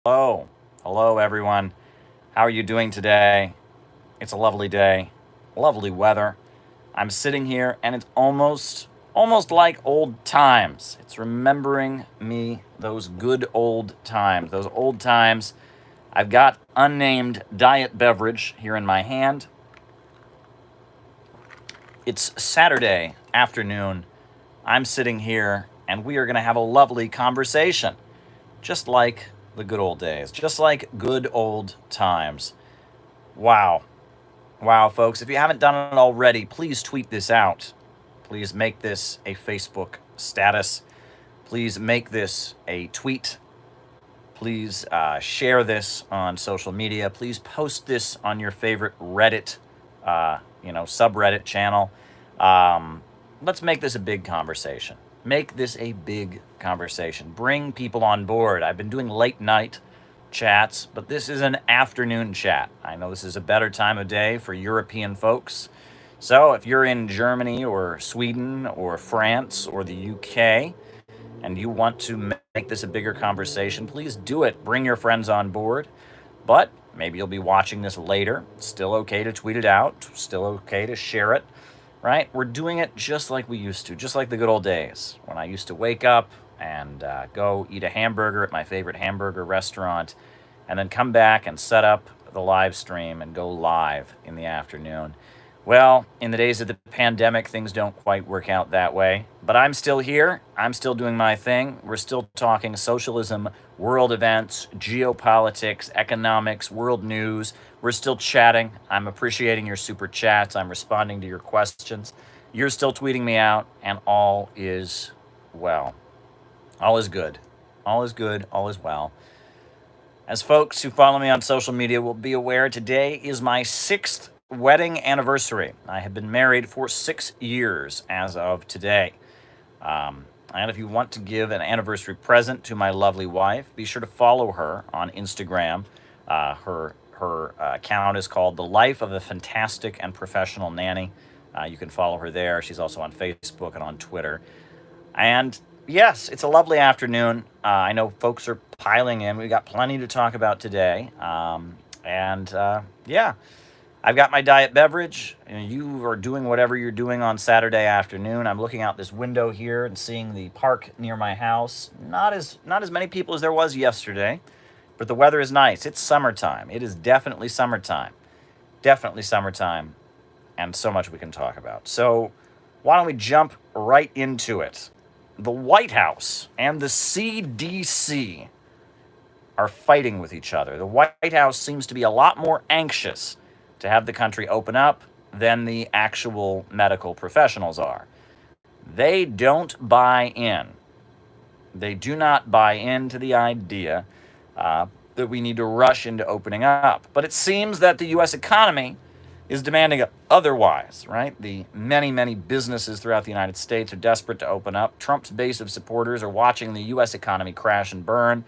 Hello. Hello, everyone. How are you doing today? It's a lovely day, lovely weather. I'm sitting here and it's almost like old times. It's remembering me those good old times. Those old times. I've got unnamed diet beverage here in my hand. It's Saturday afternoon. I'm sitting here and we are going to have a lovely conversation, just like the good old days, just like good old times. Wow. Wow, folks. If you haven't done it already, please tweet this out. Please make this a Facebook status. Please make this a tweet. Please share this on social media. Please post this on your favorite Reddit, subreddit channel. Let's make this a big conversation. Make this a big conversation. Bring people on board. I've been doing late night chats, but this is an afternoon chat. I know this is a better time of day for European folks. So if you're in Germany or Sweden or France or the UK and you want to make this a bigger conversation, please do it. Bring your friends on board. But maybe you'll be watching this later. Still okay to tweet it out. Still okay to share it, right? We're doing it just like we used to, just like the good old days when I used to wake up and go eat a hamburger at my favorite hamburger restaurant and then come back and set up the live stream and go live in the afternoon. Well, in the days of the pandemic, things don't quite work out that way. But I'm still here. I'm still doing my thing. We're still talking socialism, world events, geopolitics, economics, world news. We're still chatting. I'm appreciating your super chats. I'm responding to your questions. You're still tweeting me out, and all is well. All is good. All is good. All is well. As folks who follow me on social media will be aware, today is my sixth wedding anniversary. I have been married for 6 years as of today. And if you want to give an anniversary present to my lovely wife, be sure to follow her on Instagram. Her account is called The Life of a Fantastic and Professional Nanny. You can follow her there. She's also on Facebook and on Twitter. And yes, it's a lovely afternoon. I know folks are piling in. We got plenty to talk about today. Yeah, I've got my diet beverage. You are doing whatever you're doing on Saturday afternoon. I'm looking out this window here and seeing the park near my house. Not as many people as there was yesterday, but the weather is nice. It's summertime. It is definitely summertime. Definitely summertime, and so much we can talk about. So why don't we jump right into it? The White House and the CDC are fighting with each other. The White House seems to be a lot more anxious to have the country open up than the actual medical professionals are. They don't buy in. They do not buy into the idea that we need to rush into opening up. But it seems that the U.S. economy is demanding otherwise, right? The many, many businesses throughout the United States are desperate to open up. Trump's base of supporters are watching the U.S. economy crash and burn.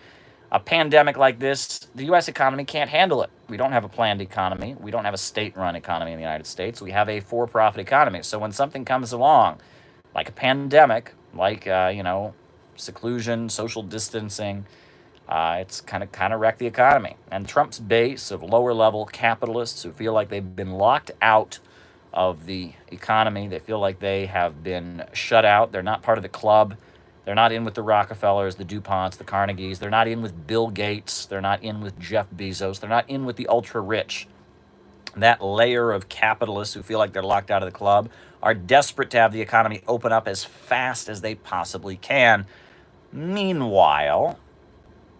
A pandemic like this, the U.S. economy can't handle it. We don't have a planned economy. We don't have a state-run economy in the United States. We have a for-profit economy. So when something comes along, like a pandemic, like seclusion, social distancing, it's kind of wrecked the economy. And Trump's base of lower-level capitalists who feel like they've been locked out of the economy, they feel like they have been shut out. They're not part of the club. They're not in with the Rockefellers, the DuPonts, the Carnegies. They're not in with Bill Gates. They're not in with Jeff Bezos. They're not in with the ultra-rich. That layer of capitalists who feel like they're locked out of the club are desperate to have the economy open up as fast as they possibly can. Meanwhile,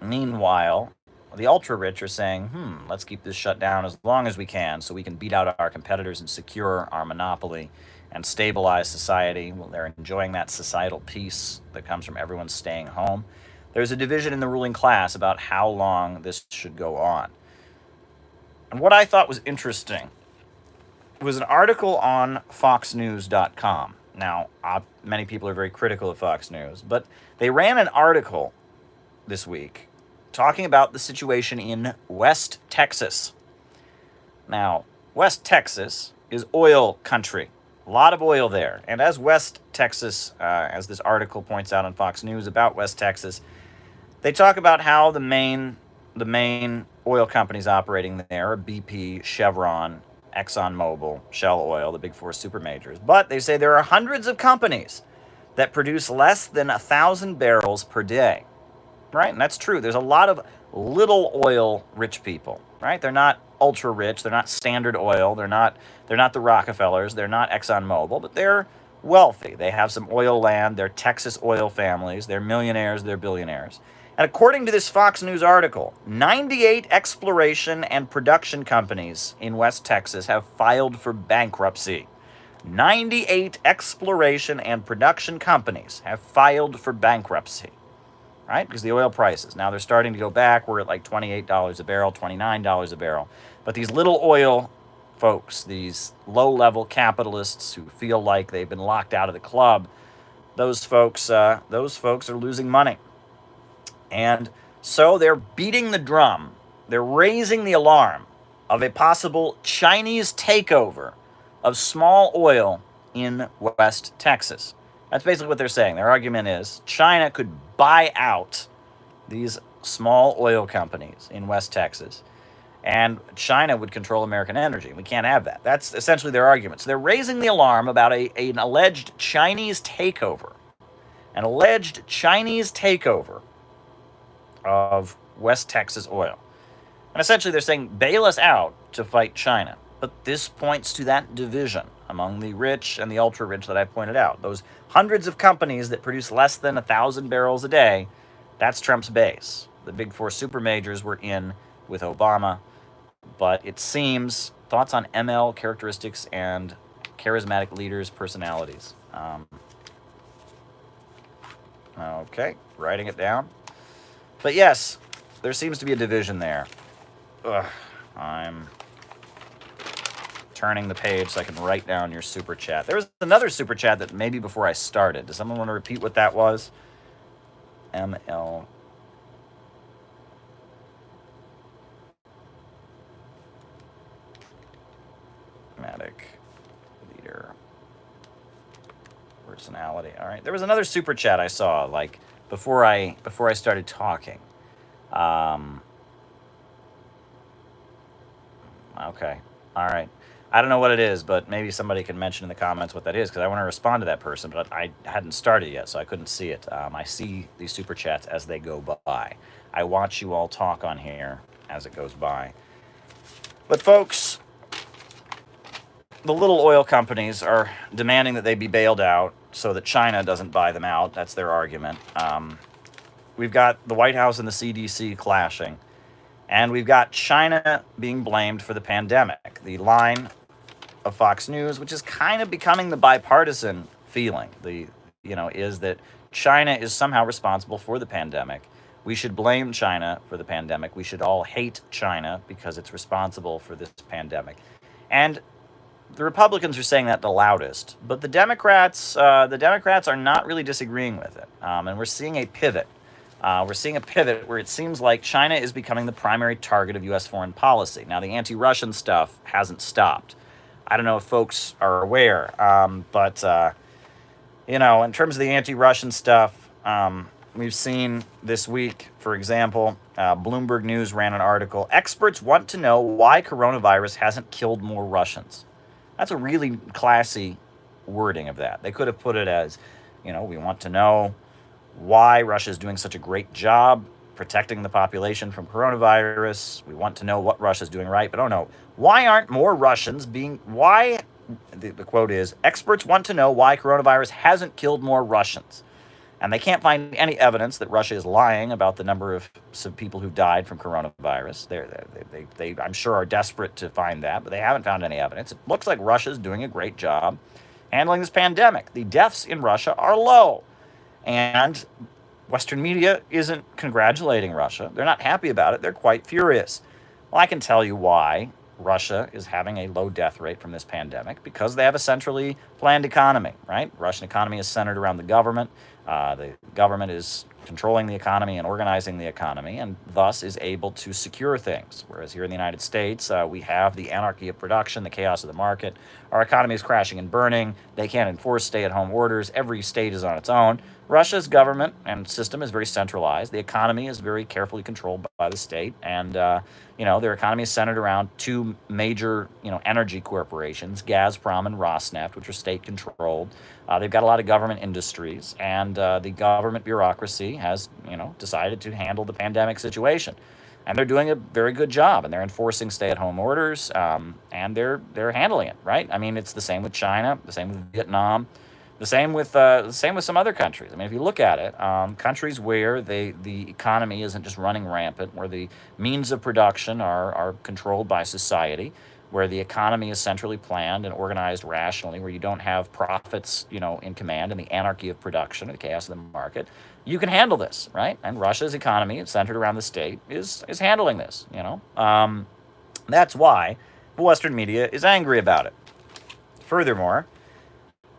the ultra-rich are saying, let's keep this shut down as long as we can so we can beat out our competitors and secure our monopoly and stabilize society. Well, they're enjoying that societal peace that comes from everyone staying home. There's a division in the ruling class about how long this should go on. And what I thought was interesting was an article on foxnews.com. Now, many people are very critical of Fox News, but they ran an article this week talking about the situation in West Texas. Now, West Texas is oil country. A lot of oil there. And as West Texas, as this article points out on Fox News about West Texas, they talk about how the main the main oil companies operating there are BP, Chevron, ExxonMobil, Shell Oil, the big four super majors. But they say there are hundreds of companies that produce less than 1,000 barrels per day, right? And that's true. There's a lot of little oil rich people, right? They're not ultra rich. They're not Standard Oil. They're not the Rockefellers. They're not ExxonMobil, but they're wealthy. They have some oil land. They're Texas oil families. They're millionaires. They're billionaires. And according to this Fox News article, 98 exploration and production companies in West Texas have filed for bankruptcy. 98 exploration and production companies have filed for bankruptcy, right? Because the oil prices, now they're starting to go back. We're at like $28 a barrel, $29 a barrel. But these little oil folks, these low-level capitalists who feel like they've been locked out of the club, those folks are losing money. And so they're beating the drum. They're raising the alarm of a possible Chinese takeover of small oil in West Texas. That's basically what they're saying. Their argument is China could buy out these small oil companies in West Texas, and China would control American energy. We can't have that. That's essentially their argument. So they're raising the alarm about an alleged Chinese takeover. An alleged Chinese takeover of West Texas oil. And essentially they're saying, bail us out to fight China. But this points to that division among the rich and the ultra-rich that I pointed out. Those hundreds of companies that produce less than 1,000 barrels a day, that's Trump's base. The big four super majors were in with Obama. But it seems, thoughts on ML characteristics and charismatic leaders' personalities. Okay, writing it down. But yes, there seems to be a division there. I'm turning the page so I can write down your super chat. There was another super chat that maybe before I started. Does someone want to repeat what that was? ML. Leader. Personality. All right. There was another super chat I saw, like, before I started talking. Okay. All right. I don't know what it is, but maybe somebody can mention in the comments what that is, because I want to respond to that person, but I hadn't started yet, so I couldn't see it. I see these super chats as they go by. I watch you all talk on here as it goes by. But folks, the little oil companies are demanding that they be bailed out so that China doesn't buy them out. That's their argument. We've got the White House and the CDC clashing. And we've got China being blamed for the pandemic. The line of Fox News, which is kind of becoming the bipartisan feeling, is that China is somehow responsible for the pandemic. We should blame China for the pandemic. We should all hate China because it's responsible for this pandemic. And the Republicans are saying that the loudest, but the Democrats are not really disagreeing with it. And we're seeing a pivot. We're seeing a pivot where it seems like China is becoming the primary target of U.S. foreign policy. Now, the anti-Russian stuff hasn't stopped. I don't know if folks are aware, but in terms of the anti-Russian stuff, we've seen this week, for example, Bloomberg News ran an article, experts want to know why coronavirus hasn't killed more Russians. That's a really classy wording of that. They could have put it as, we want to know why Russia is doing such a great job protecting the population from coronavirus. We want to know what Russia is doing right, but why aren't more Russians the quote is, experts want to know why coronavirus hasn't killed more Russians. And they can't find any evidence that Russia is lying about the number of people who died from coronavirus. They I'm sure, are desperate to find that, but they haven't found any evidence. It looks like Russia is doing a great job handling this pandemic. The deaths in Russia are low. And Western media isn't congratulating Russia. They're not happy about it. They're quite furious. Well, I can tell you why Russia is having a low death rate from this pandemic, because they have a centrally planned economy, right? Russian economy is centered around the government. The government is controlling the economy and organizing the economy, and thus is able to secure things. Whereas here in the United States, we have the anarchy of production, the chaos of the market. Our economy is crashing and burning. They can't enforce stay-at-home orders. Every state is on its own. Russia's government and system is very centralized. The economy is very carefully controlled by the state, and their economy is centered around two major energy corporations, Gazprom and Rosneft, which are state-controlled. They've got a lot of government industries, and the government bureaucracy has decided to handle the pandemic situation. And they're doing a very good job, and they're enforcing stay-at-home orders, and they're handling it right. I mean, it's the same with China, the same with Vietnam, the same with some other countries. I mean, if you look at it, countries where the economy isn't just running rampant, where the means of production are controlled by society, where the economy is centrally planned and organized rationally, where you don't have profits, in command and the anarchy of production or the chaos of the market, you can handle this, right? And Russia's economy, centered around the state, is handling this. That's why the Western media is angry about it. Furthermore,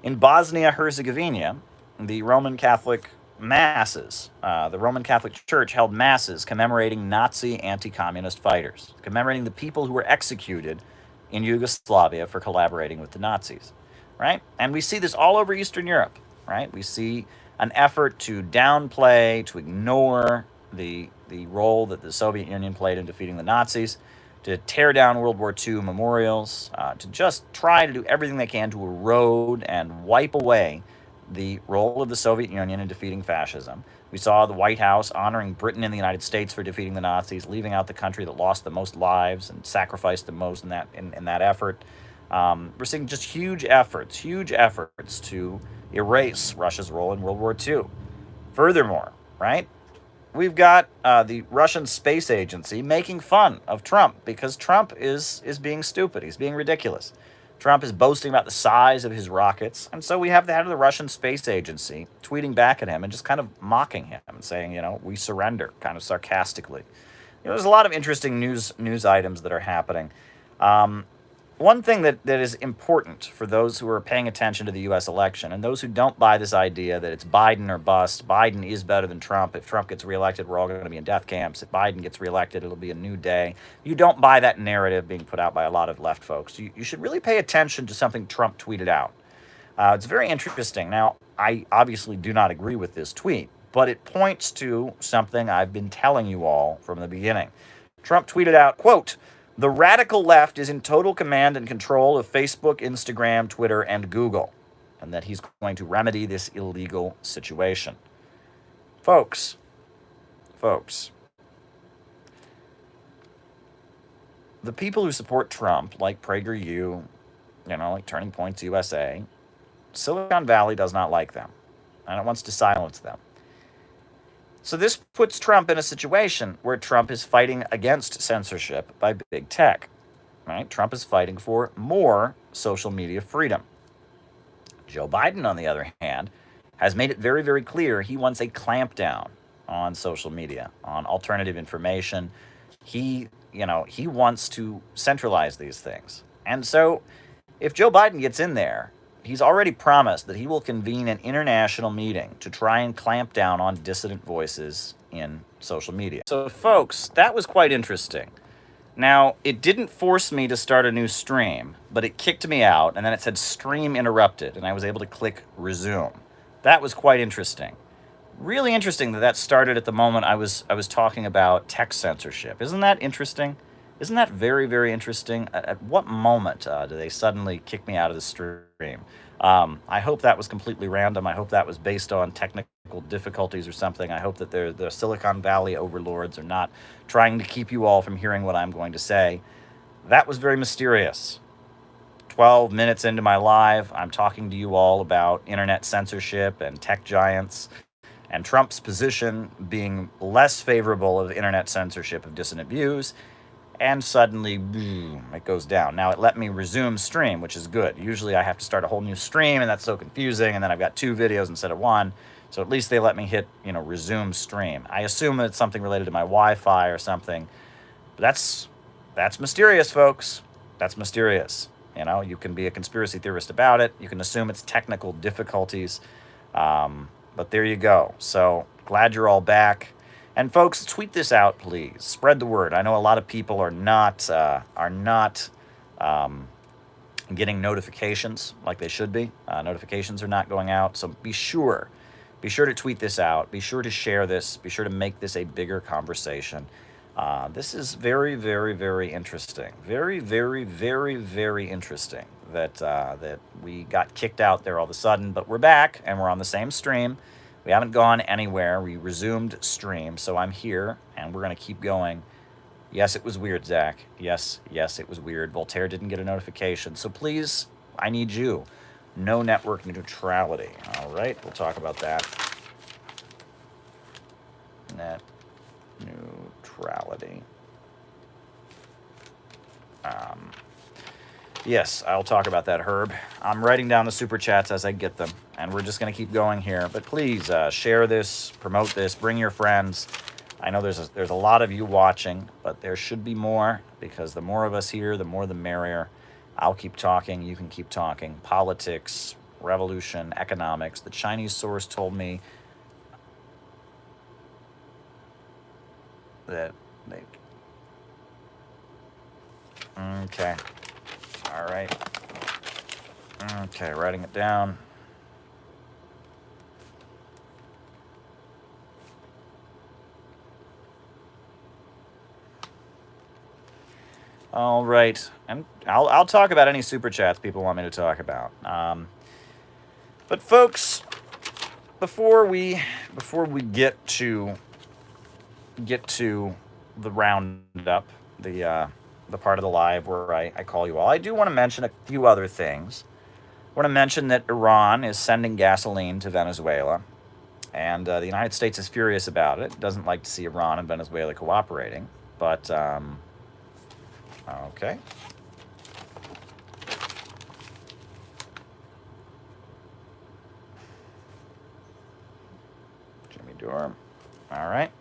in Bosnia-Herzegovina, the Roman Catholic the Roman Catholic Church held masses commemorating Nazi anti-communist fighters, commemorating the people who were executed in Yugoslavia for collaborating with the Nazis, right? And we see this all over Eastern Europe, right? We see an effort to downplay, to ignore the role that the Soviet Union played in defeating the Nazis, to tear down World War II memorials, to just try to do everything they can to erode and wipe away the role of the Soviet Union in defeating fascism. We saw the White House honoring Britain and the United States for defeating the Nazis, leaving out the country that lost the most lives and sacrificed the most in that effort. We're seeing just huge efforts to erase Russia's role in World War II. Furthermore, right, we've got the Russian space agency making fun of Trump because Trump is being stupid. He's being ridiculous. Trump is boasting about the size of his rockets, and so we have the head of the Russian space agency tweeting back at him and just kind of mocking him and saying, we surrender, kind of sarcastically. There's a lot of interesting news items that are happening. One thing that is important for those who are paying attention to the U.S. election and those who don't buy this idea that it's Biden or bust, Biden is better than Trump. If Trump gets reelected, we're all going to be in death camps. If Biden gets reelected, it'll be a new day. You don't buy that narrative being put out by a lot of left folks. You should really pay attention to something Trump tweeted out. It's very interesting. Now, I obviously do not agree with this tweet, but it points to something I've been telling you all from the beginning. Trump tweeted out, quote, "The radical left is in total command and control of Facebook, Instagram, Twitter, and Google," and that he's going to remedy this illegal situation. Folks, the people who support Trump, like PragerU, like Turning Points USA, Silicon Valley does not like them, and it wants to silence them. So this puts Trump in a situation where Trump is fighting against censorship by big tech, right? Trump is fighting for more social media freedom. Joe Biden, on the other hand, has made it very, very clear he wants a clampdown on social media, on alternative information. He wants to centralize these things. And so if Joe Biden gets in there, he's already promised that he will convene an international meeting to try and clamp down on dissident voices in social media. So, folks, that was quite interesting. Now, it didn't force me to start a new stream, but it kicked me out, and then it said stream interrupted, and I was able to click resume. That was quite interesting. Really interesting that started at the moment I was talking about tech censorship. Isn't that interesting? Isn't that very, very interesting? At what moment do they suddenly kick me out of the stream? I hope that was completely random. I hope that was based on technical difficulties or something. I hope that the Silicon Valley overlords are not trying to keep you all from hearing what I'm going to say. That was very mysterious. 12 minutes into my live, I'm talking to you all about internet censorship and tech giants and Trump's position being less favorable of internet censorship of dissident views. And suddenly, boom, it goes down. Now, it let me resume stream, which is good. Usually I have to start a whole new stream, and that's so confusing, and then I've got 2 videos instead of 1. So at least they let me hit, resume stream. I assume it's something related to my Wi-Fi or something. But that's mysterious, folks. That's mysterious. You can be a conspiracy theorist about it. You can assume it's technical difficulties. But there you go. So glad you're all back. And folks, tweet this out, please. Spread the word. I know a lot of people are not um, getting notifications like they should be. Notifications are not going out, so be sure to tweet this out. Be sure to share this. Be sure to make this a bigger conversation. This is very, very, very interesting. Very, very, very, very interesting that we got kicked out there all of a sudden, but we're back and we're on the same stream. We haven't gone anywhere. We resumed stream, so I'm here and we're gonna keep going. Yes, it was weird, Zach. Yes, it was weird. Voltaire didn't get a notification, so please, I need you. No network neutrality. All right, we'll talk about that. Net neutrality. Yes, I'll talk about that, Herb. I'm writing down the super chats as I get them, and we're just going to keep going here. But please share this, promote this, bring your friends. I know there's a lot of you watching, but there should be more, because the more of us here, the more the merrier. I'll keep talking. You can keep talking. Politics, revolution, economics. The Chinese source told me that they... Okay. All right. Okay, writing it down. All right, and I'll talk about any super chats people want me to talk about. But folks, before we get to the roundup, the part of the live where I call you all, I do want to mention a few other things. I want to mention that Iran is sending gasoline to Venezuela, and the United States is furious about it. Doesn't like to see Iran and Venezuela cooperating, but okay. Jimmy Dore. All right.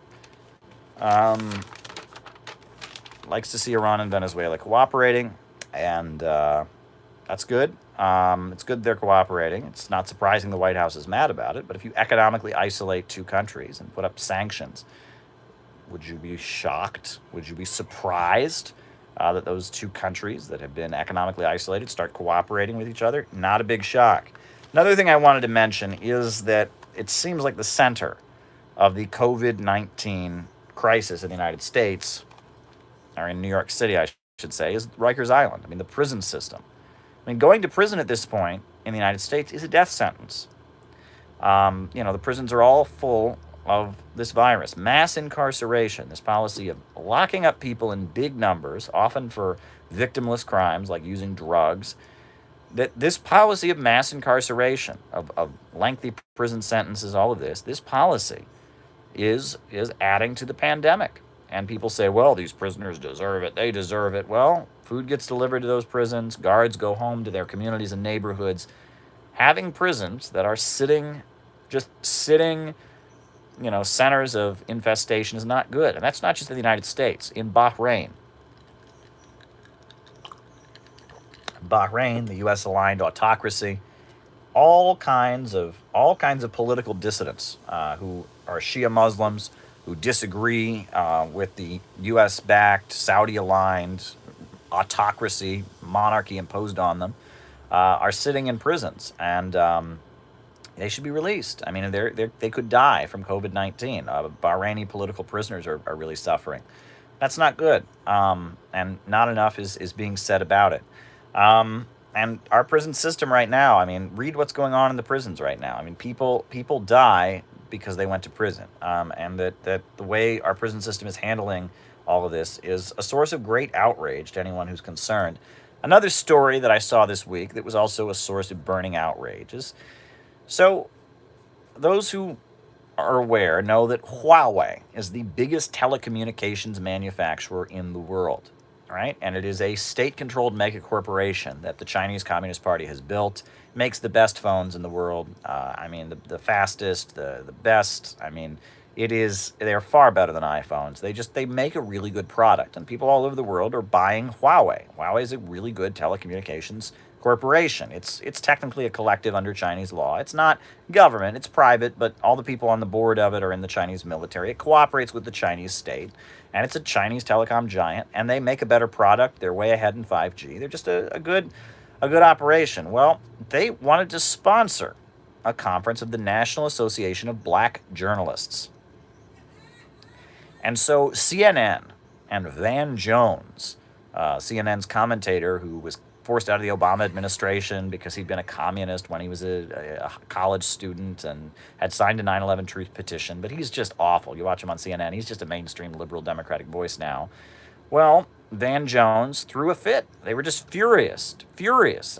Likes to see Iran and Venezuela cooperating, and that's good. It's good they're cooperating. It's not surprising the White House is mad about it, but if you economically isolate two countries and put up sanctions, would you be shocked? Would you be surprised that those two countries that have been economically isolated start cooperating with each other? Not a big shock. Another thing I wanted to mention is that it seems like the center of the COVID-19 crisis in the United States, or in New York City, I should say, is Rikers Island. I mean, the prison system. I mean, going to prison at this point in the United States is a death sentence. The prisons are all full of this virus. Mass incarceration, this policy of locking up people in big numbers, often for victimless crimes like using drugs. This policy of mass incarceration, of lengthy prison sentences, all of this policy is adding to the pandemic. And people say, well, these prisoners deserve it. They deserve it. Well, food gets delivered to those prisons. Guards go home to their communities and neighborhoods. Having prisons that are sitting, centers of infestation is not good. And that's not just in the United States. In Bahrain, the U.S.-aligned autocracy, all kinds of political dissidents who are Shia Muslims, who disagree with the U.S.-backed, Saudi-aligned autocracy, monarchy imposed on them, are sitting in prisons, and they should be released. I mean, they could die from COVID-19. Bahraini political prisoners are really suffering. That's not good, and not enough is being said about it. And our prison system right now, I mean, read what's going on in the prisons right now. I mean, people die because they went to prison, and that the way our prison system is handling all of this is a source of great outrage to anyone who's concerned. Another story that I saw this week that was also a source of burning outrage is, so those who are aware know that Huawei is the biggest telecommunications manufacturer in the world, right? And it is a state-controlled mega corporation that the Chinese Communist Party has built, makes the best phones in the world. The fastest, the best. I mean, they're far better than iPhones. They make a really good product, and people all over the world are buying Huawei. Huawei is a really good telecommunications corporation. It's technically a collective under Chinese law. It's not government, it's private, but all the people on the board of it are in the Chinese military. It cooperates with the Chinese state, and it's a Chinese telecom giant, and they make a better product. They're way ahead in 5G. They're just a good operation. Well, they wanted to sponsor a conference of the National Association of Black Journalists. And so CNN and Van Jones, CNN's commentator who was forced out of the Obama administration because he'd been a communist when he was a college student and had signed a 9/11 truth petition, but he's just awful. You watch him on CNN, he's just a mainstream liberal Democratic voice now. Well, Van Jones threw a fit. They were just furious.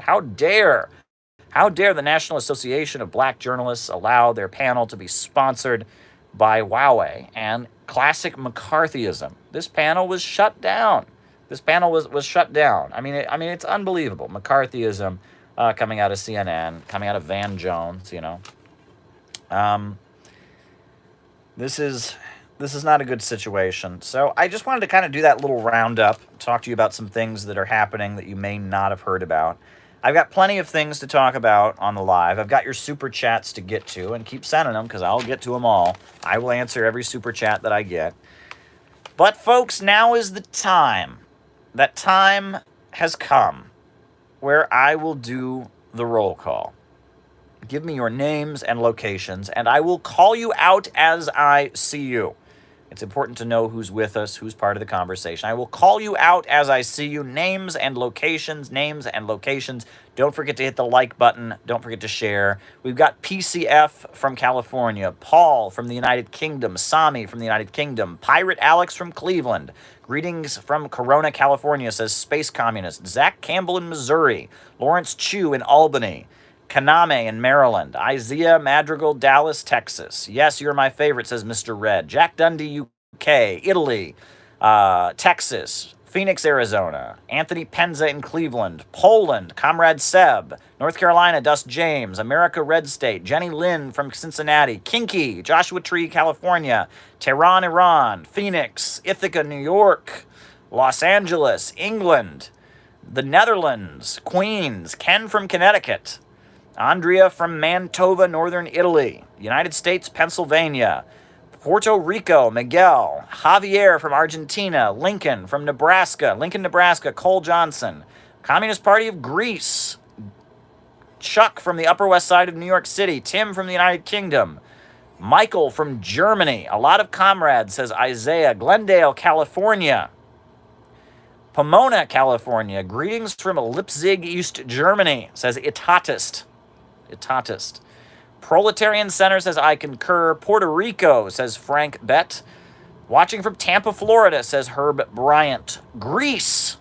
How dare the National Association of Black Journalists allow their panel to be sponsored by Huawei and classic McCarthyism. This panel was shut down. Was shut down. I mean, it's unbelievable. McCarthyism coming out of CNN, coming out of Van Jones. This is not a good situation. So I just wanted to kind of do that little roundup, talk to you about some things that are happening that you may not have heard about. I've got plenty of things to talk about on the live. I've got your super chats to get to, and keep sending them because I'll get to them all. I will answer every super chat that I get. But folks, now is the time. That time has come where I will do the roll call. Give me your names and locations, and I will call you out as I see you. It's important to know who's with us, who's part of the conversation. I will call you out as I see you. Names and locations. Don't forget to hit the like button. Don't forget to share. We've got PCF from California, Paul from the United Kingdom, Sami from the United Kingdom, Pirate Alex from Cleveland. Greetings from Corona, California, says Space Communist. Zach Campbell in Missouri, Lawrence Chu in Albany, Kaname in Maryland, Isaiah Madrigal, Dallas, Texas. Yes, you're my favorite, says Mr. Red. Jack Dundee, UK, Italy, Texas, Phoenix, Arizona, Anthony Penza in Cleveland, Poland, Comrade Seb, North Carolina, Dust James, America Red State, Jenny Lynn from Cincinnati, Kinky, Joshua Tree, California, Tehran, Iran, Phoenix, Ithaca, New York, Los Angeles, England, the Netherlands, Queens, Ken from Connecticut, Andrea from Mantova, Northern Italy, United States, Pennsylvania, Puerto Rico, Miguel, Javier from Argentina, Lincoln, Nebraska, Cole Johnson, Communist Party of Greece, Chuck from the Upper West Side of New York City, Tim from the United Kingdom, Michael from Germany, a lot of comrades, says Isaiah, Glendale, California, Pomona, California, greetings from Leipzig, East Germany, says Itatist. Proletarian Center says, I concur. Puerto Rico, says Frank Bett. Watching from Tampa, Florida, says Herb Bryant. Greece,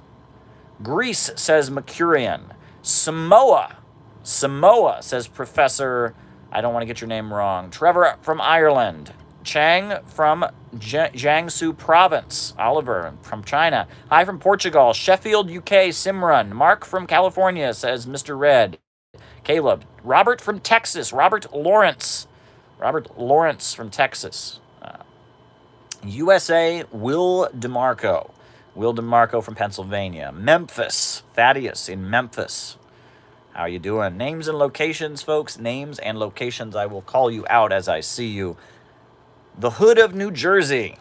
says Mercurian. Samoa, says Professor, I don't want to get your name wrong. Trevor from Ireland. Chang from Jiangsu Province. Oliver from China. Hi from Portugal. Sheffield, UK, Simran. Mark from California, says Mr. Red. Caleb. Robert from Texas. Robert Lawrence from Texas. USA, Will DeMarco from Pennsylvania. Memphis. Thaddeus in Memphis. How you doing? Names and locations, folks. Names and locations. I will call you out as I see you. The Hood of New Jersey.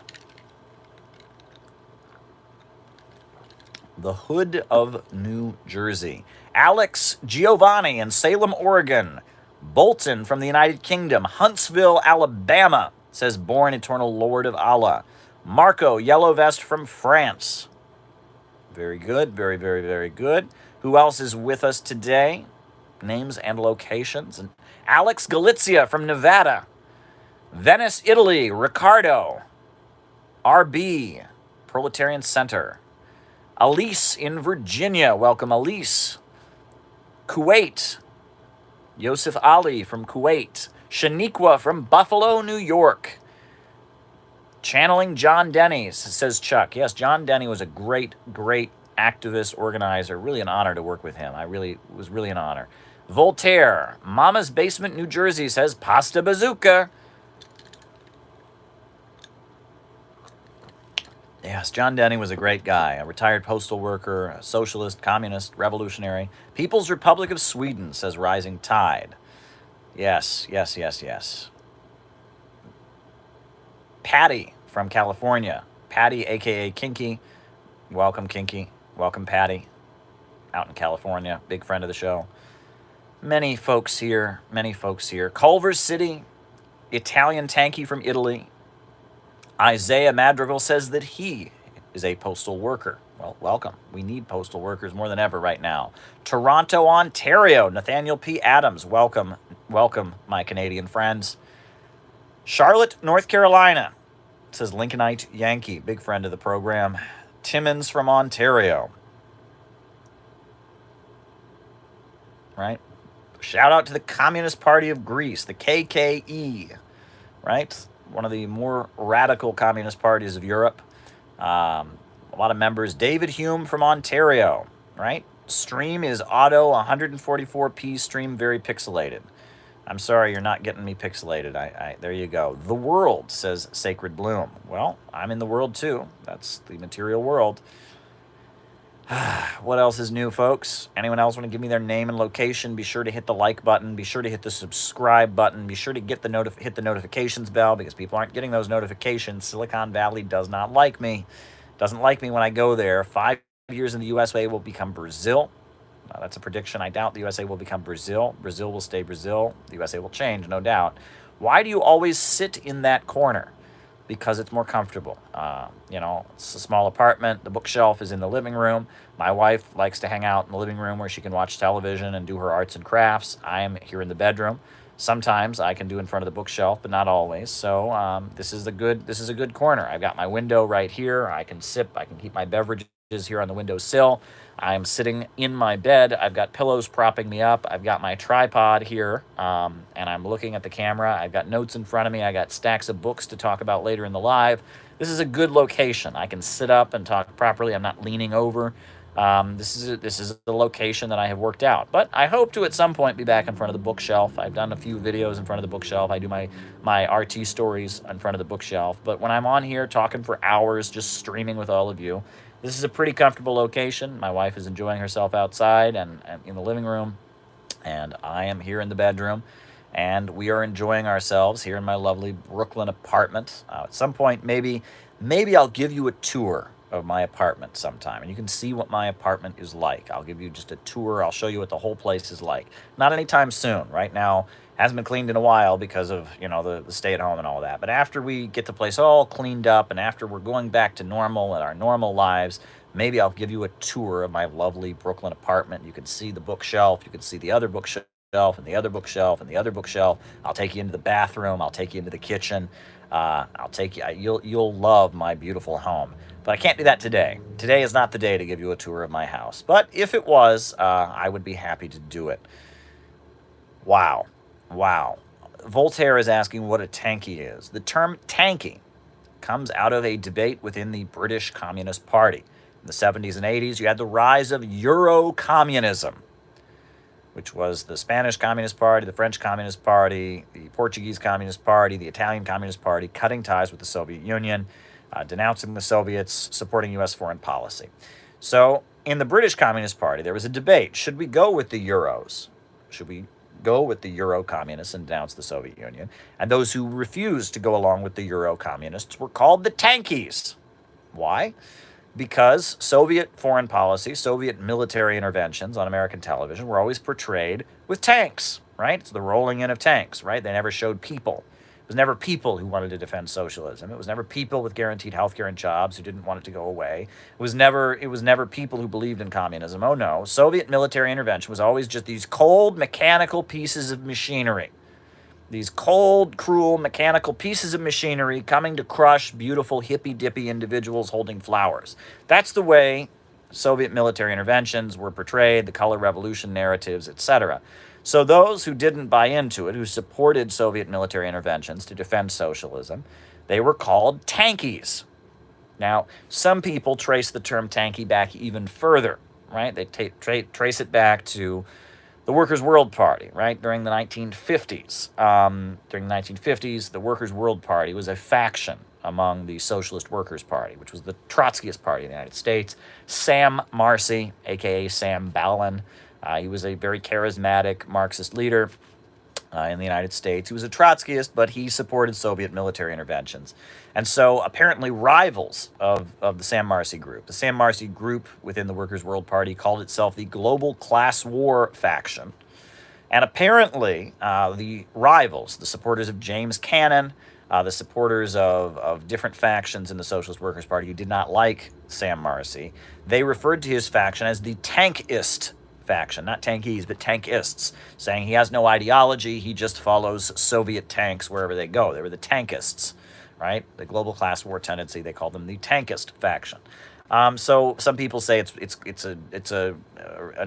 The Hood of New Jersey. Alex Giovanni in Salem, Oregon. Bolton from the United Kingdom. Huntsville, Alabama, says Born Eternal Lord of Allah. Marco, Yellow Vest from France. Very good. Very, very, very good. Who else is with us today? Names and locations. And Alex Galizia from Nevada. Venice, Italy. Ricardo. RB, Proletarian Center. Elise in Virginia. Welcome, Elise. Kuwait. Yosef Ali from Kuwait. Shaniqua from Buffalo, New York. Channeling John Denny, says Chuck. Yes, John Denny was a great, great activist, organizer. Really an honor to work with him. It was really an honor. Voltaire. Mama's Basement, New Jersey, says Pasta Bazooka. Yes, John Denny was a great guy, a retired postal worker, a socialist, communist, revolutionary. People's Republic of Sweden, says Rising Tide. Yes, yes, yes, yes. Patty from California. Patty, aka Kinky. Welcome, Kinky. Welcome, Patty, out in California. Big friend of the show. Many folks here, many folks here. Culver City, Italian Tankie from Italy. Isaiah Madrigal says that he is a postal worker. Well, welcome. We need postal workers more than ever right now. Toronto, Ontario, Nathaniel P. Adams. Welcome, welcome, my Canadian friends. Charlotte, North Carolina, says Lincolnite Yankee, big friend of the program. Timmons from Ontario. Right? Shout out to the Communist Party of Greece, the KKE, right? One of the more radical communist parties of Europe. A lot of members. David Hume from Ontario, right? Stream is auto 144p stream, very pixelated. I'm sorry, you're not getting me pixelated. There you go. The world, says Sacred Bloom. Well, I'm in the world too. That's the material world. What else is new, folks? Anyone else want to give me their name and location? Be sure to hit the like button. Be sure to hit the subscribe button. Be sure to get hit the notifications bell, because people aren't getting those notifications. Silicon Valley does not like me. Doesn't like me when I go there. 5 years in the USA will become Brazil. That's a prediction. I doubt the USA will become Brazil. Brazil will stay Brazil. The USA will change, no doubt. Why do you always sit in that corner? Because it's more comfortable. It's a small apartment. The bookshelf is in the living room. My wife likes to hang out in the living room where she can watch television and do her arts and crafts. I am here in the bedroom. Sometimes I can do in front of the bookshelf, but not always. So this is a good corner. I've got my window right here. I can sip. I can keep my beverages here on the windowsill. I'm sitting in my bed. I've got pillows propping me up. I've got my tripod here, and I'm looking at the camera. I've got notes in front of me. I got stacks of books to talk about later in the live. This is a good location. I can sit up and talk properly. I'm not leaning over. This is the location that I have worked out. But I hope to at some point be back in front of the bookshelf. I've done a few videos in front of the bookshelf. I do my RT stories in front of the bookshelf. But when I'm on here talking for hours, just streaming with all of you, this is a pretty comfortable location. My wife is enjoying herself outside and in the living room, and I am here in the bedroom, and we are enjoying ourselves here in my lovely Brooklyn apartment. At some point, maybe I'll give you a tour of my apartment sometime, and you can see what my apartment is like. I'll give you just a tour. I'll show you what the whole place is like. Not anytime soon. Right now, hasn't been cleaned in a while because of, the stay-at-home and all that. But after we get the place all cleaned up and after we're going back to normal and our normal lives, maybe I'll give you a tour of my lovely Brooklyn apartment. You can see the bookshelf. You can see the other bookshelf and the other bookshelf and the other bookshelf. I'll take you into the bathroom. I'll take you into the kitchen. I'll take you. You'll love my beautiful home. But I can't do that today. Today is not the day to give you a tour of my house. But if it was, I would be happy to do it. Wow. Voltaire is asking what a tankie is. The term tankie comes out of a debate within the British Communist Party. In the 70s and 80s, you had the rise of Euro-communism, which was the Spanish Communist Party, the French Communist Party, the Portuguese Communist Party, the Italian Communist Party, cutting ties with the Soviet Union, denouncing the Soviets, supporting U.S. foreign policy. So in the British Communist Party, there was a debate. Should we go with the Euros? Should we go with the Euro-communists and denounce the Soviet Union? And those who refused to go along with the Euro-communists were called the tankies. Why? Because Soviet foreign policy, Soviet military interventions on American television were always portrayed with tanks, right? It's the rolling in of tanks, right? They never showed people. It was never people who wanted to defend socialism. It was never people with guaranteed health care and jobs who didn't want it to go away. It was never people who believed in communism. Oh no, Soviet military intervention was always just these cold, mechanical pieces of machinery. These cold, cruel, mechanical pieces of machinery coming to crush beautiful, hippy-dippy individuals holding flowers. That's the way Soviet military interventions were portrayed, the color revolution narratives, etc. So those who didn't buy into it, who supported Soviet military interventions to defend socialism, they were called tankies. Now, some people trace the term tankie back even further, right? They trace it back to the Workers' World Party, right? During the 1950s. During the 1950s, the Workers' World Party was a faction among the Socialist Workers' Party, which was the Trotskyist party in the United States. Sam Marcy, aka Sam Ballin, he was a very charismatic Marxist leader in the United States. He was a Trotskyist, but he supported Soviet military interventions. And so apparently rivals of the Sam Marcy group. The Sam Marcy group within the Workers' World Party called itself the Global Class War Faction. And apparently the rivals, the supporters of James Cannon, the supporters of different factions in the Socialist Workers' Party who did not like Sam Marcy, they referred to his faction as the tankist faction, not tankies, but tankists, saying he has no ideology, he just follows Soviet tanks wherever they go. They were the tankists, right? The global class war tendency, they called them the tankist faction. So some people say it's an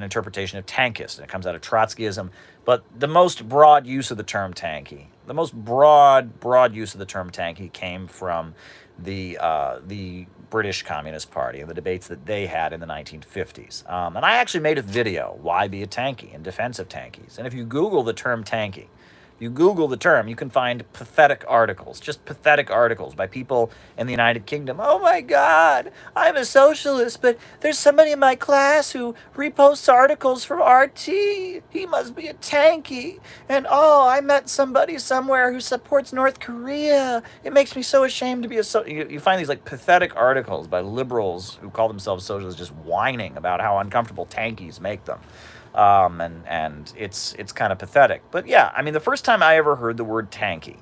interpretation of tankist, and it comes out of Trotskyism. But the most broad use of the term tankie, the most broad use of the term tankie came from the British Communist Party and the debates that they had in the 1950s. And I actually made a video, Why Be a Tankie, in defense of tankies. And if you Google the term tankie, you Google the term, you can find pathetic articles, just pathetic articles by people in the United Kingdom. Oh my God, I'm a socialist, but there's somebody in my class who reposts articles from RT. He must be a tankie. And oh, I met somebody somewhere who supports North Korea. It makes me so ashamed to be a you find these like pathetic articles by liberals who call themselves socialists just whining about how uncomfortable tankies make them. And it's kind of pathetic. But yeah, I mean, the first time I ever heard the word tankie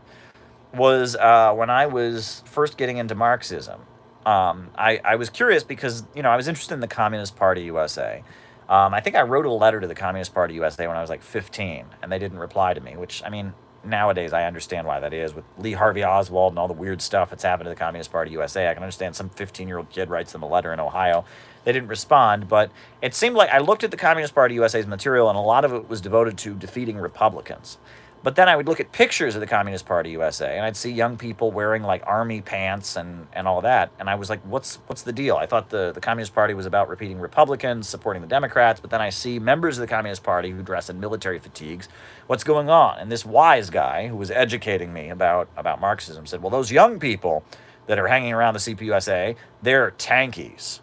was when I was first getting into Marxism. I was curious because, I was interested in the Communist Party USA. I think I wrote a letter to the Communist Party USA when I was like 15, and they didn't reply to me, which, I mean, nowadays I understand why that is with Lee Harvey Oswald and all the weird stuff that's happened to the Communist Party USA. I can understand some 15-year-old kid writes them a letter in Ohio. They didn't respond, but it seemed like I looked at the Communist Party USA's material, and a lot of it was devoted to defeating Republicans. But then I would look at pictures of the Communist Party USA, and I'd see young people wearing like army pants and all that, and I was like, what's the deal? I thought the Communist Party was about repeating Republicans, supporting the Democrats, but then I see members of the Communist Party who dress in military fatigues. What's going on? And this wise guy who was educating me about Marxism said, well, those young people that are hanging around the CPUSA, they're tankies.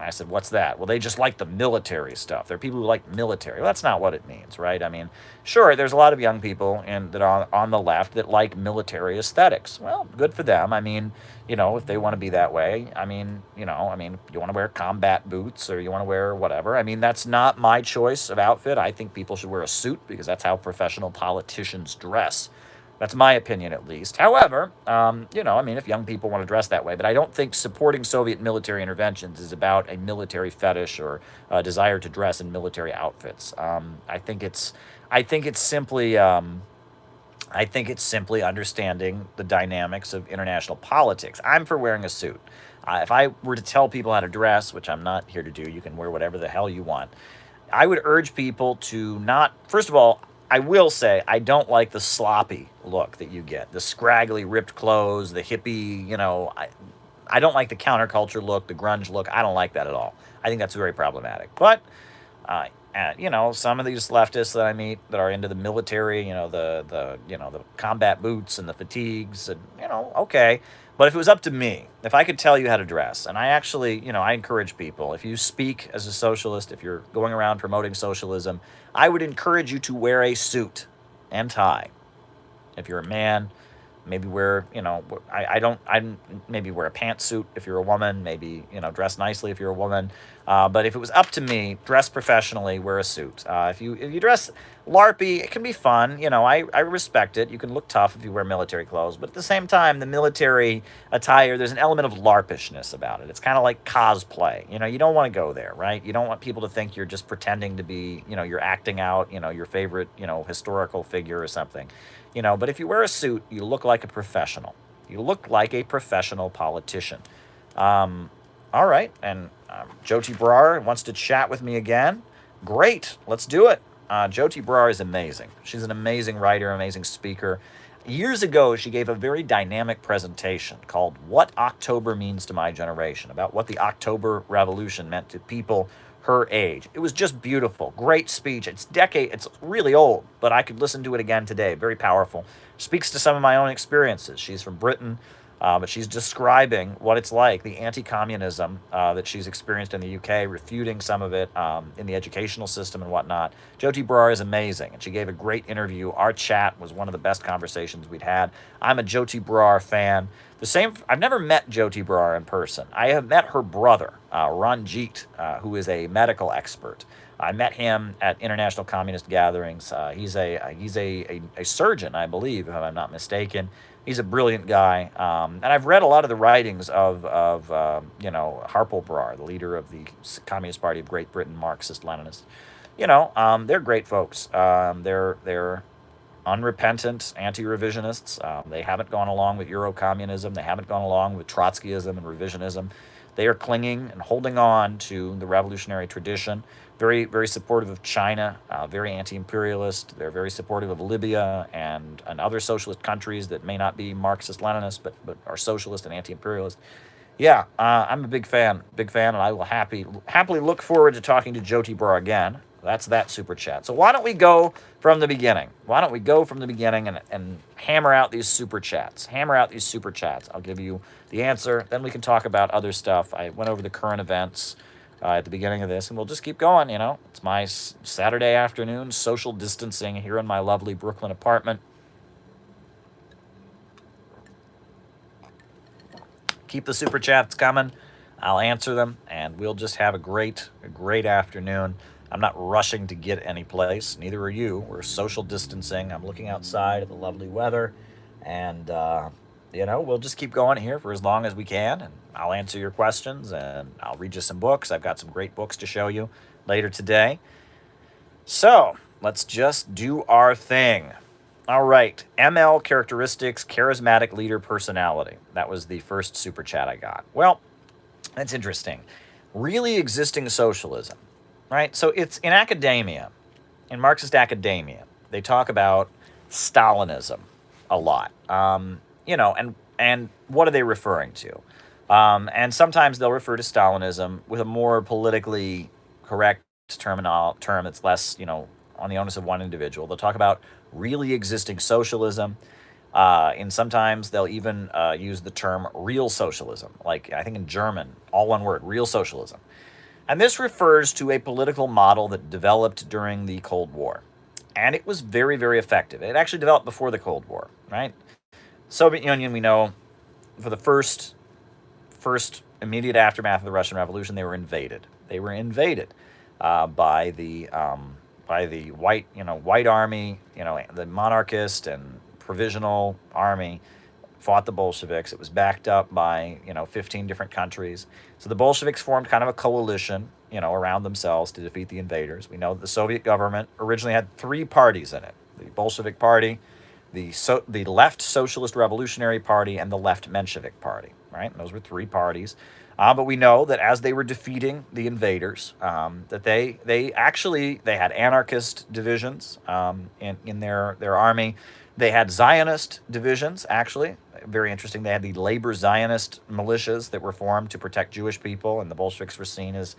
I said, what's that? Well, they just like the military stuff. They're people who like military. Well, that's not what it means, right? I mean, sure, there's a lot of young people that are on the left that like military aesthetics. Well, good for them. I mean, if they want to be that way, I mean, you want to wear combat boots or you want to wear whatever. I mean, that's not my choice of outfit. I think people should wear a suit because that's how professional politicians dress. That's my opinion, at least. However, if young people want to dress that way, but I don't think supporting Soviet military interventions is about a military fetish or a desire to dress in military outfits. I think it's simply understanding the dynamics of international politics. I'm for wearing a suit. If I were to tell people how to dress, which I'm not here to do, you can wear whatever the hell you want. I would urge people to not, first of all, I will say I don't like the sloppy look that you get, the scraggly, ripped clothes, the hippie, I don't like the counterculture look, the grunge look. I don't like that at all. I think that's very problematic. But, some of these leftists that I meet that are into the military, the combat boots and the fatigues, and, okay. But if it was up to me, if I could tell you how to dress, and I actually, I encourage people, if you speak as a socialist, if you're going around promoting socialism, I would encourage you to wear a suit and tie. If you're a man, maybe wear, maybe wear a pantsuit if you're a woman, maybe, dress nicely if you're a woman. But if it was up to me, dress professionally, wear a suit. If you dress LARPy, it can be fun. I respect it. You can look tough if you wear military clothes. But at the same time, the military attire, there's an element of LARPishness about it. It's kind of like cosplay. You don't want to go there, right? You don't want people to think you're just pretending to be, you're acting out, your favorite, historical figure or something. But if you wear a suit, you look like a professional. You look like a professional politician. All right, and Jyoti Brar wants to chat with me again. Great, let's do it. Jyoti Brar is amazing. She's an amazing writer, amazing speaker. Years ago, she gave a very dynamic presentation called What October Means to My Generation, about what the October Revolution meant to people her age. It was just beautiful. Great speech. It's really old, but I could listen to it again today. Very powerful. Speaks to some of my own experiences. She's from Britain. But she's describing what it's like, the anti-communism that she's experienced in the UK, refuting some of it in the educational system and whatnot. Jyoti Brar is amazing, and she gave a great interview. Our chat was one of the best conversations we'd had. I'm a Jyoti Brar fan. I've never met Jyoti Brar in person. I have met her brother, Ranjit, who is a medical expert. I met him at international communist gatherings. He's a surgeon, I believe, if I'm not mistaken. He's a brilliant guy, and I've read a lot of the writings of Harpal Brar, the leader of the Communist Party of Great Britain, Marxist Leninist. They're great folks. They're unrepentant anti-revisionists. They haven't gone along with Euro-communism. They haven't gone along with Trotskyism and revisionism. They are clinging and holding on to the revolutionary tradition. Very, very supportive of China, very anti-imperialist. They're very supportive of Libya and other socialist countries that may not be Marxist-Leninist, but are socialist and anti-imperialist. Yeah, I'm a big fan, and I will happily look forward to talking to Jyoti Brar again. That's that super chat. So why don't we go from the beginning? Why don't we go from the beginning and hammer out these super chats? Hammer out these super chats. I'll give you the answer. Then we can talk about other stuff. I went over the current events at the beginning of this, and we'll just keep going. It's my Saturday afternoon social distancing here in my lovely Brooklyn apartment. Keep the super chats coming. I'll answer them, and we'll just have a great afternoon. I'm not rushing to get any place. Neither are you. We're social distancing. I'm looking outside at the lovely weather, and we'll just keep going here for as long as we can, and I'll answer your questions, and I'll read you some books. I've got some great books to show you later today. So let's just do our thing. All right, ML characteristics, charismatic leader personality. That was the first super chat I got. Well, that's interesting. Really existing socialism, right? So it's in academia, in Marxist academia, they talk about Stalinism a lot. And what are they referring to? And sometimes they'll refer to Stalinism with a more politically correct term that's less, on the onus of one individual. They'll talk about really existing socialism. And sometimes they'll even use the term real socialism, like I think in German, all one word, real socialism. And this refers to a political model that developed during the Cold War. And it was very, very effective. It actually developed before the Cold War, right? Soviet Union, we know, for the first immediate aftermath of the Russian Revolution, they were invaded. They were invaded by the white army, the monarchist and provisional army fought the Bolsheviks. It was backed up by 15 different countries. So the Bolsheviks formed kind of a coalition, around themselves to defeat the invaders. We know that the Soviet government originally had three parties in it: the Bolshevik Party, the Left Socialist Revolutionary Party, and the Left Menshevik Party. Right? And those were three parties. But we know that as they were defeating the invaders, that they had anarchist divisions in their army. They had Zionist divisions, actually. Very interesting. They had the labor Zionist militias that were formed to protect Jewish people, and the Bolsheviks were seen as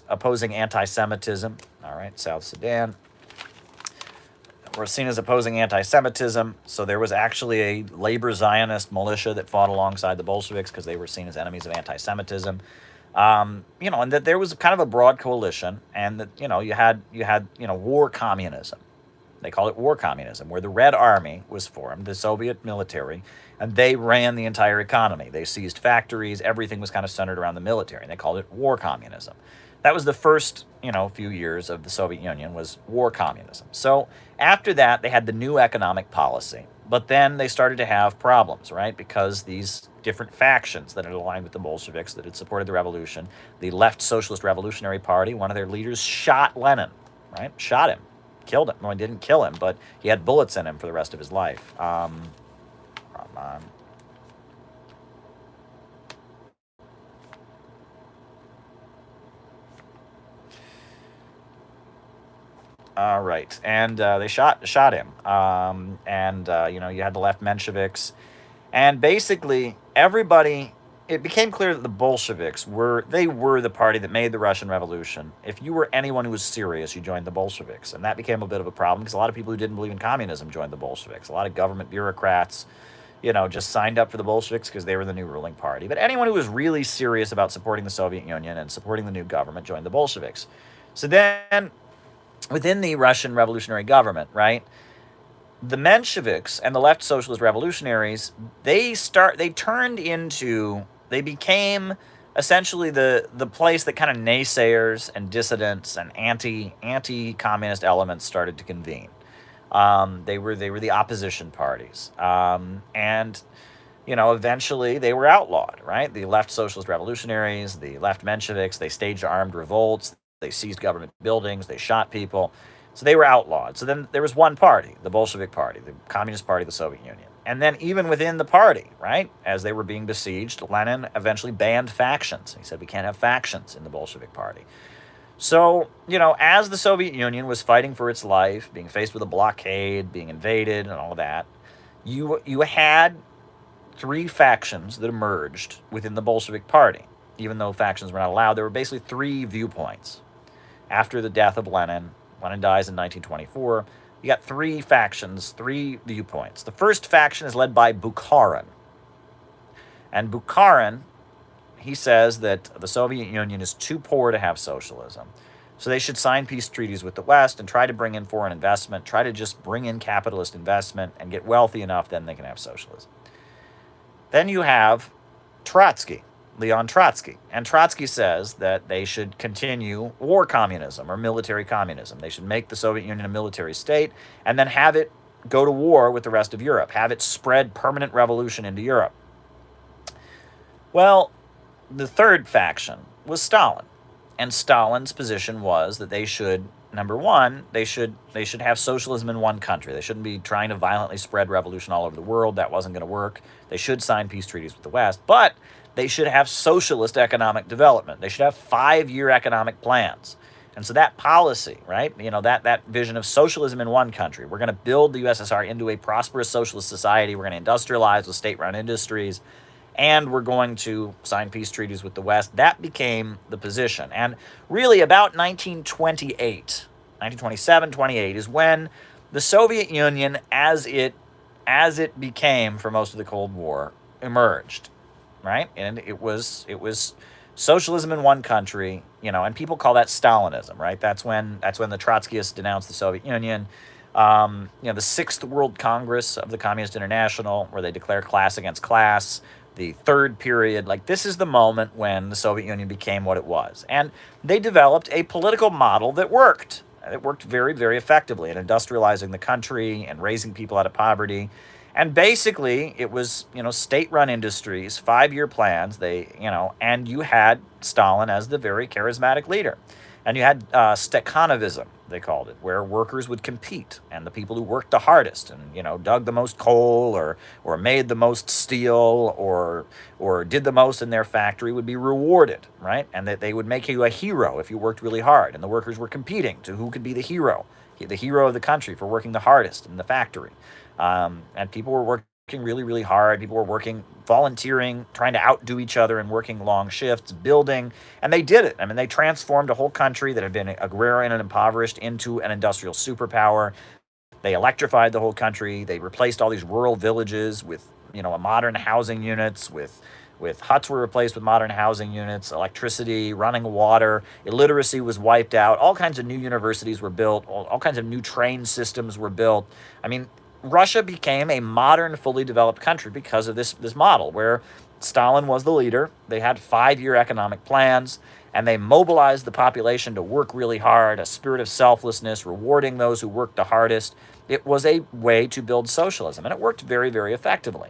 opposing anti-Semitism. All right, South Sudan were seen as opposing anti-Semitism. So there was actually a labor Zionist militia that fought alongside the Bolsheviks because they were seen as enemies of anti-Semitism. And that there was kind of a broad coalition, and that you had war communism. They call it war communism, where the Red Army was formed, the Soviet military, and they ran the entire economy. They seized factories. Everything was kind of centered around the military, and they called it war communism. That was the first, few years of the Soviet Union was war communism. So after that, they had the new economic policy. But then they started to have problems, right? Because these different factions that had aligned with the Bolsheviks, that had supported the revolution, the Left Socialist Revolutionary Party, one of their leaders shot Lenin, right? Shot him. Killed him. Well, he didn't kill him, but he had bullets in him for the rest of his life. All right, and they shot him. You had the left Mensheviks, and basically everybody. It became clear that the Bolsheviks were the party that made the Russian Revolution. If you were anyone who was serious, you joined the Bolsheviks, and that became a bit of a problem because a lot of people who didn't believe in communism joined the Bolsheviks. A lot of government bureaucrats, just signed up for the Bolsheviks because they were the new ruling party. But anyone who was really serious about supporting the Soviet Union and supporting the new government joined the Bolsheviks. So then, within the Russian revolutionary government, right, the Mensheviks and the left socialist revolutionaries, they became essentially the place that kind of naysayers and dissidents and anti-communist elements started to convene. They were the opposition parties, and eventually they were outlawed. Right, the left socialist revolutionaries, the left Mensheviks, they staged armed revolts, they seized government buildings, they shot people. So they were outlawed. So then there was one party, the Bolshevik Party, the Communist Party of the Soviet Union. And then even within the party, right, as they were being besieged, Lenin eventually banned factions. He said, we can't have factions in the Bolshevik Party. So, as the Soviet Union was fighting for its life, being faced with a blockade, being invaded, and all of that, you had three factions that emerged within the Bolshevik Party. Even though factions were not allowed, there were basically three viewpoints. After the death of Lenin dies in 1924, you got three factions, three viewpoints. The first faction is led by Bukharin. And Bukharin, he says that the Soviet Union is too poor to have socialism. So they should sign peace treaties with the West and try to bring in foreign investment, try to just bring in capitalist investment and get wealthy enough, then they can have socialism. Then you have Trotsky, Leon Trotsky. And Trotsky says that they should continue war communism or military communism. They should make the Soviet Union a military state and then have it go to war with the rest of Europe, have it spread permanent revolution into Europe. Well, the third faction was Stalin. And Stalin's position was that they should, number one, they should have socialism in one country. They shouldn't be trying to violently spread revolution all over the world. That wasn't going to work. They should sign peace treaties with the West. But they should have socialist economic development. They should have 5-year economic plans. And so that policy, right, that vision of socialism in one country, we're going to build the USSR into a prosperous socialist society, we're going to industrialize with state-run industries, and we're going to sign peace treaties with the West. That became the position. And really about 1927, 28 is when the Soviet Union, as it became for most of the Cold War, emerged. Right? And it was socialism in one country, and people call that Stalinism, right? That's when the Trotskyists denounced the Soviet Union. The Sixth World Congress of the Communist International, where they declare class against class, the third period, this is the moment when the Soviet Union became what it was. And they developed a political model that worked. It worked very, very effectively in industrializing the country and raising people out of poverty. And basically, it was, state-run industries, 5-year plans, and you had Stalin as the very charismatic leader. And you had Stakhanovism, they called it, where workers would compete, and the people who worked the hardest and, dug the most coal or made the most steel or did the most in their factory would be rewarded, right? And that they would make you a hero if you worked really hard. And the workers were competing to who could be the hero of the country for working the hardest in the factory. And people were working really, really hard. People were working, volunteering, trying to outdo each other and working long shifts, building, and they did it. I mean, they transformed a whole country that had been agrarian and impoverished into an industrial superpower. They electrified the whole country. They replaced all these rural villages with, modern housing units, with huts were replaced with modern housing units, electricity, running water, illiteracy was wiped out, all kinds of new universities were built, all kinds of new train systems were built. I mean, Russia became a modern, fully developed country because of this model where Stalin was the leader. They had 5-year economic plans, and they mobilized the population to work really hard, a spirit of selflessness, rewarding those who worked the hardest. It was a way to build socialism, and it worked very, very effectively.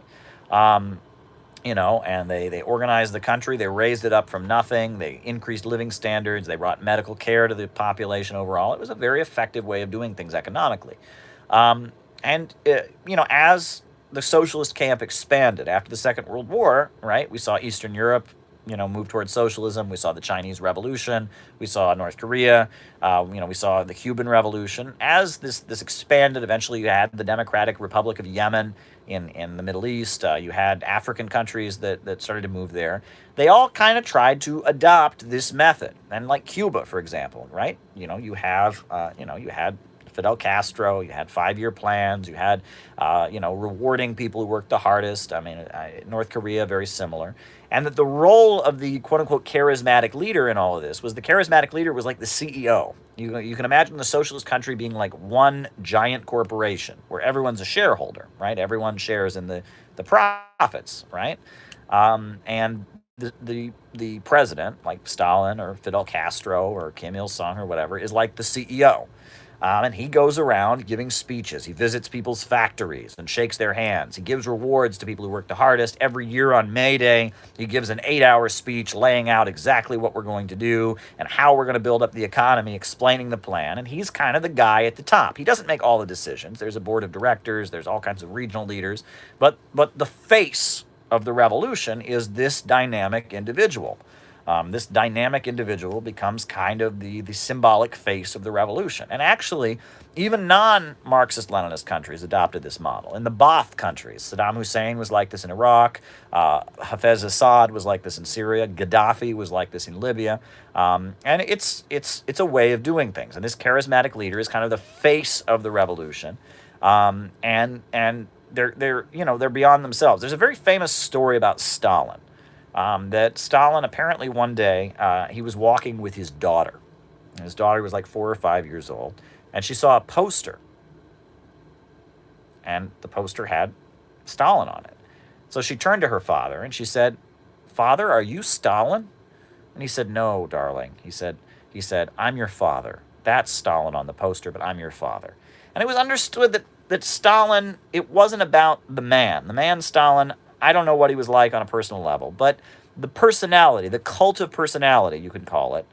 And they organized the country. They raised it up from nothing. They increased living standards. They brought medical care to the population overall. It was a very effective way of doing things economically. As the socialist camp expanded after the Second World War, right, we saw Eastern Europe, move towards socialism. We saw the Chinese Revolution. We saw North Korea. We saw the Cuban Revolution. As this expanded, eventually you had the Democratic Republic of Yemen in the Middle East. You had African countries that started to move there. They all kind of tried to adopt this method. And like Cuba, for example, right? You had Fidel Castro. You had 5-year plans. You had, rewarding people who worked the hardest. I mean, North Korea, very similar. And that the role of the quote unquote charismatic leader in all of this was the charismatic leader was like the CEO. You can imagine the socialist country being like one giant corporation where everyone's a shareholder, right? Everyone shares in the profits, right? And the president, like Stalin or Fidel Castro or Kim Il Sung or whatever, is like the CEO. And he goes around giving speeches. He visits people's factories and shakes their hands. He gives rewards to people who work the hardest. Every year on May Day, he gives an 8-hour speech laying out exactly what we're going to do and how we're going to build up the economy, explaining the plan. And he's kind of the guy at the top. He doesn't make all the decisions. There's a board of directors. There's all kinds of regional leaders. But the face of the revolution is this dynamic individual. This dynamic individual becomes kind of the symbolic face of the revolution. And actually, even non-Marxist-Leninist countries adopted this model. In the Ba'ath countries, Saddam Hussein was like this in Iraq, Hafez Assad was like this in Syria, Gaddafi was like this in Libya. And it's a way of doing things. And this charismatic leader is kind of the face of the revolution. And they're beyond themselves. There's a very famous story about Stalin. That Stalin apparently one day, he was walking with his daughter. And his daughter was like 4 or 5 years old. And she saw a poster. And the poster had Stalin on it. So she turned to her father and she said, "Father, are you Stalin?" And he said, "No, darling." He said, "I'm your father. That's Stalin on the poster, but I'm your father." And it was understood that Stalin, it wasn't about the man. The man Stalin, I don't know what he was like on a personal level, but the personality, the cult of personality, you could call it,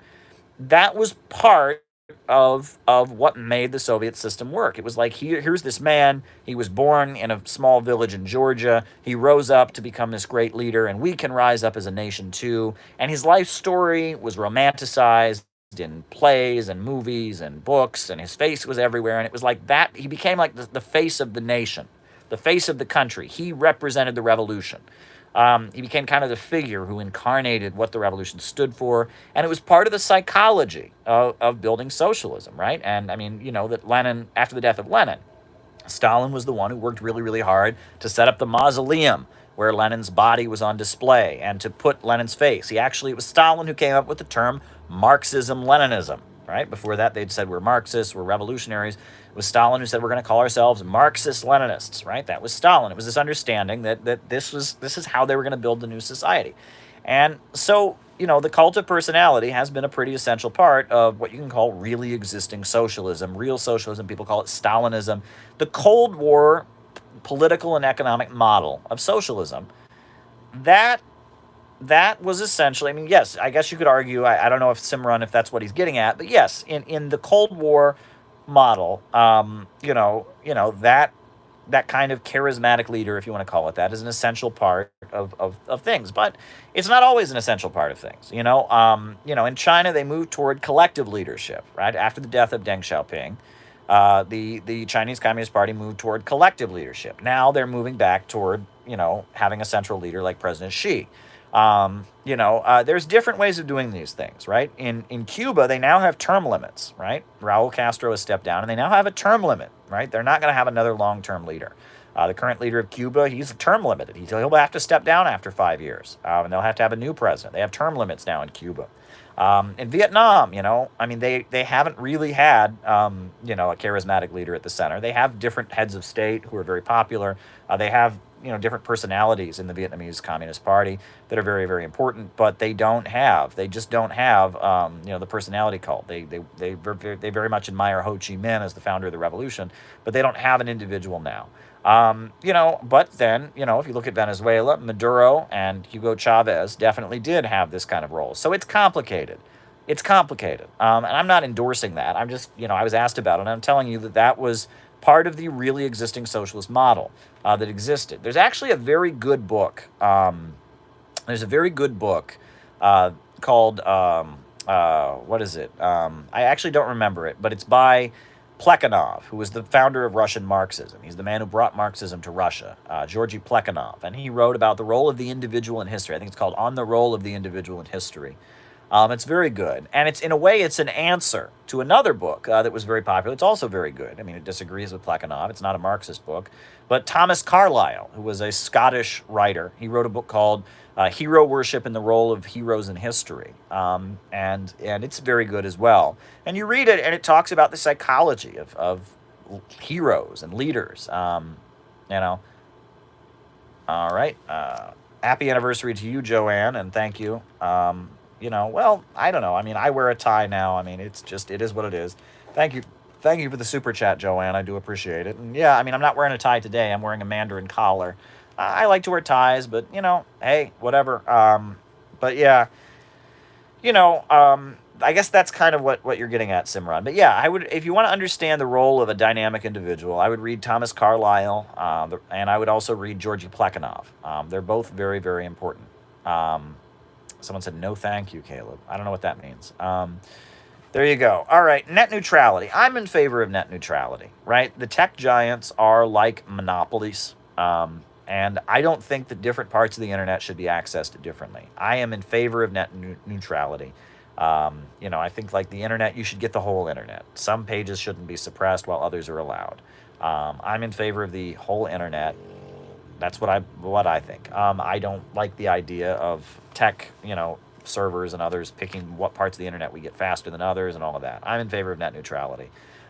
that was part of what made the Soviet system work. It was like, here's this man, he was born in a small village in Georgia, he rose up to become this great leader, and we can rise up as a nation too. And his life story was romanticized in plays and movies and books, and his face was everywhere, and it was like that, he became like the face of the nation. The face of the country. He represented the revolution. He became kind of the figure who incarnated what the revolution stood for, and it was part of the psychology of building socialism, right? And I mean, that Lenin, after the death of Lenin, Stalin was the one who worked really, really hard to set up the mausoleum where Lenin's body was on display and to put Lenin's face. It was Stalin who came up with the term Marxism-Leninism, right? Before that, they'd said we're Marxists, we're revolutionaries. It was Stalin who said we're going to call ourselves Marxist-Leninists, right? That was Stalin. It was this understanding that this is how they were going to build the new society. And so, the cult of personality has been a pretty essential part of what you can call really existing socialism, real socialism. People call it Stalinism. The Cold War political and economic model of socialism, that was essentially, yes, I guess you could argue, I don't know if Simran, if that's what he's getting at, but yes, in the Cold War model, that kind of charismatic leader, if you want to call it that, is an essential part of things. But it's not always an essential part of things. In China, they moved toward collective leadership, right? After the death of Deng Xiaoping, the Chinese Communist Party moved toward collective leadership. Now they're moving back toward, having a central leader like President Xi. There's different ways of doing these things, right? In Cuba, they now have term limits, right? Raul Castro has stepped down, and they now have a term limit, right? They're not going to have another long-term leader. The current leader of Cuba, he's term limited. He'll have to step down after 5 years, and they'll have to have a new president. They have term limits now in Cuba. In Vietnam, they haven't really had, a charismatic leader at the center. They have different heads of state who are very popular. They have, different personalities in the Vietnamese Communist Party that are very, very important, but they just don't have, the personality cult. They very much admire Ho Chi Minh as the founder of the revolution, but they don't have an individual now. But then, if you look at Venezuela, Maduro and Hugo Chavez definitely did have this kind of role. So it's complicated. And I'm not endorsing that. I'm just, I was asked about it, and I'm telling you that was part of the really existing socialist model that existed. There's actually a very good book. There's a very good book called, what is it? I actually don't remember it, but it's by Plekhanov, who was the founder of Russian Marxism. He's the man who brought Marxism to Russia, Georgy Plekhanov. And he wrote about the role of the individual in history. I think it's called On the Role of the Individual in History. It's very good, and it's in a way it's an answer to another book that was very popular. It's also very good. I mean, it disagrees with Plekhanov. It's not a Marxist book, but Thomas Carlyle, who was a Scottish writer, he wrote a book called "Hero Worship and the Role of Heroes in History," and it's very good as well. And you read it, and it talks about the psychology of heroes and leaders. You know, all right. Happy anniversary to you, Joanne, and thank you. Well, I don't know. I mean, I wear a tie now. I mean, it is what it is. Thank you. Thank you for the super chat, Joanne. I do appreciate it. And yeah, I mean, I'm not wearing a tie today. I'm wearing a Mandarin collar. I like to wear ties, but, hey, whatever. But yeah, I guess that's kind of what you're getting at, Simran. But yeah, I would, if you want to understand the role of a dynamic individual, I would read Thomas Carlyle, and I would also read Georgy Plekhanov. They're both very, very important. Someone said, no thank you, Caleb. I don't know what that means. There you go. All right, net neutrality. I'm in favor of net neutrality, right? The tech giants are like monopolies, and I don't think that different parts of the internet should be accessed differently. I am in favor of net neutrality. I think like the internet, you should get the whole internet. Some pages shouldn't be suppressed while others are allowed. I'm in favor of the whole internet. That's what I think. I don't like the idea of tech, servers and others picking what parts of the internet we get faster than others and all of that. I'm in favor of net neutrality.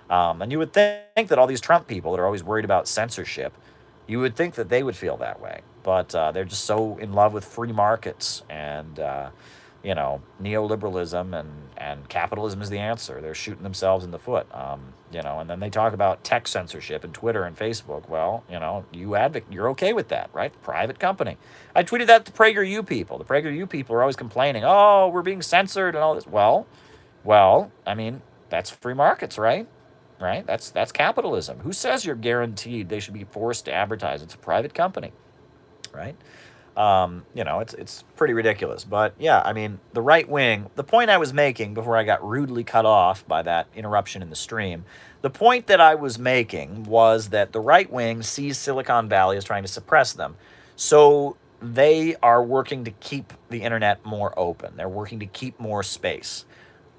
And you would think that all these Trump people that are always worried about censorship, you would think that they would feel that way. But they're just so in love with free markets and neoliberalism and capitalism is the answer. They're shooting themselves in the foot. And then they talk about tech censorship and Twitter and Facebook. Well, you're okay with that, right? Private company. I tweeted that to PragerU people. The PragerU people are always complaining, oh, we're being censored and all this. Well, I mean, that's free markets, right? Right? That's capitalism. Who says you're guaranteed they should be forced to advertise? It's a private company, right? It's pretty ridiculous. But yeah, I mean, the right wing, the point I was making before I got rudely cut off by that interruption in the stream, the point that I was making was that the right wing sees Silicon Valley as trying to suppress them. So they are working to keep the internet more open. They're working to keep more space.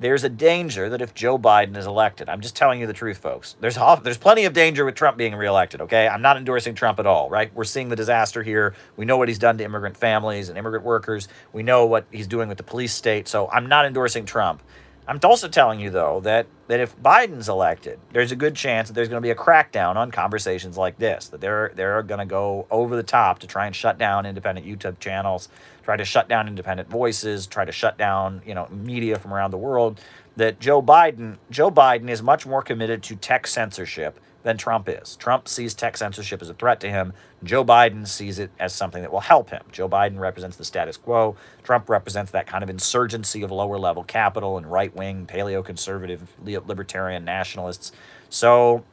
There's a danger that if Joe Biden is elected, I'm just telling you the truth, folks. There's plenty of danger with Trump being reelected, okay? I'm not endorsing Trump at all, right? We're seeing the disaster here. We know what he's done to immigrant families and immigrant workers. We know what he's doing with the police state, so I'm not endorsing Trump. I'm also telling you, though, that if Biden's elected, there's a good chance that there's going to be a crackdown on conversations like this, that they're going to go over the top to try and shut down independent YouTube channels, try to shut down independent voices, try to shut down, media from around the world, that Joe Biden is much more committed to tech censorship than Trump is. Trump sees tech censorship as a threat to him. Joe Biden sees it as something that will help him. Joe Biden represents the status quo. Trump represents that kind of insurgency of lower-level capital and right-wing, paleo-conservative, libertarian nationalists. So,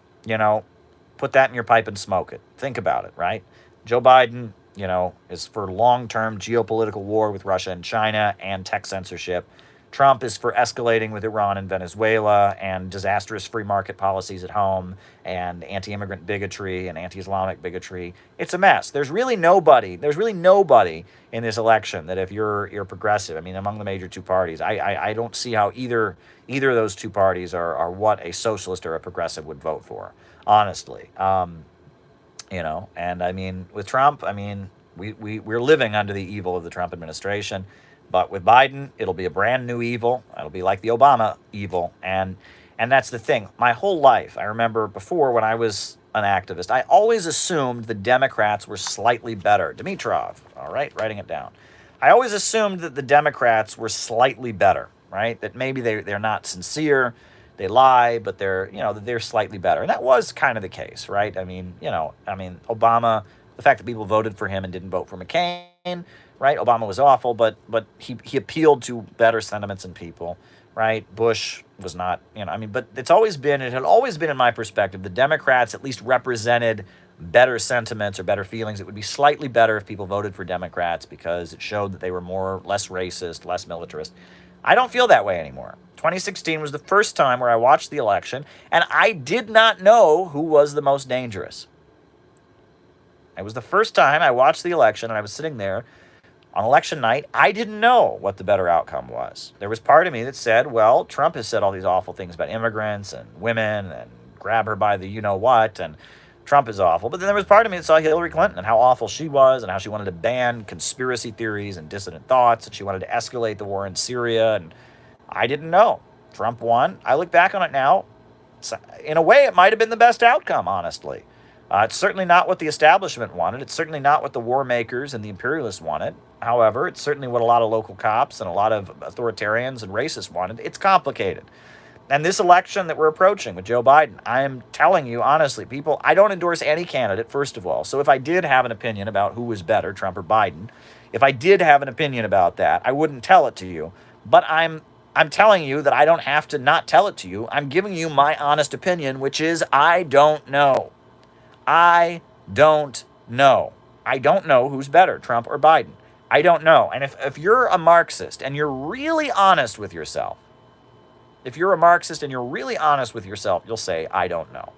put that in your pipe and smoke it. Think about it, right? Joe Biden, is for long-term geopolitical war with Russia and China and tech censorship. Trump is for escalating with Iran and Venezuela and disastrous free market policies at home and anti-immigrant bigotry and anti-Islamic bigotry. It's a mess. There's really nobody in this election that if you're progressive, I mean, among the major two parties, I don't see how either of those two parties are what a socialist or a progressive would vote for, honestly. And I mean, with Trump, I mean, we're living under the evil of the Trump administration. But with Biden, it'll be a brand new evil. It'll be like the Obama evil. And that's the thing. My whole life, I remember before when I was an activist, I always assumed the Democrats were slightly better. Dimitrov, all right, writing it down. I always assumed that the Democrats were slightly better, right? That maybe they're not sincere, they lie, but they're slightly better. And that was kind of the case, right? I mean, Obama, the fact that people voted for him and didn't vote for McCain, right? Obama was awful, but he appealed to better sentiments in people, right? Bush was not, but it had always been in my perspective, the Democrats at least represented better sentiments or better feelings. It would be slightly better if people voted for Democrats because it showed that they were less racist, less militarist. I don't feel that way anymore. 2016 was the first time where I watched the election and I did not know who was the most dangerous. It was the first time I watched the election and I was sitting there On election night, I didn't know what the better outcome was. There was part of me that said, well, Trump has said all these awful things about immigrants and women and grab her by the you know what, and Trump is awful. But then there was part of me that saw Hillary Clinton and how awful she was and how she wanted to ban conspiracy theories and dissident thoughts and she wanted to escalate the war in Syria. And I didn't know. Trump won. I look back on it now. In a way, it might have been the best outcome, honestly. It's certainly not what the establishment wanted. It's certainly not what the war makers and the imperialists wanted. However, it's certainly what a lot of local cops and a lot of authoritarians and racists wanted. It's complicated. And this election that we're approaching with Joe Biden, I am telling you honestly, people, I don't endorse any candidate, first of all. So if I did have an opinion about who was better, Trump or Biden, if I did have an opinion about that, I wouldn't tell it to you. But I'm telling you that I don't have to not tell it to you. I'm giving you my honest opinion, which is I don't know. I don't know. I don't know who's better, Trump or Biden. I don't know. And if you're a Marxist and you're really honest with yourself, if you're a Marxist and you're really honest with yourself, you'll say, I don't know.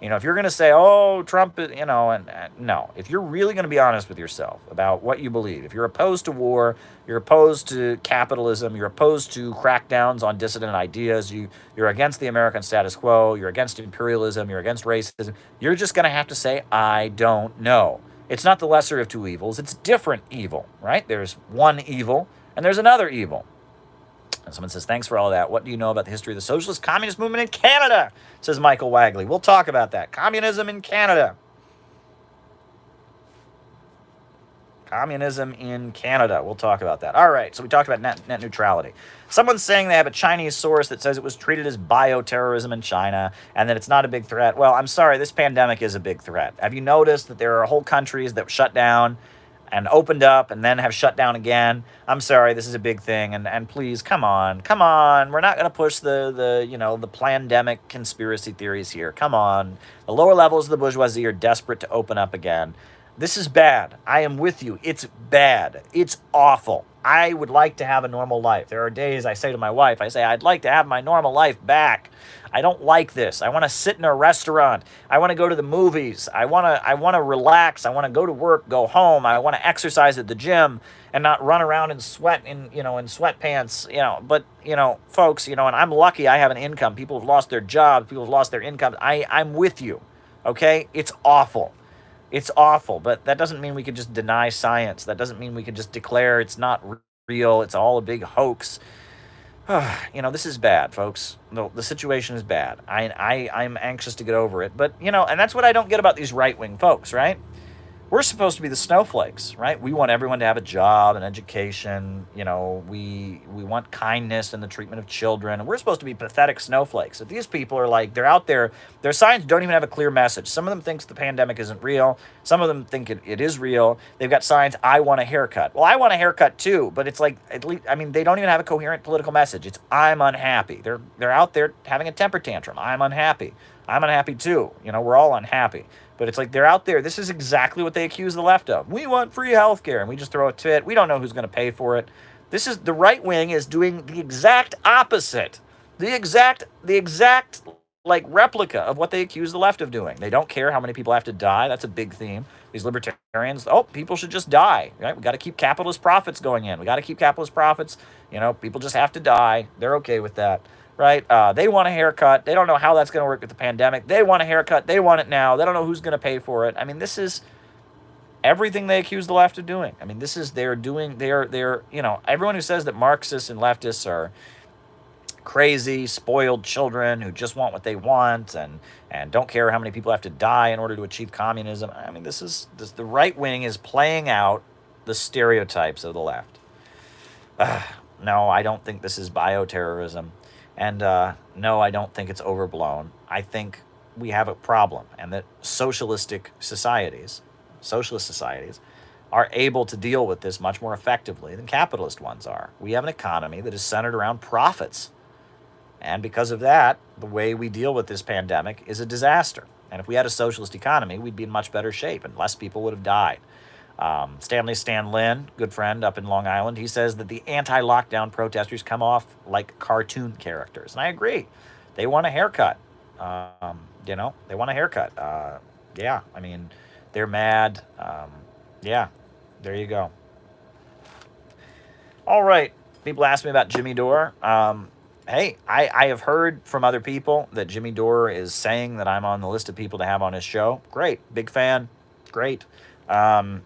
If you're going to say, oh, Trump, and no. If you're really going to be honest with yourself about what you believe, if you're opposed to war, you're opposed to capitalism, you're opposed to crackdowns on dissident ideas, you're against the American status quo, you're against imperialism, you're against racism, you're just going to have to say, I don't know. It's not the lesser of two evils. It's different evil, right? There's one evil and there's another evil. And someone says, thanks for all that. What do you know about the history of the socialist communist movement in Canada? Says Michael Wagley. We'll talk about that. Communism in Canada. Communism in Canada. We'll talk about that. All right, so we talked about net neutrality. Someone's saying they have a Chinese source that says it was treated as bioterrorism in China and that it's not a big threat. Well, I'm sorry, this pandemic is a big threat. Have you noticed that there are whole countries that shut down and opened up and then have shut down again? I'm sorry, this is a big thing, and please, come on. We're not going to push the pandemic conspiracy theories here. Come on. The lower levels of the bourgeoisie are desperate to open up again. This is bad. I am with you. It's bad. It's awful. I would like to have a normal life. There are days I say to my wife, I'd like to have my normal life back. I don't like this. I want to sit in a restaurant. I want to go to the movies. I want to relax. I want to go to work, go home. I want to exercise at the gym and not run around in sweat in sweatpants, But, folks, and I'm lucky I have an income. People have lost their jobs. People have lost their income. I'm with you. Okay? It's awful. It's awful, but that doesn't mean we can just deny science. That doesn't mean we can just declare it's not real. It's all a big hoax. This is bad, folks. The situation is bad. I'm anxious to get over it. But, and that's what I don't get about these right-wing folks, right? We're supposed to be the snowflakes, right? We want everyone to have a job and education. We want kindness in the treatment of children. And we're supposed to be pathetic snowflakes. But these people are like, they're out there. Their science don't even have a clear message. Some of them think the pandemic isn't real. Some of them think it is real. They've got signs, I want a haircut. Well, I want a haircut too. But it's like, at least, they don't even have a coherent political message. It's, I'm unhappy. They're out there having a temper tantrum. I'm unhappy. I'm unhappy too. We're all unhappy. But it's like they're out there. This is exactly what they accuse the left of. We want free health care, and we just throw a tit. We don't know who's going to pay for it. The right wing is doing the exact opposite. The exact replica of what they accuse the left of doing. They don't care how many people have to die. That's a big theme. These libertarians, people should just die. Right? We got to keep capitalist profits going in. We got to keep capitalist profits. People just have to die. They're okay with that. Right? They want a haircut. They don't know how that's going to work with the pandemic. They want a haircut. They want it now. They don't know who's going to pay for it. This is everything they accuse the left of doing. Everyone who says that Marxists and leftists are crazy, spoiled children who just want what they want and don't care how many people have to die in order to achieve communism. The right wing is playing out the stereotypes of the left. No, I don't think this is bioterrorism. And no, I don't think it's overblown. I think we have a problem, and that socialist societies are able to deal with this much more effectively than capitalist ones are. We have an economy that is centered around profits. And because of that, the way we deal with this pandemic is a disaster. And if we had a socialist economy, we'd be in much better shape and less people would have died. Stan Lin, good friend up in Long Island, he says that the anti-lockdown protesters come off like cartoon characters. And I agree. They want a haircut. They want a haircut. They're mad. There you go. All right. People ask me about Jimmy Dore. Hey, I have heard from other people that Jimmy Dore is saying that I'm on the list of people to have on his show. Great. Big fan. Great. And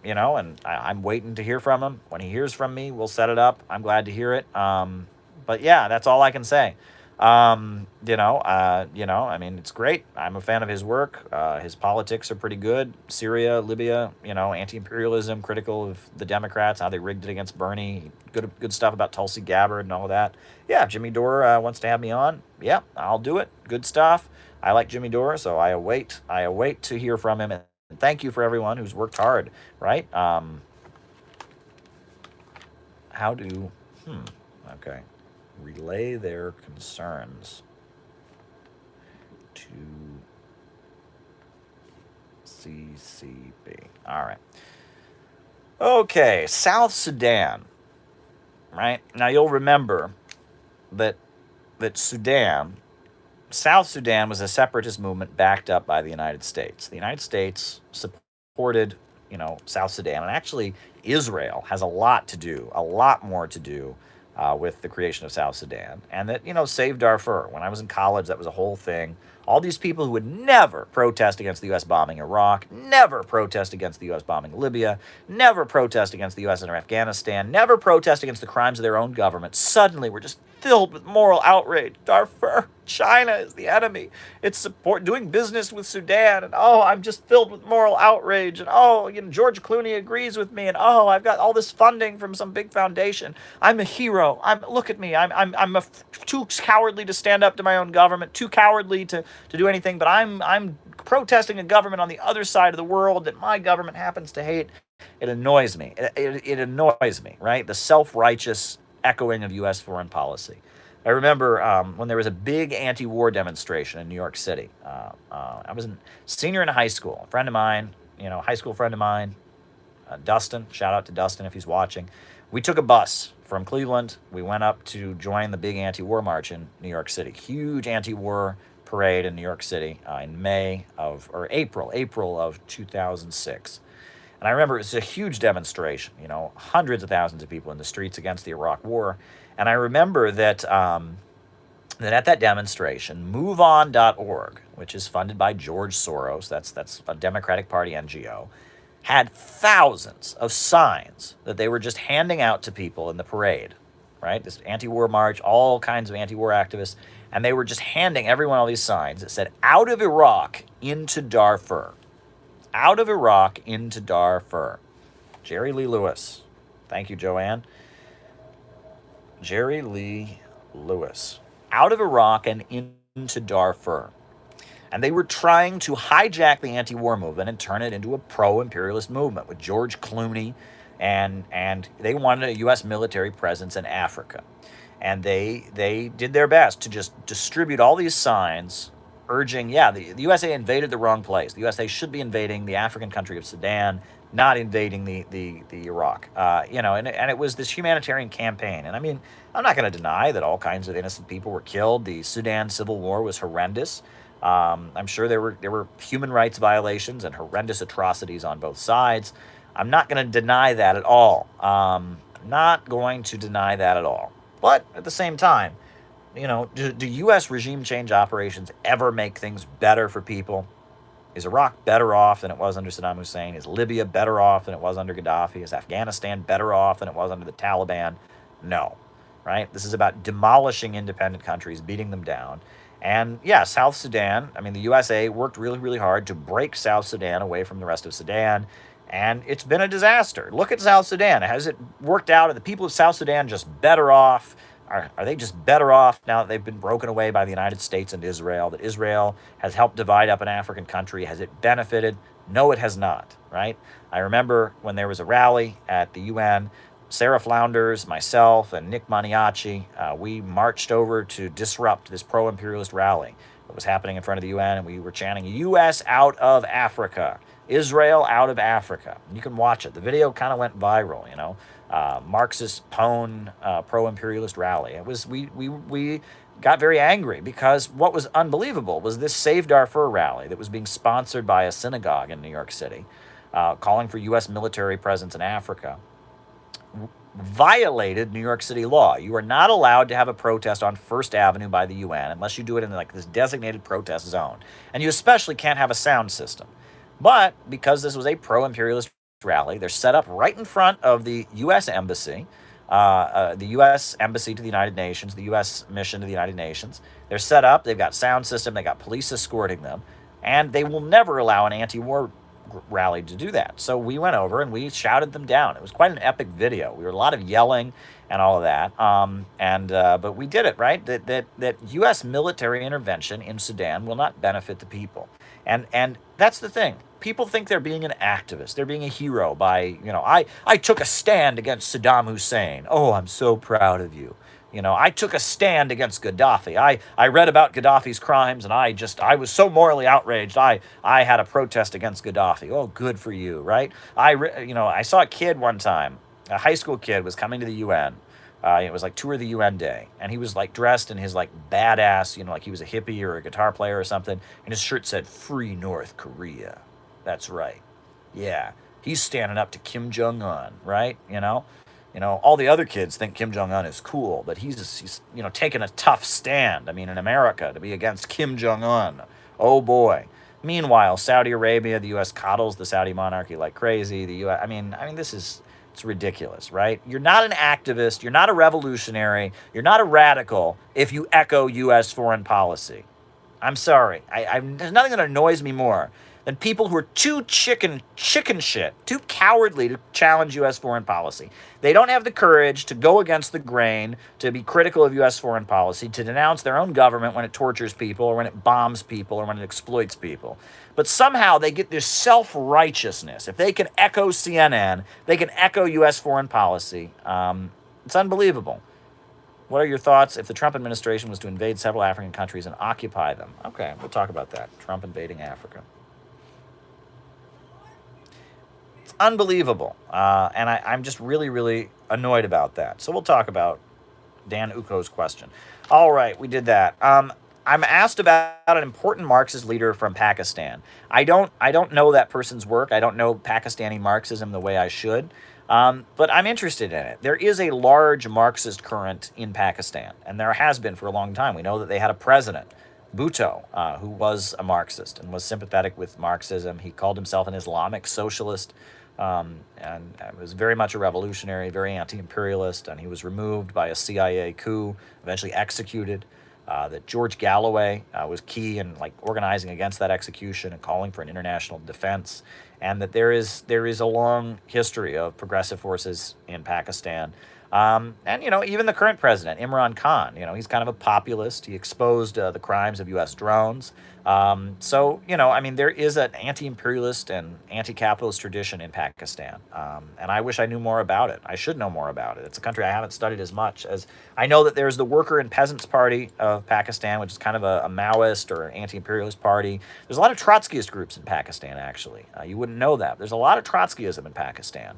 I'm waiting to hear from him. When he hears from me, we'll set it up. I'm glad to hear it. But yeah, that's all I can say. I mean, it's great. I'm a fan of his work. His politics are pretty good. Syria, Libya, anti-imperialism, critical of the Democrats, how they rigged it against Bernie. Good stuff about Tulsi Gabbard and all that. Yeah, if Jimmy Dore wants to have me on, yeah, I'll do it. Good stuff. I like Jimmy Dore, so I await to hear from him. And thank you for everyone who's worked hard, right? How do, okay. Relay their concerns to CCB. All right. Okay, South Sudan. Right now, you'll remember that South Sudan was a separatist movement backed up by the United States. The United States supported, South Sudan, and actually Israel has a lot more to do with the creation of South Sudan, and that saved Darfur. When I was in college, that was a whole thing. All these people who would never protest against the U.S. bombing Iraq, never protest against the U.S. bombing Libya, never protest against the U.S. in Afghanistan, never protest against the crimes of their own government, suddenly were just filled with moral outrage. Darfur, China is the enemy. It's doing business with Sudan, and I'm just filled with moral outrage. And George Clooney agrees with me, and I've got all this funding from some big foundation. I'm a hero. Look at me. I'm too cowardly to stand up to my own government, too cowardly to do anything. But I'm protesting a government on the other side of the world that my government happens to hate. It annoys me. It annoys me, right? The self-righteous echoing of U.S. foreign policy. I remember when there was a big anti-war demonstration in New York City. I was a senior in high school. A friend of mine, high school friend of mine, Dustin, shout out to Dustin if he's watching. We took a bus from Cleveland. We went up to join the big anti-war march in New York City. Huge anti-war parade in New York City in April of 2006. And I remember it was a huge demonstration, hundreds of thousands of people in the streets against the Iraq War. And I remember that that at that demonstration, MoveOn.org, which is funded by George Soros, that's a Democratic Party NGO, had thousands of signs that they were just handing out to people in the parade, right? This anti-war march, all kinds of anti-war activists, and they were just handing everyone all these signs that said, "Out of Iraq into Darfur." Out of Iraq into Darfur. Jerry Lee Lewis. Thank you, Joanne. Jerry Lee Lewis. Out of Iraq and into Darfur. And they were trying to hijack the anti-war movement and turn it into a pro-imperialist movement with George Clooney, and they wanted a U.S. military presence in Africa. And they did their best to just distribute all these signs urging, the USA invaded the wrong place. The USA should be invading the African country of Sudan, not invading the Iraq. And it was this humanitarian campaign. And I mean, I'm not going to deny that all kinds of innocent people were killed. The Sudan civil war was horrendous. I'm sure there were human rights violations and horrendous atrocities on both sides. I'm not going to deny that at all. Not going to deny that at all. But at the same time, do U.S. regime change operations ever make things better for people? Is Iraq better off than it was under Saddam Hussein? Is Libya better off than it was under Gaddafi? Is Afghanistan better off than it was under the Taliban? No, right? This is about demolishing independent countries, beating them down. And South Sudan, I mean, the USA worked really, really hard to break South Sudan away from the rest of Sudan, and it's been a disaster. Look at South Sudan. Has it worked out? Are the people of South Sudan just better off? Are they just better off now that they've been broken away by the United States and Israel, that Israel has helped divide up an African country? Has it benefited? No, it has not, right? I remember when there was a rally at the UN, Sarah Flounders, myself, and Nick Maniaci, we marched over to disrupt this pro-imperialist rally that was happening in front of the UN, and we were chanting, U.S. out of Africa, Israel out of Africa. And you can watch it. The video kind of went viral, Marxist pro-imperialist rally. It was we got very angry because what was unbelievable was this Save Darfur rally that was being sponsored by a synagogue in New York City, calling for U.S. military presence in Africa. violated New York City law. You are not allowed to have a protest on First Avenue by the UN unless you do it in like this designated protest zone. And you especially can't have a sound system. But because this was a pro-imperialist rally, they're set up right in front of the U.S. Embassy, the U.S. Embassy to the United Nations, the U.S. mission to the United Nations. They're set up. They've got sound system. They got police escorting them, and they will never allow an anti-war rally to do that. So we went over and we shouted them down. It was quite an epic video. We were a lot of yelling and all of that. But we did it, right? That U.S. military intervention in Sudan will not benefit the people, and that's the thing. People think they're being an activist. They're being a hero by, I took a stand against Saddam Hussein. Oh, I'm so proud of you. I took a stand against Gaddafi. I read about Gaddafi's crimes, and I was so morally outraged. I had a protest against Gaddafi. Oh, good for you, right? I saw a kid one time, a high school kid was coming to the UN. It was like tour of the UN day, and he was like dressed in his like badass, like he was a hippie or a guitar player or something, and his shirt said "Free North Korea." That's right. Yeah, he's standing up to Kim Jong Un, right? All the other kids think Kim Jong Un is cool, but he's taking a tough stand. I mean, in America, to be against Kim Jong Un, oh boy. Meanwhile, Saudi Arabia, the U.S. coddles the Saudi monarchy like crazy. The U.S. It's ridiculous, right? You're not an activist. You're not a revolutionary. You're not a radical if you echo U.S. foreign policy. I'm sorry. There's nothing that annoys me more than people who are too chicken shit, too cowardly to challenge U.S. foreign policy. They don't have the courage to go against the grain, to be critical of U.S. foreign policy, to denounce their own government when it tortures people or when it bombs people or when it exploits people. But somehow they get this self-righteousness. If they can echo CNN, they can echo U.S. foreign policy. It's unbelievable. What are your thoughts if the Trump administration was to invade several African countries and occupy them? Okay, we'll talk about that. Trump invading Africa. It's unbelievable. And I'm just really, really annoyed about that. So we'll talk about Dan Uko's question. All right, we did that. I'm asked about an important Marxist leader from Pakistan. I don't know that person's work. I don't know Pakistani Marxism the way I should. But I'm interested in it. There is a large Marxist current in Pakistan, and there has been for a long time. We know that they had a president, Bhutto, who was a Marxist and was sympathetic with Marxism. He called himself an Islamic socialist, and was very much a revolutionary, very anti-imperialist, and he was removed by a CIA coup, eventually executed. That George Galloway was key in organizing against that execution and calling for an international defense, and that there is a long history of progressive forces in Pakistan. And even the current president, Imran Khan, he's kind of a populist. He exposed the crimes of U.S. drones. There is an anti-imperialist and anti-capitalist tradition in Pakistan, and I wish I knew more about it. I should know more about it. It's a country I haven't studied as much as I know that there's the Worker and Peasants Party of Pakistan, which is kind of a Maoist or anti-imperialist party. There's a lot of Trotskyist groups in Pakistan, actually. You wouldn't know that. There's a lot of Trotskyism in Pakistan.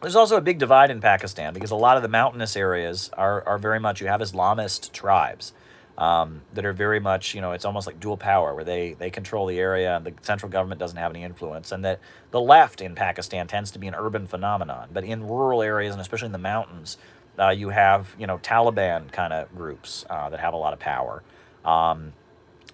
There's also a big divide in Pakistan because a lot of the mountainous areas are very much, you have Islamist tribes that are very much, it's almost like dual power where they control the area and the central government doesn't have any influence. And that the left in Pakistan tends to be an urban phenomenon. But in rural areas, and especially in the mountains, you have, Taliban kind of groups that have a lot of power.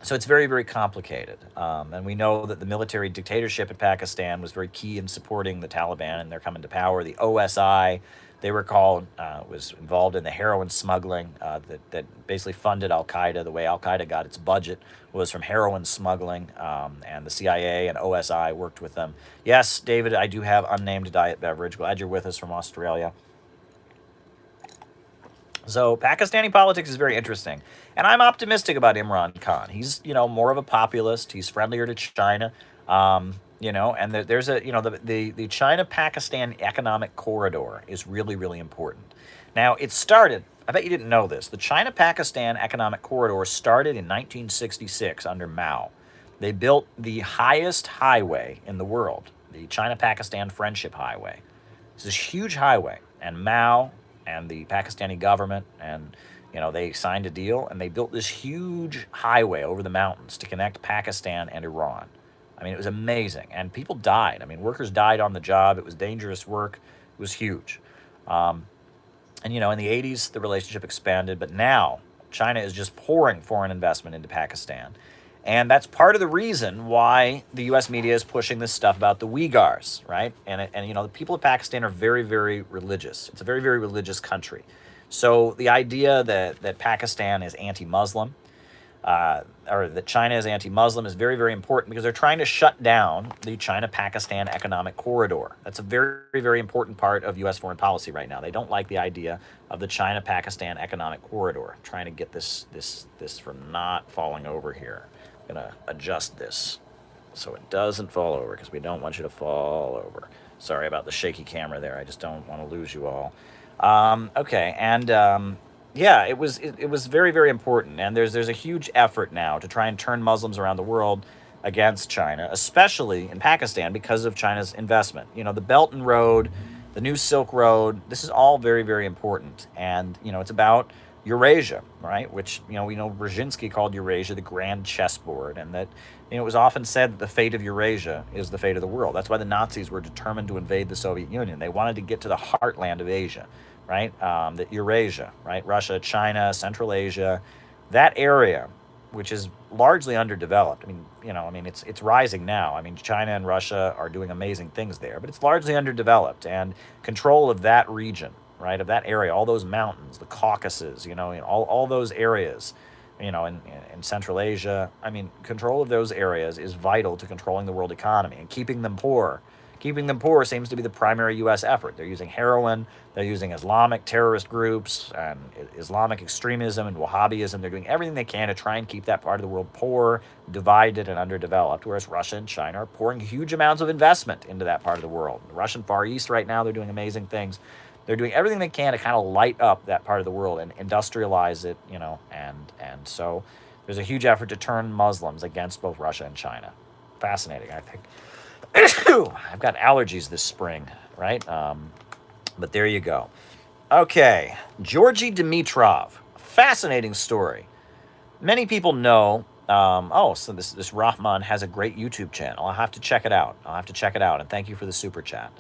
So it's very, very complicated. And we know that the military dictatorship in Pakistan was very key in supporting the Taliban and their coming to power. The OSI, they were called, was involved in the heroin smuggling that basically funded Al-Qaeda. The way Al-Qaeda got its budget was from heroin smuggling, and the CIA and OSI worked with them. Yes, David, I do have unnamed diet beverage. Glad you're with us from Australia. So Pakistani politics is very interesting. And I'm optimistic about Imran Khan. He's, more of a populist. He's friendlier to China. And there's the China-Pakistan economic corridor is really, really important. Now, it started, I bet you didn't know this, the China-Pakistan economic corridor started in 1966 under Mao. They built the highest highway in the world, the China-Pakistan Friendship Highway. It's this huge highway, and Mao and the Pakistani government, and they signed a deal, and they built this huge highway over the mountains to connect Pakistan and Iran. I mean, it was amazing. And people died. I mean, workers died on the job. It was dangerous work. It was huge. Um, and, in the 80s, the relationship expanded. But now, China is just pouring foreign investment into Pakistan. And that's part of the reason why the U.S. media is pushing this stuff about the Uyghurs, right? And the people of Pakistan are very, very religious. It's a very, very religious country. So the idea that Pakistan is anti-Muslim, or that China is anti-Muslim, is very, very important because they're trying to shut down the China-Pakistan economic corridor. That's a very, very important part of U.S. foreign policy right now. They don't like the idea of the China-Pakistan economic corridor. Trying to get this from not falling over here. I'm gonna adjust this so it doesn't fall over because we don't want you to fall over. Sorry about the shaky camera there. I just don't want to lose you all. Okay, and yeah, it was very, very important, and there's a huge effort now to try and turn Muslims around the world against China, especially in Pakistan because of China's investment. The Belt and Road, the new Silk Road. This is all very, very important, and it's about Eurasia, right? Which we know Brzezinski called Eurasia the grand chessboard, and that it was often said that the fate of Eurasia is the fate of the world. That's why the Nazis were determined to invade the Soviet Union. They wanted to get to the heartland of Asia, right? The Eurasia, right? Russia, China, Central Asia, that area, which is largely underdeveloped. I mean, it's rising now. I mean, China and Russia are doing amazing things there, but it's largely underdeveloped, and control of that region, right, of that area, all those mountains, the Caucasus, all those areas, in Central Asia. I mean, control of those areas is vital to controlling the world economy and keeping them poor. Keeping them poor seems to be the primary U.S. effort. They're using heroin, they're using Islamic terrorist groups and Islamic extremism and Wahhabism. They're doing everything they can to try and keep that part of the world poor, divided, and underdeveloped, whereas Russia and China are pouring huge amounts of investment into that part of the world. The Russian Far East right now, they're doing amazing things. They're doing everything they can to kind of light up that part of the world and industrialize it, and so there's a huge effort to turn Muslims against both Russia and China. Fascinating, I think. I've got allergies this spring, right? But there you go. Okay, Georgy Dimitrov. Fascinating story. Many people know. So this Rahman has a great YouTube channel. I'll have to check it out. And thank you for the super chat.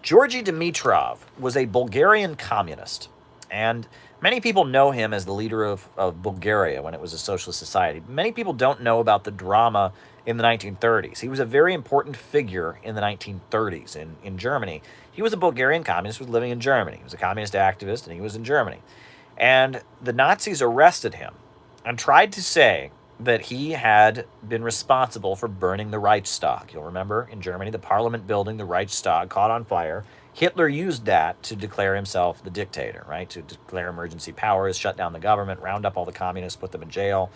Georgy Dimitrov was a Bulgarian communist, and many people know him as the leader of Bulgaria when it was a socialist society. Many people don't know about the drama in the 1930s. He was a very important figure in the 1930s in Germany. He was a Bulgarian communist who was living in Germany. He was a communist activist, and he was in Germany. And the Nazis arrested him and tried to say that he had been responsible for burning the Reichstag. You'll remember in Germany, the parliament building, the Reichstag, caught on fire. Hitler used that to declare himself the dictator, right? To declare emergency powers, shut down the government, round up all the communists, put them in jail.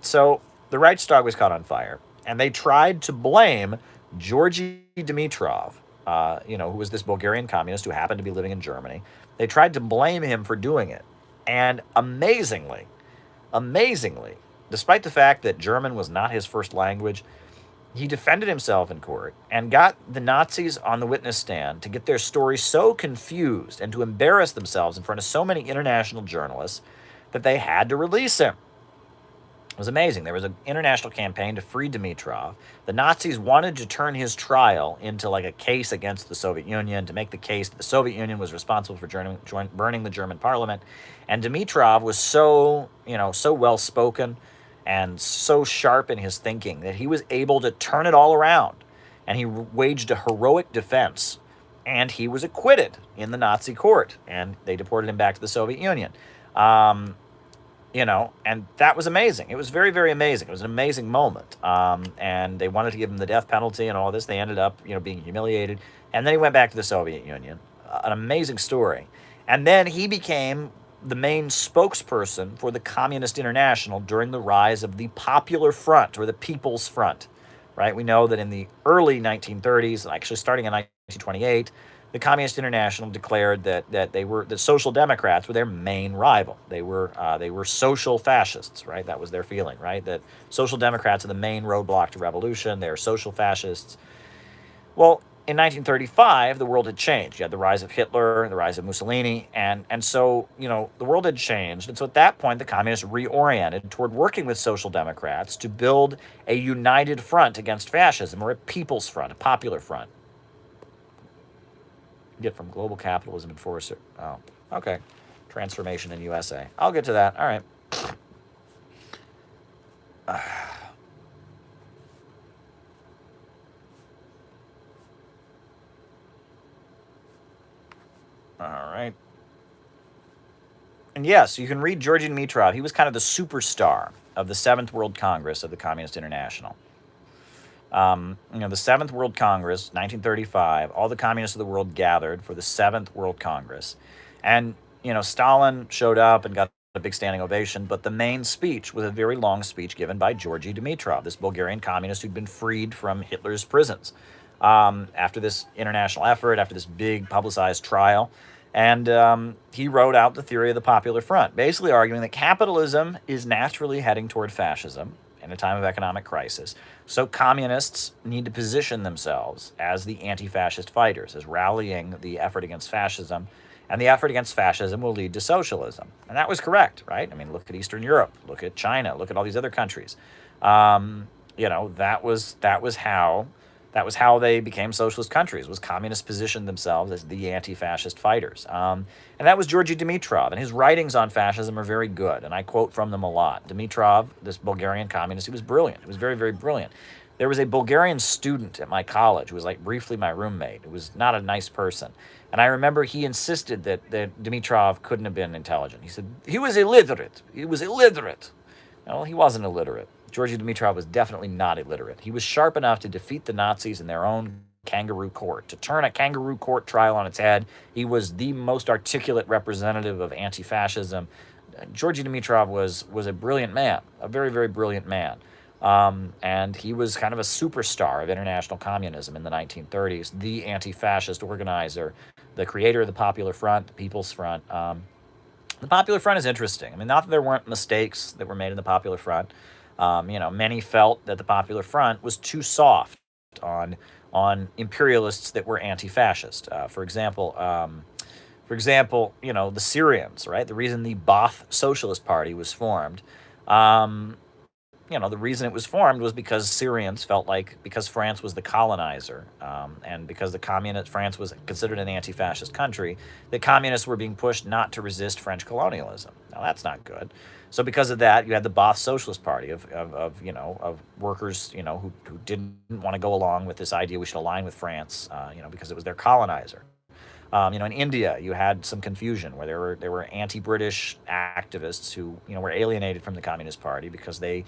So the Reichstag was caught on fire, and they tried to blame Georgy Dimitrov, who was this Bulgarian communist who happened to be living in Germany. They tried to blame him for doing it. And amazingly, despite the fact that German was not his first language, he defended himself in court and got the Nazis on the witness stand to get their story so confused and to embarrass themselves in front of so many international journalists that they had to release him. It was amazing. There was an international campaign to free Dimitrov. The Nazis wanted to turn his trial into like a case against the Soviet Union, to make the case that the Soviet Union was responsible for burning the German parliament. And Dimitrov was so well-spoken and so sharp in his thinking that he was able to turn it all around. And he waged a heroic defense. And he was acquitted in the Nazi court. And they deported him back to the Soviet Union. And that was amazing. It was very, very amazing. It was an amazing moment. And they wanted to give him the death penalty and all this. They ended up, being humiliated. And then he went back to the Soviet Union. An amazing story. And then he became the main spokesperson for the Communist International during the rise of the Popular Front, or the People's Front, right? We know that in the early 1930s, actually starting in 1928, the Communist International declared that the Social Democrats were their main rival. They were social fascists, right? That was their feeling, right? That Social Democrats are the main roadblock to revolution. They're social fascists. Well, in 1935, the world had changed. You had the rise of Hitler, the rise of Mussolini, and so, the world had changed. And so at that point, the communists reoriented toward working with social democrats to build a united front against fascism, or a people's front, a popular front. Get from global capitalism enforcer. Oh, okay. Transformation in USA. I'll get to that. All right. All right. And yes, you can read Georgy Dimitrov. He was kind of the superstar of the Seventh World Congress of the Communist International. The Seventh World Congress, 1935, all the communists of the world gathered for the Seventh World Congress. And, Stalin showed up and got a big standing ovation, but the main speech was a very long speech given by Georgy Dimitrov, this Bulgarian communist who'd been freed from Hitler's prisons after this international effort, after this big publicized trial. And he wrote out the theory of the Popular Front, basically arguing that capitalism is naturally heading toward fascism in a time of economic crisis. So communists need to position themselves as the anti-fascist fighters, as rallying the effort against fascism. And the effort against fascism will lead to socialism. And that was correct, right? I mean, look at Eastern Europe, look at China, look at all these other countries. That was how they became socialist countries, was communists positioned themselves as the anti-fascist fighters. And that was Georgy Dimitrov, and his writings on fascism are very good, and I quote from them a lot. Dimitrov, this Bulgarian communist, he was brilliant. He was very, very brilliant. There was a Bulgarian student at my college who was like briefly my roommate. Who was not a nice person. And I remember he insisted that Dimitrov couldn't have been intelligent. He said, he was illiterate. He was illiterate. Well, he wasn't illiterate. Georgy Dimitrov was definitely not illiterate. He was sharp enough to defeat the Nazis in their own kangaroo court, to turn a kangaroo court trial on its head. He was the most articulate representative of anti-fascism. Georgy Dimitrov was a brilliant man, a very, very brilliant man. And he was kind of a superstar of international communism in the 1930s, the anti-fascist organizer, the creator of the Popular Front, the People's Front. The Popular Front is interesting. I mean, not that there weren't mistakes that were made in the Popular Front. Many felt that the Popular Front was too soft on imperialists that were anti-fascist. For example, the Syrians, right? The reason the Ba'ath Socialist Party was formed, the reason it was formed was because Syrians felt like, because France was the colonizer, and because France was considered an anti-fascist country, the communists were being pushed not to resist French colonialism. Now that's not good. So because of that, you had the Ba'ath Socialist Party of workers, who didn't want to go along with this idea we should align with France, because it was their colonizer. In India, you had some confusion where there were anti-British activists who, were alienated from the Communist Party because they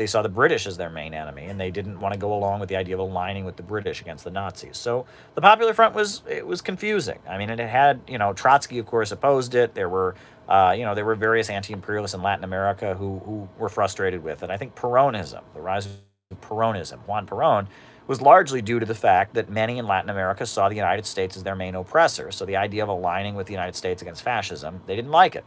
saw the British as their main enemy, and they didn't want to go along with the idea of aligning with the British against the Nazis. So the Popular Front was confusing. I mean, it had, Trotsky, of course, opposed it. There were various anti-imperialists in Latin America who were frustrated with it. I think Peronism, the rise of Peronism, Juan Perón, was largely due to the fact that many in Latin America saw the United States as their main oppressor. So the idea of aligning with the United States against fascism, they didn't like it.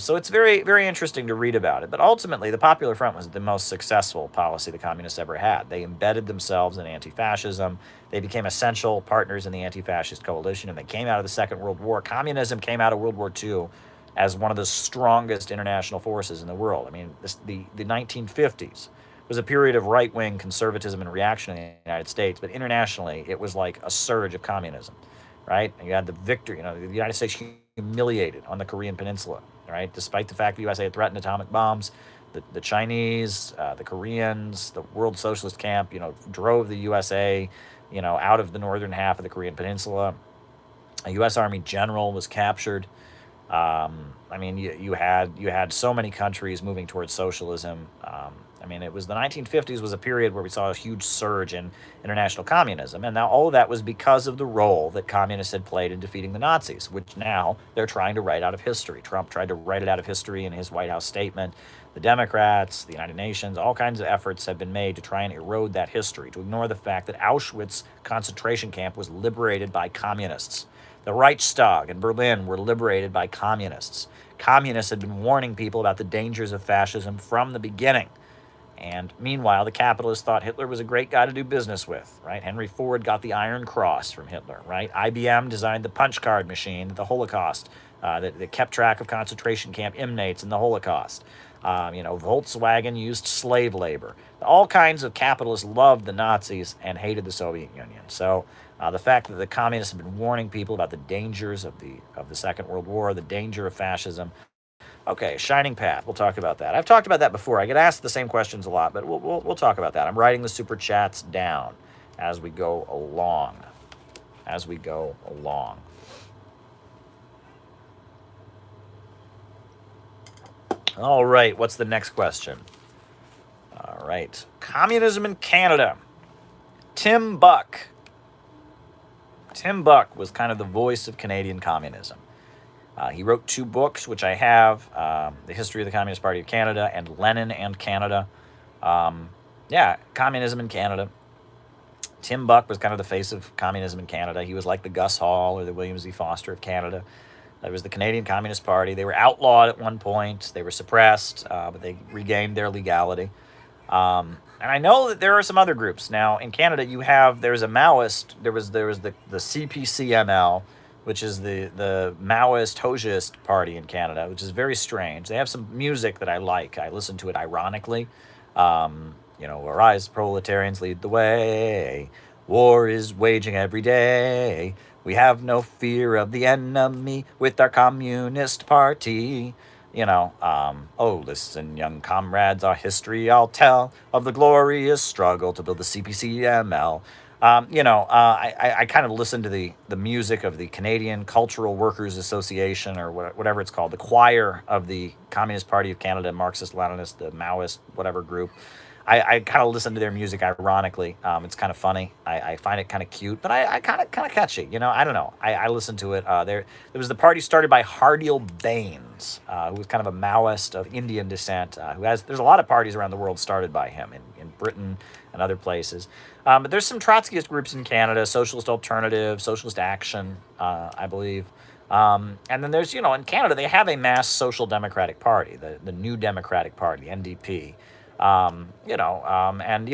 So it's very, very interesting to read about it. But ultimately, the Popular Front was the most successful policy the communists ever had. They embedded themselves in anti-fascism. They became essential partners in the anti-fascist coalition, and they came out of the Second World War. Communism came out of World War II as one of the strongest international forces in the world. I mean, the 1950s was a period of right-wing conservatism and reaction in the United States, but internationally, it was like a surge of communism, right? And you had the victory, the United States humiliated on the Korean Peninsula, right? Despite the fact the USA had threatened atomic bombs, the Chinese, the Koreans, the World Socialist Camp, drove the USA, out of the northern half of the Korean Peninsula. A U.S. Army general was captured. You had so many countries moving towards socialism. It was the 1950s was a period where we saw a huge surge in international communism, and now all of that was because of the role that communists had played in defeating the Nazis, which now they're trying to write out of history. Trump tried to write it out of history in his White House statement. The Democrats, the United Nations, all kinds of efforts have been made to try and erode that history, to ignore the fact that Auschwitz concentration camp was liberated by communists. The Reichstag in Berlin were liberated by communists. Communists had been warning people about the dangers of fascism from the beginning. And meanwhile, the capitalists thought Hitler was a great guy to do business with, right? Henry Ford got the Iron Cross from Hitler, right? IBM designed the punch card machine, the Holocaust, that kept track of concentration camp inmates in the Holocaust. Volkswagen used slave labor. All kinds of capitalists loved the Nazis and hated the Soviet Union. So the fact that the communists have been warning people about the dangers of the Second World War, the danger of fascism. Okay, shining path. We'll talk about that. I've talked about that before. I get asked the same questions a lot, but we'll talk about that. I'm writing the super chats down as we go along. As we go along. All right, what's the next question? All right, communism in Canada. Tim Buck. Tim Buck was kind of the voice of Canadian communism. He wrote 2 books, which I have, The History of the Communist Party of Canada and Lenin and Canada. Communism in Canada. Tim Buck was kind of the face of communism in Canada. He was like the Gus Hall or the William Z. Foster of Canada. That was the Canadian Communist Party. They were outlawed at one point. They were suppressed, but they regained their legality. And I know that there are some other groups. Now, in Canada, there's a Maoist, there was the CPCML, which is the Maoist Hojist party in Canada, which is very strange. They have some music that I like. I listen to it ironically. Arise, proletarians, lead the way. War is waging every day. We have no fear of the enemy with our communist party. Listen, young comrades, our history I'll tell of the glorious struggle to build the CPCML. I kind of listen to the music of the Canadian Cultural Workers Association, or whatever it's called, the choir of the Communist Party of Canada, Marxist, Leninist, the Maoist, whatever group. I kind of listen to their music ironically. It's kind of funny. I find it kind of cute, but I kind of catchy. I don't know. I listen to it. There was the party started by Hardiel Baines, who was kind of a Maoist of Indian descent. There's a lot of parties around the world started by him in Britain and other places. But there's some Trotskyist groups in Canada: Socialist Alternative, Socialist Action, I believe. And then there's, in Canada they have a mass social democratic party, the New Democratic Party, the NDP. I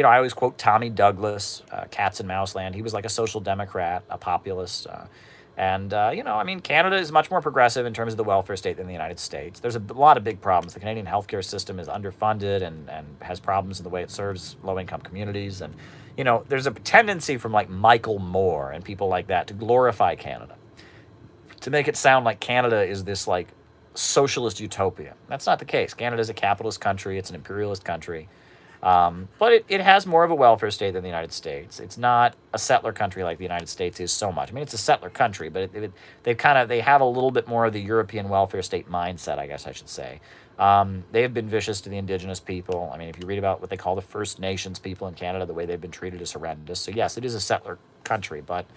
always quote Tommy Douglas, Cats and Mouse Land. He was like a social democrat, a populist. Canada is much more progressive in terms of the welfare state than the United States. There's a lot of big problems. The Canadian healthcare system is underfunded and has problems in the way it serves low-income communities. And, there's a tendency from like Michael Moore and people like that to glorify Canada, to make it sound like Canada is this like socialist utopia. That's not the case. Canada is a capitalist country. It's an imperialist country. But it has more of a welfare state than the United States. It's not a settler country like the United States is so much. I mean, it's a settler country, but they have a little bit more of the European welfare state mindset, I guess I should say. They have been vicious to the indigenous people. I mean, if you read about what they call the First Nations people in Canada, the way they've been treated is horrendous. So yes, it is a settler country, but,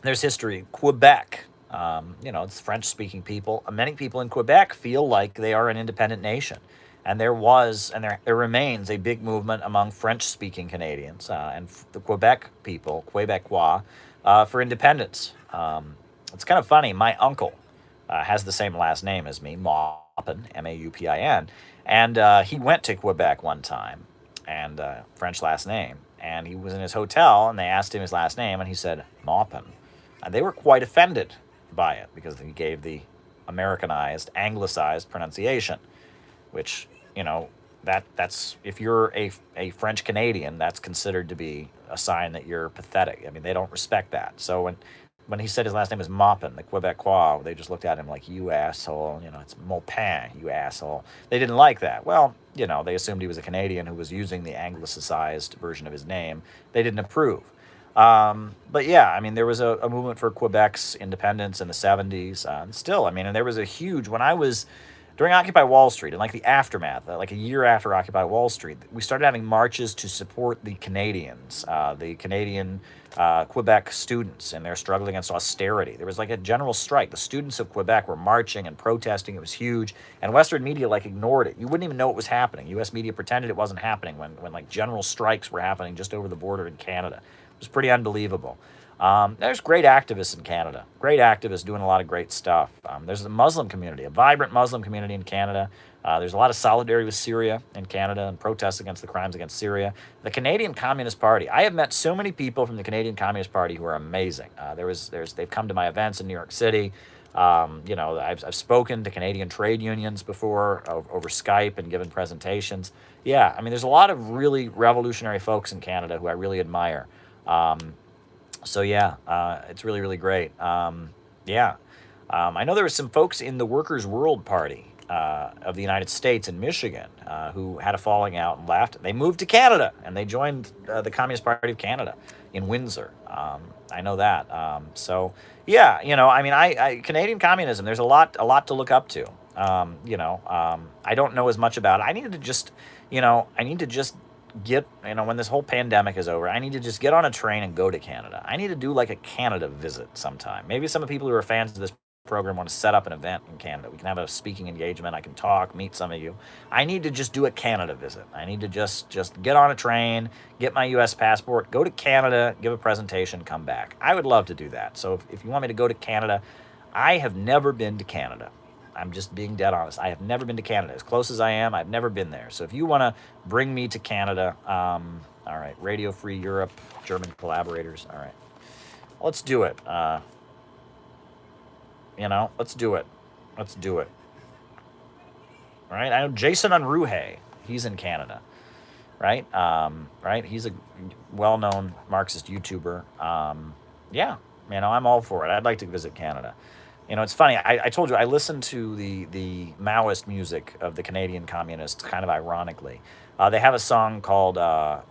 there's history. Quebec, it's French-speaking people. Many people in Quebec feel like they are an independent nation. And there remains a big movement among French-speaking Canadians and the Quebec people, Quebecois, for independence. It's kind of funny. My uncle has the same last name as me, Maupin, M-A-U-P-I-N. And he went to Quebec one time, and French last name. And he was in his hotel, and they asked him his last name, and he said, Maupin. And they were quite offended by it because he gave the Americanized, anglicized pronunciation, which, that's if you're a French Canadian, that's considered to be a sign that you're pathetic. I mean, they don't respect that. So when he said his last name was Maupin, the Quebecois, they just looked at him like, you asshole, it's Maupin, you asshole. They didn't like that. Well, they assumed he was a Canadian who was using the anglicized version of his name. They didn't approve. But yeah, I mean, there was a movement for Quebec's independence in the 70s. And there was a huge, during Occupy Wall Street, and like the aftermath, like a year after Occupy Wall Street, we started having marches to support the Canadians, the Canadian Quebec students, and they're struggling against austerity. There was like a general strike. The students of Quebec were marching and protesting. It was huge. And Western media ignored it. You wouldn't even know it was happening. U.S. media pretended it wasn't happening when like general strikes were happening just over the border in Canada. It was pretty unbelievable. There's great activists in Canada, great activists doing a lot of great stuff. There's a Muslim community, a vibrant Muslim community in Canada. There's a lot of solidarity with Syria and Canada and protests against the crimes against Syria. The Canadian Communist Party. I have met so many people from the Canadian Communist Party who are amazing. They've come to my events in New York City. I've spoken to Canadian trade unions before over Skype and given presentations. Yeah, I mean, there's a lot of really revolutionary folks in Canada who I really admire. It's really, really great. I know there were some folks in the Workers' World Party of the United States in Michigan who had a falling out and left. They moved to Canada and they joined the Communist Party of Canada in Windsor. I know that. Canadian communism. There's a lot to look up to. I don't know as much about it. I need to just get, when this whole pandemic is over, I need to just get on a train and go to Canada. I need to do like a Canada visit sometime. Maybe some of the people who are fans of this program want to set up an event in Canada. We can have a speaking engagement. I can talk, meet some of you. I need to just do a Canada visit. I need to just get on a train, get my U.S. passport, go to Canada, give a presentation, come back. I would love to do that. So if you want me to go to Canada, I have never been to Canada. I'm just being dead honest. I have never been to Canada. As close as I am, I've never been there. So if you want to bring me to Canada, all right, Radio Free Europe, German collaborators, all right. Let's do it. Let's do it. Let's do it. All right, I know Jason Unruhe. He's in Canada, right? Right? He's a well-known Marxist YouTuber. I'm all for it. I'd like to visit Canada. It's funny. I told you I listened to the Maoist music of the Canadian Communists, kind of ironically. They have a song called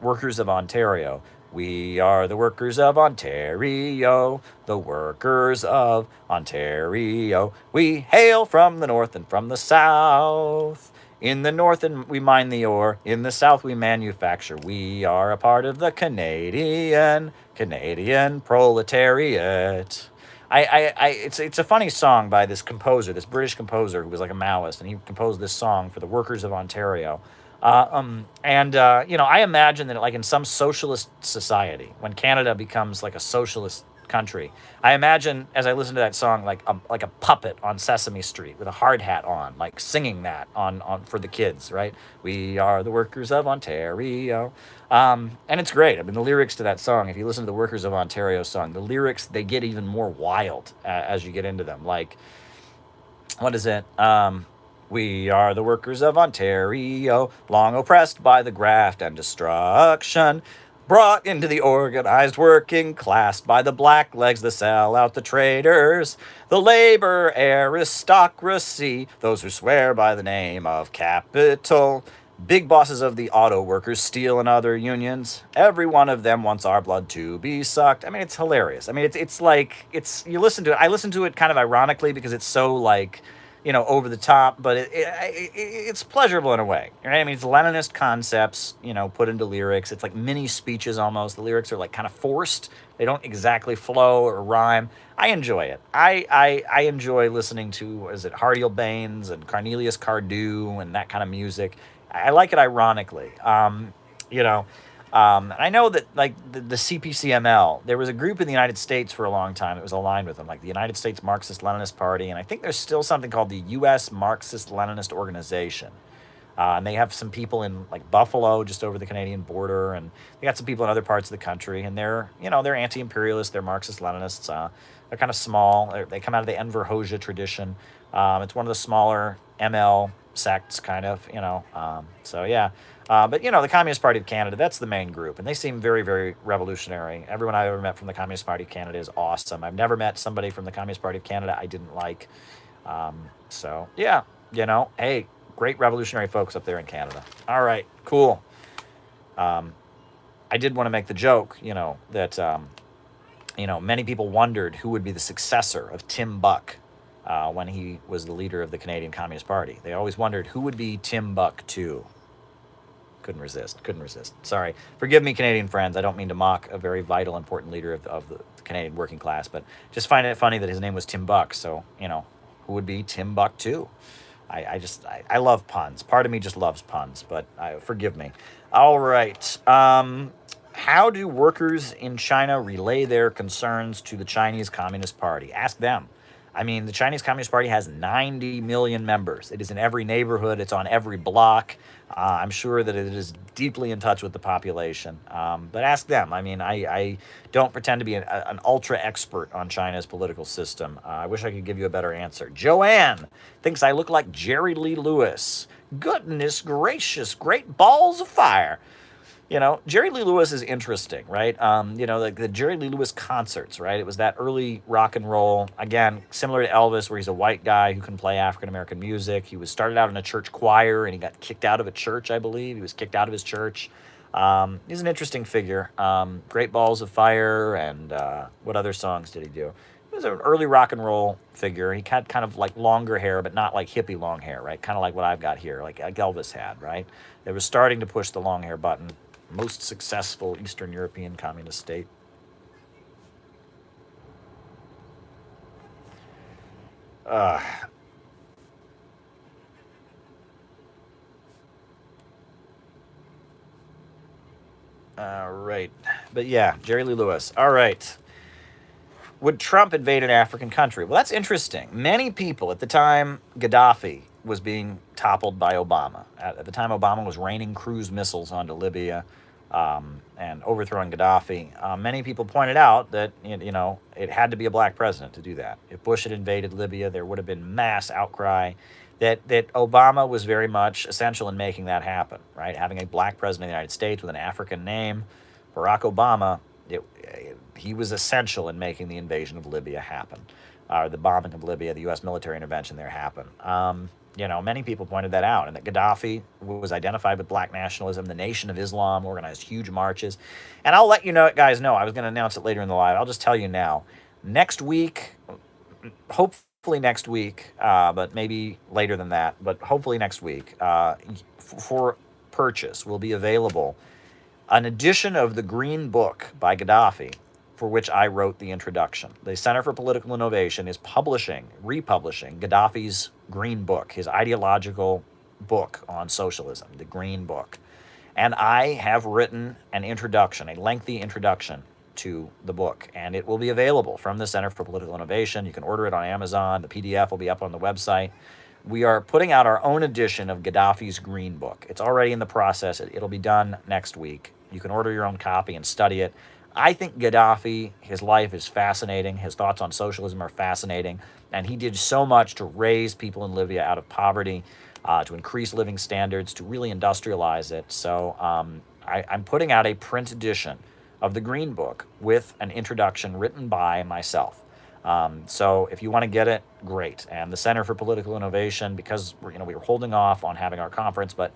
"Workers of Ontario." We are the workers of Ontario, the workers of Ontario. We hail from the north and from the south. In the north we mine the ore, in the south we manufacture. We are a part of the Canadian proletariat. It's a funny song by this composer, this British composer who was like a Maoist, and he composed this song for the workers of Ontario. I imagine that like in some socialist society, when Canada becomes like a socialist country, I imagine as I listen to that song like a puppet on Sesame Street with a hard hat on, like singing that on for the kids, right? We are the workers of Ontario. And it's great. I mean, the lyrics to that song, if you listen to the Workers of Ontario song, the lyrics, they get even more wild as you get into them. Like, what is it? We are the workers of Ontario, long oppressed by the graft and destruction, brought into the organized working class by the blacklegs, the sell-out, the traders, the labor aristocracy, those who swear by the name of capital, big bosses of the auto workers, steel and other unions. Every one of them wants our blood to be sucked. I mean, it's hilarious. I mean, you listen to it. I listen to it kind of ironically because it's so like, over the top, but it's pleasurable in a way, right? I mean, it's Leninist concepts, put into lyrics. It's like mini speeches almost. The lyrics are like kind of forced. They don't exactly flow or rhyme. I enjoy it. I enjoy listening to, Hardiel Baines and Cornelius Cardew and that kind of music. I like it ironically. And I know that like the CPCML, there was a group in the United States for a long time that was aligned with them, like the United States Marxist-Leninist Party, and I think there's still something called the U.S. Marxist-Leninist Organization. And they have some people in like Buffalo, just over the Canadian border, and they got some people in other parts of the country, and they're anti-imperialist, they're Marxist-Leninists. They're kind of small. They come out of the Enver Hoxha tradition. It's one of the smaller ML sects, kind of, But the Communist Party of Canada, that's the main group, and they seem very, very revolutionary. Everyone I've ever met from the Communist Party of Canada is awesome. I've never met somebody from the Communist Party of Canada I didn't like. Hey, great revolutionary folks up there in Canada. All right, cool. I did want to make the joke, that, many people wondered who would be the successor of Tim Buck when he was the leader of the Canadian Communist Party. They always wondered who would be Tim Buck 2. Couldn't resist. Sorry. Forgive me, Canadian friends. I don't mean to mock a very vital, important leader of the Canadian working class, but just find it funny that his name was Tim Buck. So, who would be Tim Buck 2? I love puns. Part of me just loves puns, but forgive me. All right. How do workers in China relay their concerns to the Chinese Communist Party? Ask them. I mean, the Chinese Communist Party has 90 million members. It is in every neighborhood. It's on every block. I'm sure that it is deeply in touch with the population. But ask them. I mean, I don't pretend to be an ultra expert on China's political system. I wish I could give you a better answer. Joanne thinks I look like Jerry Lee Lewis. Goodness gracious, great balls of fire. Jerry Lee Lewis is interesting, right? Like the Jerry Lee Lewis concerts, right? It was that early rock and roll, again, similar to Elvis, where he's a white guy who can play African American music. He was started out in a church choir, and he got kicked out of a church, I believe. He was kicked out of his church. He's an interesting figure. Great Balls of Fire, and what other songs did he do? He was an early rock and roll figure. He had kind of like longer hair, but not like hippie long hair, right? Kind of like what I've got here, like Elvis had, right? They were starting to push the long hair button. Most successful Eastern European communist state. Uh, all right. But yeah, Jerry Lee Lewis. All right. Would Trump invade an African country? Well, that's interesting. Many people at the time Gaddafi was being toppled by Obama. At the time, Obama was raining cruise missiles onto Libya and overthrowing Gaddafi. Many people pointed out that it had to be a black president to do that. If Bush had invaded Libya, there would have been mass outcry. That Obama was very much essential in making that happen. Right, having a black president of the United States with an African name, Barack Obama. He was essential in making the invasion of Libya happen, or the bombing of Libya, the U.S. military intervention there happen. Many people pointed that out, and that Gaddafi was identified with black nationalism. The Nation of Islam organized huge marches. And I'll let you guys know, I was going to announce it later in the live. I'll just tell you now. Next week, hopefully next week, but maybe later than that, but hopefully next week, for purchase will be available an edition of the Green Book by Gaddafi, for which I wrote the introduction. The Center for Political Innovation is republishing Gaddafi's Green Book, his ideological book on socialism, the Green Book. And I have written an introduction, a lengthy introduction to the book, and it will be available from the Center for Political Innovation. You can order it on Amazon. The PDF will be up on the website. We are putting out our own edition of Gaddafi's Green Book. It's already in the process. It'll be done next week. You can order your own copy and study it. I think Gaddafi, his life is fascinating. His thoughts on socialism are fascinating. And he did so much to raise people in Libya out of poverty, to increase living standards, to really industrialize it. So I'm putting out a print edition of the Green Book with an introduction written by myself. So if you want to get it, great. And the Center for Political Innovation, because we were holding off on having our conference, but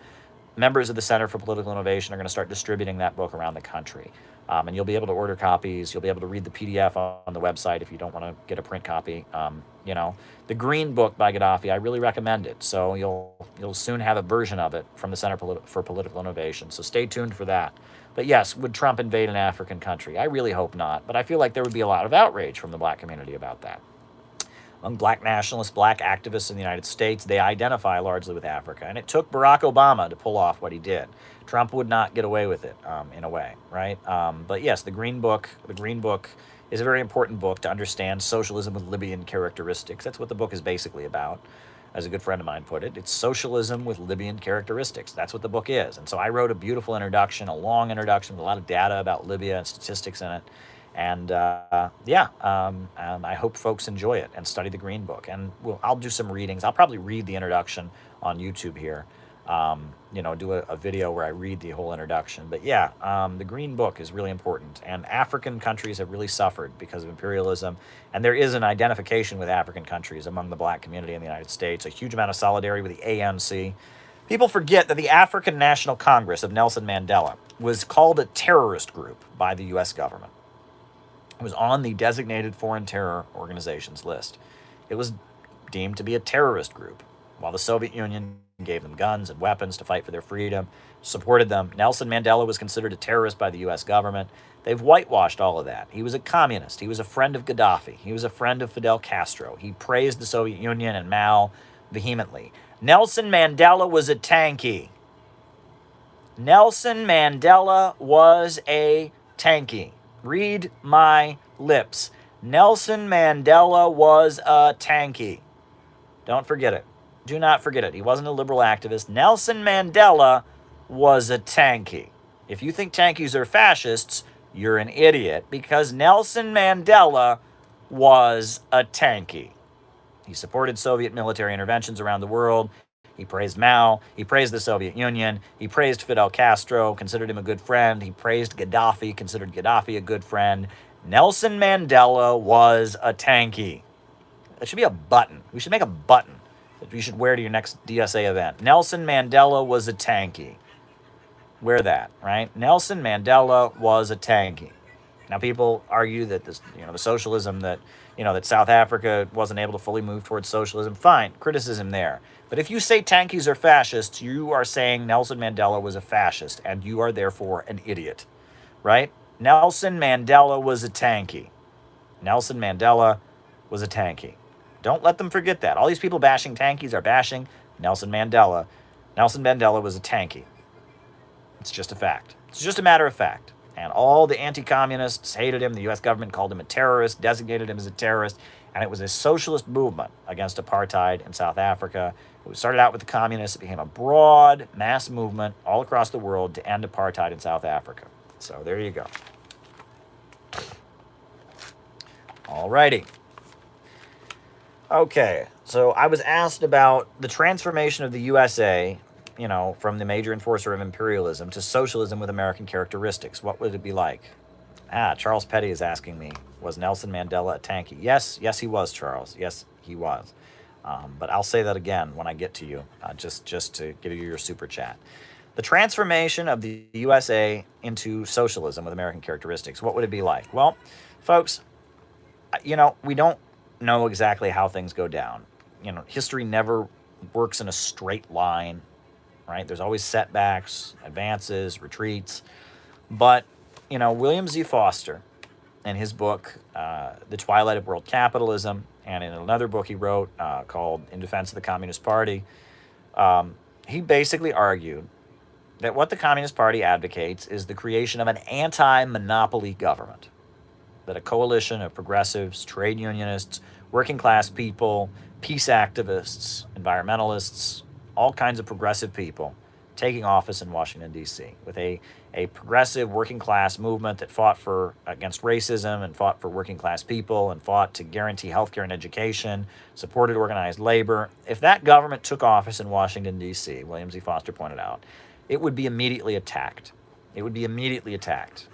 members of the Center for Political Innovation are going to start distributing that book around the country. And you'll be able to order copies. You'll be able to read the PDF on the website if you don't want to get a print copy. The Green Book by Gaddafi, I really recommend it. So you'll soon have a version of it from the Center for Political Innovation. So stay tuned for that. But yes, would Trump invade an African country? I really hope not. But I feel like there would be a lot of outrage from the black community about that. Among black nationalists, black activists in the United States, they identify largely with Africa. And it took Barack Obama to pull off what he did. Trump would not get away with it, in a way, right? But yes, the Green Book is a very important book to understand socialism with Libyan characteristics. That's what the book is basically about, as a good friend of mine put it. It's socialism with Libyan characteristics. That's what the book is. And so I wrote a beautiful introduction, a long introduction with a lot of data about Libya and statistics in it. And I hope folks enjoy it and study the Green Book. And I'll do some readings. I'll probably read the introduction on YouTube here. Do a video where I read the whole introduction. But yeah, the Green Book is really important. And African countries have really suffered because of imperialism. And there is an identification with African countries among the black community in the United States, a huge amount of solidarity with the ANC. People forget that the African National Congress of Nelson Mandela was called a terrorist group by the U.S. government. It was on the designated foreign terror organizations list. It was deemed to be a terrorist group. While the Soviet Union gave them guns and weapons to fight for their freedom, supported them, Nelson Mandela was considered a terrorist by the U.S. government. They've whitewashed all of that. He was a communist. He was a friend of Gaddafi. He was a friend of Fidel Castro. He praised the Soviet Union and Mao vehemently. Nelson Mandela was a tankie. Nelson Mandela was a tankie. Read my lips. Nelson Mandela was a tankie. Don't forget it. Do not forget it. He wasn't a liberal activist. Nelson Mandela was a tankie. If you think tankies are fascists, you're an idiot, because Nelson Mandela was a tankie. He supported Soviet military interventions around the world. He praised Mao. He praised the Soviet Union. He praised Fidel Castro, considered him a good friend. He praised Gaddafi, considered Gaddafi a good friend. Nelson Mandela was a tankie. That should be a button. We should make a button that you should wear to your next DSA event. Nelson Mandela was a tankie. Wear that, right? Nelson Mandela was a tankie. Now, people argue that this, the socialism that, that South Africa wasn't able to fully move towards socialism. Fine, criticism there. But if you say tankies are fascists, you are saying Nelson Mandela was a fascist, and you are therefore an idiot, right? Nelson Mandela was a tankie. Nelson Mandela was a tankie. Don't let them forget that. All these people bashing tankies are bashing Nelson Mandela. Nelson Mandela was a tankie. It's just a fact. It's just a matter of fact. And all the anti-communists hated him. The U.S. government called him a terrorist, designated him as a terrorist. And it was a socialist movement against apartheid in South Africa. It started out with the communists. It became a broad mass movement all across the world to end apartheid in South Africa. So there you go. All righty. Okay, so I was asked about the transformation of the USA, from the major enforcer of imperialism to socialism with American characteristics. What would it be like? Charles Petty is asking me, was Nelson Mandela a tankie? Yes, he was, Charles. Yes, he was. But I'll say that again when I get to you, just to give you your super chat. The transformation of the USA into socialism with American characteristics, what would it be like? Well, folks, we don't know exactly how things go down. History never works in a straight line, right? There's always setbacks, advances, retreats. But, William Z. Foster, in his book, The Twilight of World Capitalism, and in another book he wrote called In Defense of the Communist Party, he basically argued that what the Communist Party advocates is the creation of an anti-monopoly government, that a coalition of progressives, trade unionists, working class people, peace activists, environmentalists, all kinds of progressive people taking office in Washington, D.C., with a progressive working class movement that fought against racism and fought for working class people and fought to guarantee healthcare and education, supported organized labor. If that government took office in Washington, D.C., William Z. Foster pointed out, it would be immediately attacked. It would be immediately attacked.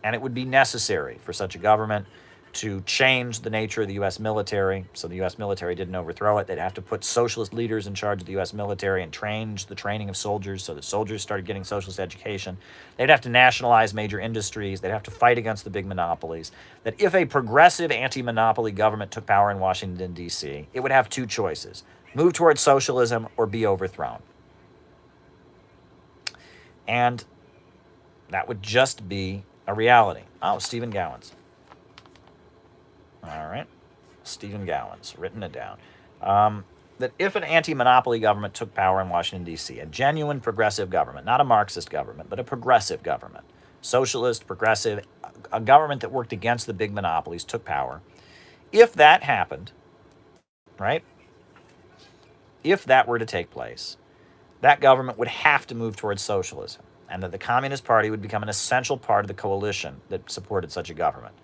And it would be necessary for such a government to change the nature of the U.S. military, so the U.S. military didn't overthrow it. They'd have to put socialist leaders in charge of the U.S. military and change the training of soldiers so that soldiers started getting socialist education. They'd have to nationalize major industries. They'd have to fight against the big monopolies. That if a progressive anti-monopoly government took power in Washington, D.C., it would have two choices: move towards socialism or be overthrown. And that would just be a reality. Oh, Stephen Gowans. All right. Stephen Gowans, written it down. That if an anti-monopoly government took power in Washington, D.C., a genuine progressive government, not a Marxist government, but a progressive government, socialist, progressive, a government that worked against the big monopolies, took power. If that happened, right, if that were to take place, that government would have to move towards socialism, and that the Communist Party would become an essential part of the coalition that supported such a government.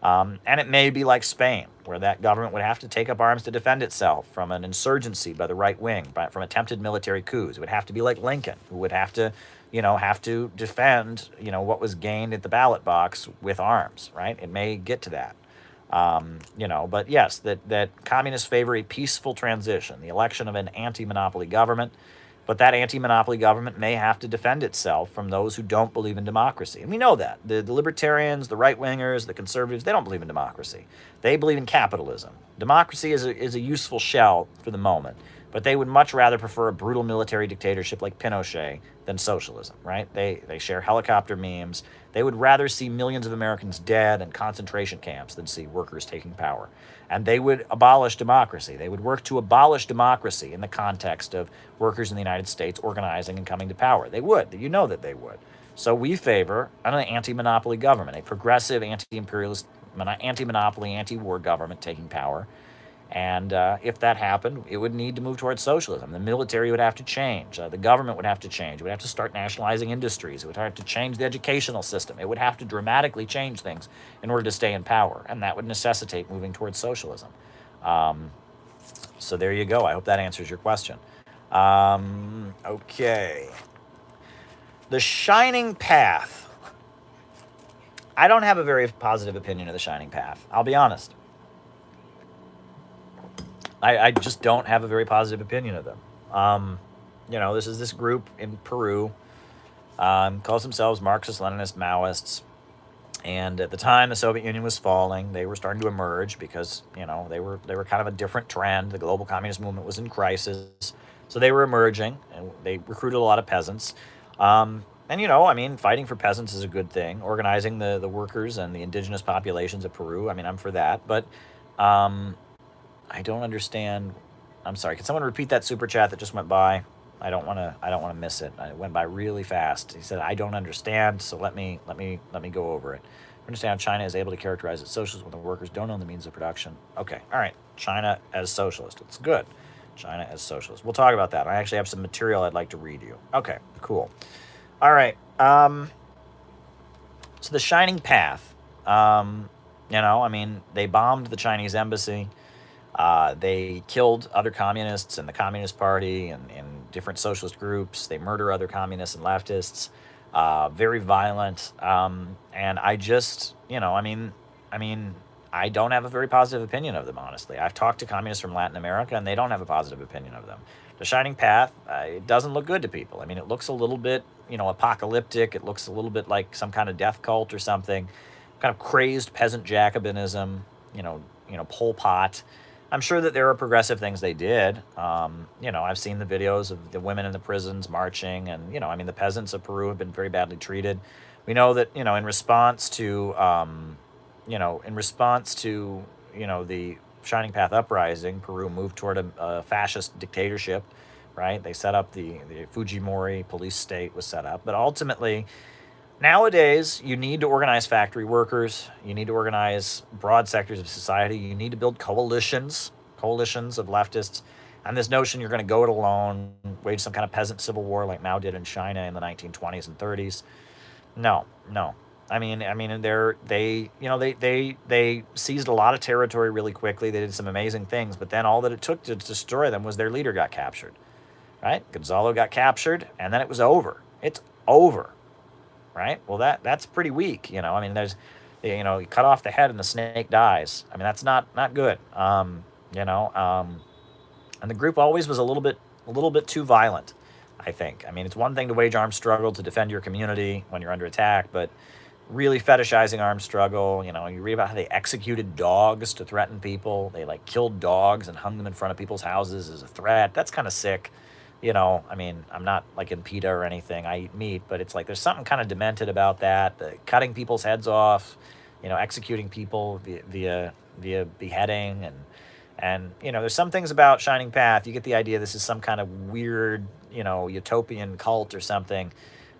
And it may be like Spain, where that government would have to take up arms to defend itself from an insurgency by the right wing, from attempted military coups. It would have to be like Lincoln, who would have to defend, what was gained at the ballot box with arms, right? It may get to that. But yes, that communists favor a peaceful transition, the election of an anti-monopoly government. But that anti-monopoly government may have to defend itself from those who don't believe in democracy. And we know that. The libertarians, the right-wingers, the conservatives, they don't believe in democracy. They believe in capitalism. Democracy is a useful shell for the moment, but they would much rather prefer a brutal military dictatorship like Pinochet than socialism, right? They share helicopter memes. They would rather see millions of Americans dead in concentration camps than see workers taking power. And they would abolish democracy. They would work to abolish democracy in the context of workers in the United States organizing and coming to power. They would. You know that they would. So we favor an anti-monopoly government, a progressive, anti-imperialist anti-monopoly, anti-war government taking power. And if that happened, it would need to move towards socialism. The military would have to change. The government would have to change. It would have to start nationalizing industries. It would have to change the educational system. It would have to dramatically change things in order to stay in power. And that would necessitate moving towards socialism. So there you go. I hope that answers your question. Okay. The Shining Path. I don't have a very positive opinion of the Shining Path. I'll be honest. I just don't have a very positive opinion of them. This is this group in Peru, calls themselves Marxist, Leninist, Maoists. And at the time the Soviet Union was falling, they were starting to emerge because, they were kind of a different trend. The global communist movement was in crisis. So they were emerging, and they recruited a lot of peasants. Fighting for peasants is a good thing. Organizing the workers and the indigenous populations of Peru, I'm for that. But I don't understand. I'm sorry. Can someone repeat that super chat that just went by? I don't want to miss it. It went by really fast. He said, "I don't understand." So let me go over it. Understand how China is able to characterize its socialism when the workers don't own the means of production. Okay. All right. China as socialist. It's good. China as socialist. We'll talk about that. I actually have some material I'd like to read you. Okay. Cool. All right. So the Shining Path. They bombed the Chinese embassy. They killed other communists in the Communist Party and different socialist groups. They murder other communists and leftists. Very violent. And I just, I don't have a very positive opinion of them, honestly. I've talked to communists from Latin America, and they don't have a positive opinion of them. The Shining Path, it doesn't look good to people. It looks a little bit, apocalyptic. It looks a little bit like some kind of death cult or something. Kind of crazed peasant Jacobinism, Pol Pot. I'm sure that there are progressive things they did. I've seen the videos of the women in the prisons marching, and the peasants of Peru have been very badly treated. We know that in response to the Shining Path uprising, Peru moved toward a fascist dictatorship, right? They set up the Fujimori police state was set up, but ultimately, nowadays, you need to organize factory workers. You need to organize broad sectors of society. You need to build coalitions of leftists. And this notion you're going to go it alone, wage some kind of peasant civil war like Mao did in China in the 1920s and 30s. No. They seized a lot of territory really quickly. They did some amazing things, but then all that it took to destroy them was their leader got captured, right? Gonzalo got captured, and then it was over. It's over. Right? Well, that's pretty weak. There's, you cut off the head and the snake dies. That's not good. And the group always was a little bit too violent, I think. It's one thing to wage armed struggle to defend your community when you're under attack, but really fetishizing armed struggle. You read about how they executed dogs to threaten people. They killed dogs and hung them in front of people's houses as a threat. That's kind of sick. I'm not in PETA or anything. I eat meat, but it's there's something kind of demented about that. The cutting people's heads off, executing people via beheading, and there's some things about Shining Path. You get the idea this is some kind of weird, utopian cult or something.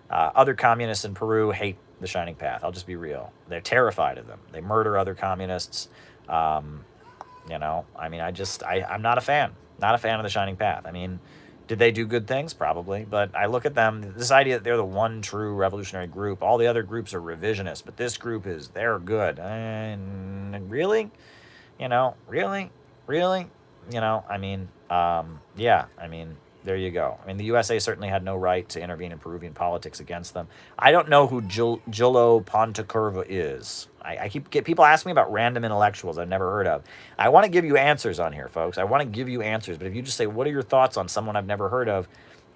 Other communists in Peru hate the Shining Path. I'll just be real. They're terrified of them. They murder other communists. I'm not a fan. Not a fan of the Shining Path. Did they do good things? Probably. But I look at them, this idea that they're the one true revolutionary group, all the other groups are revisionist, but this group they're good. And really? Really? There you go. The USA certainly had no right to intervene in Peruvian politics against them. I don't know who Gillo Pontecorvo is. I get people asking me about random intellectuals I've never heard of. I want to give you answers on here, folks. I want to give you answers. But if you just say, what are your thoughts on someone I've never heard of,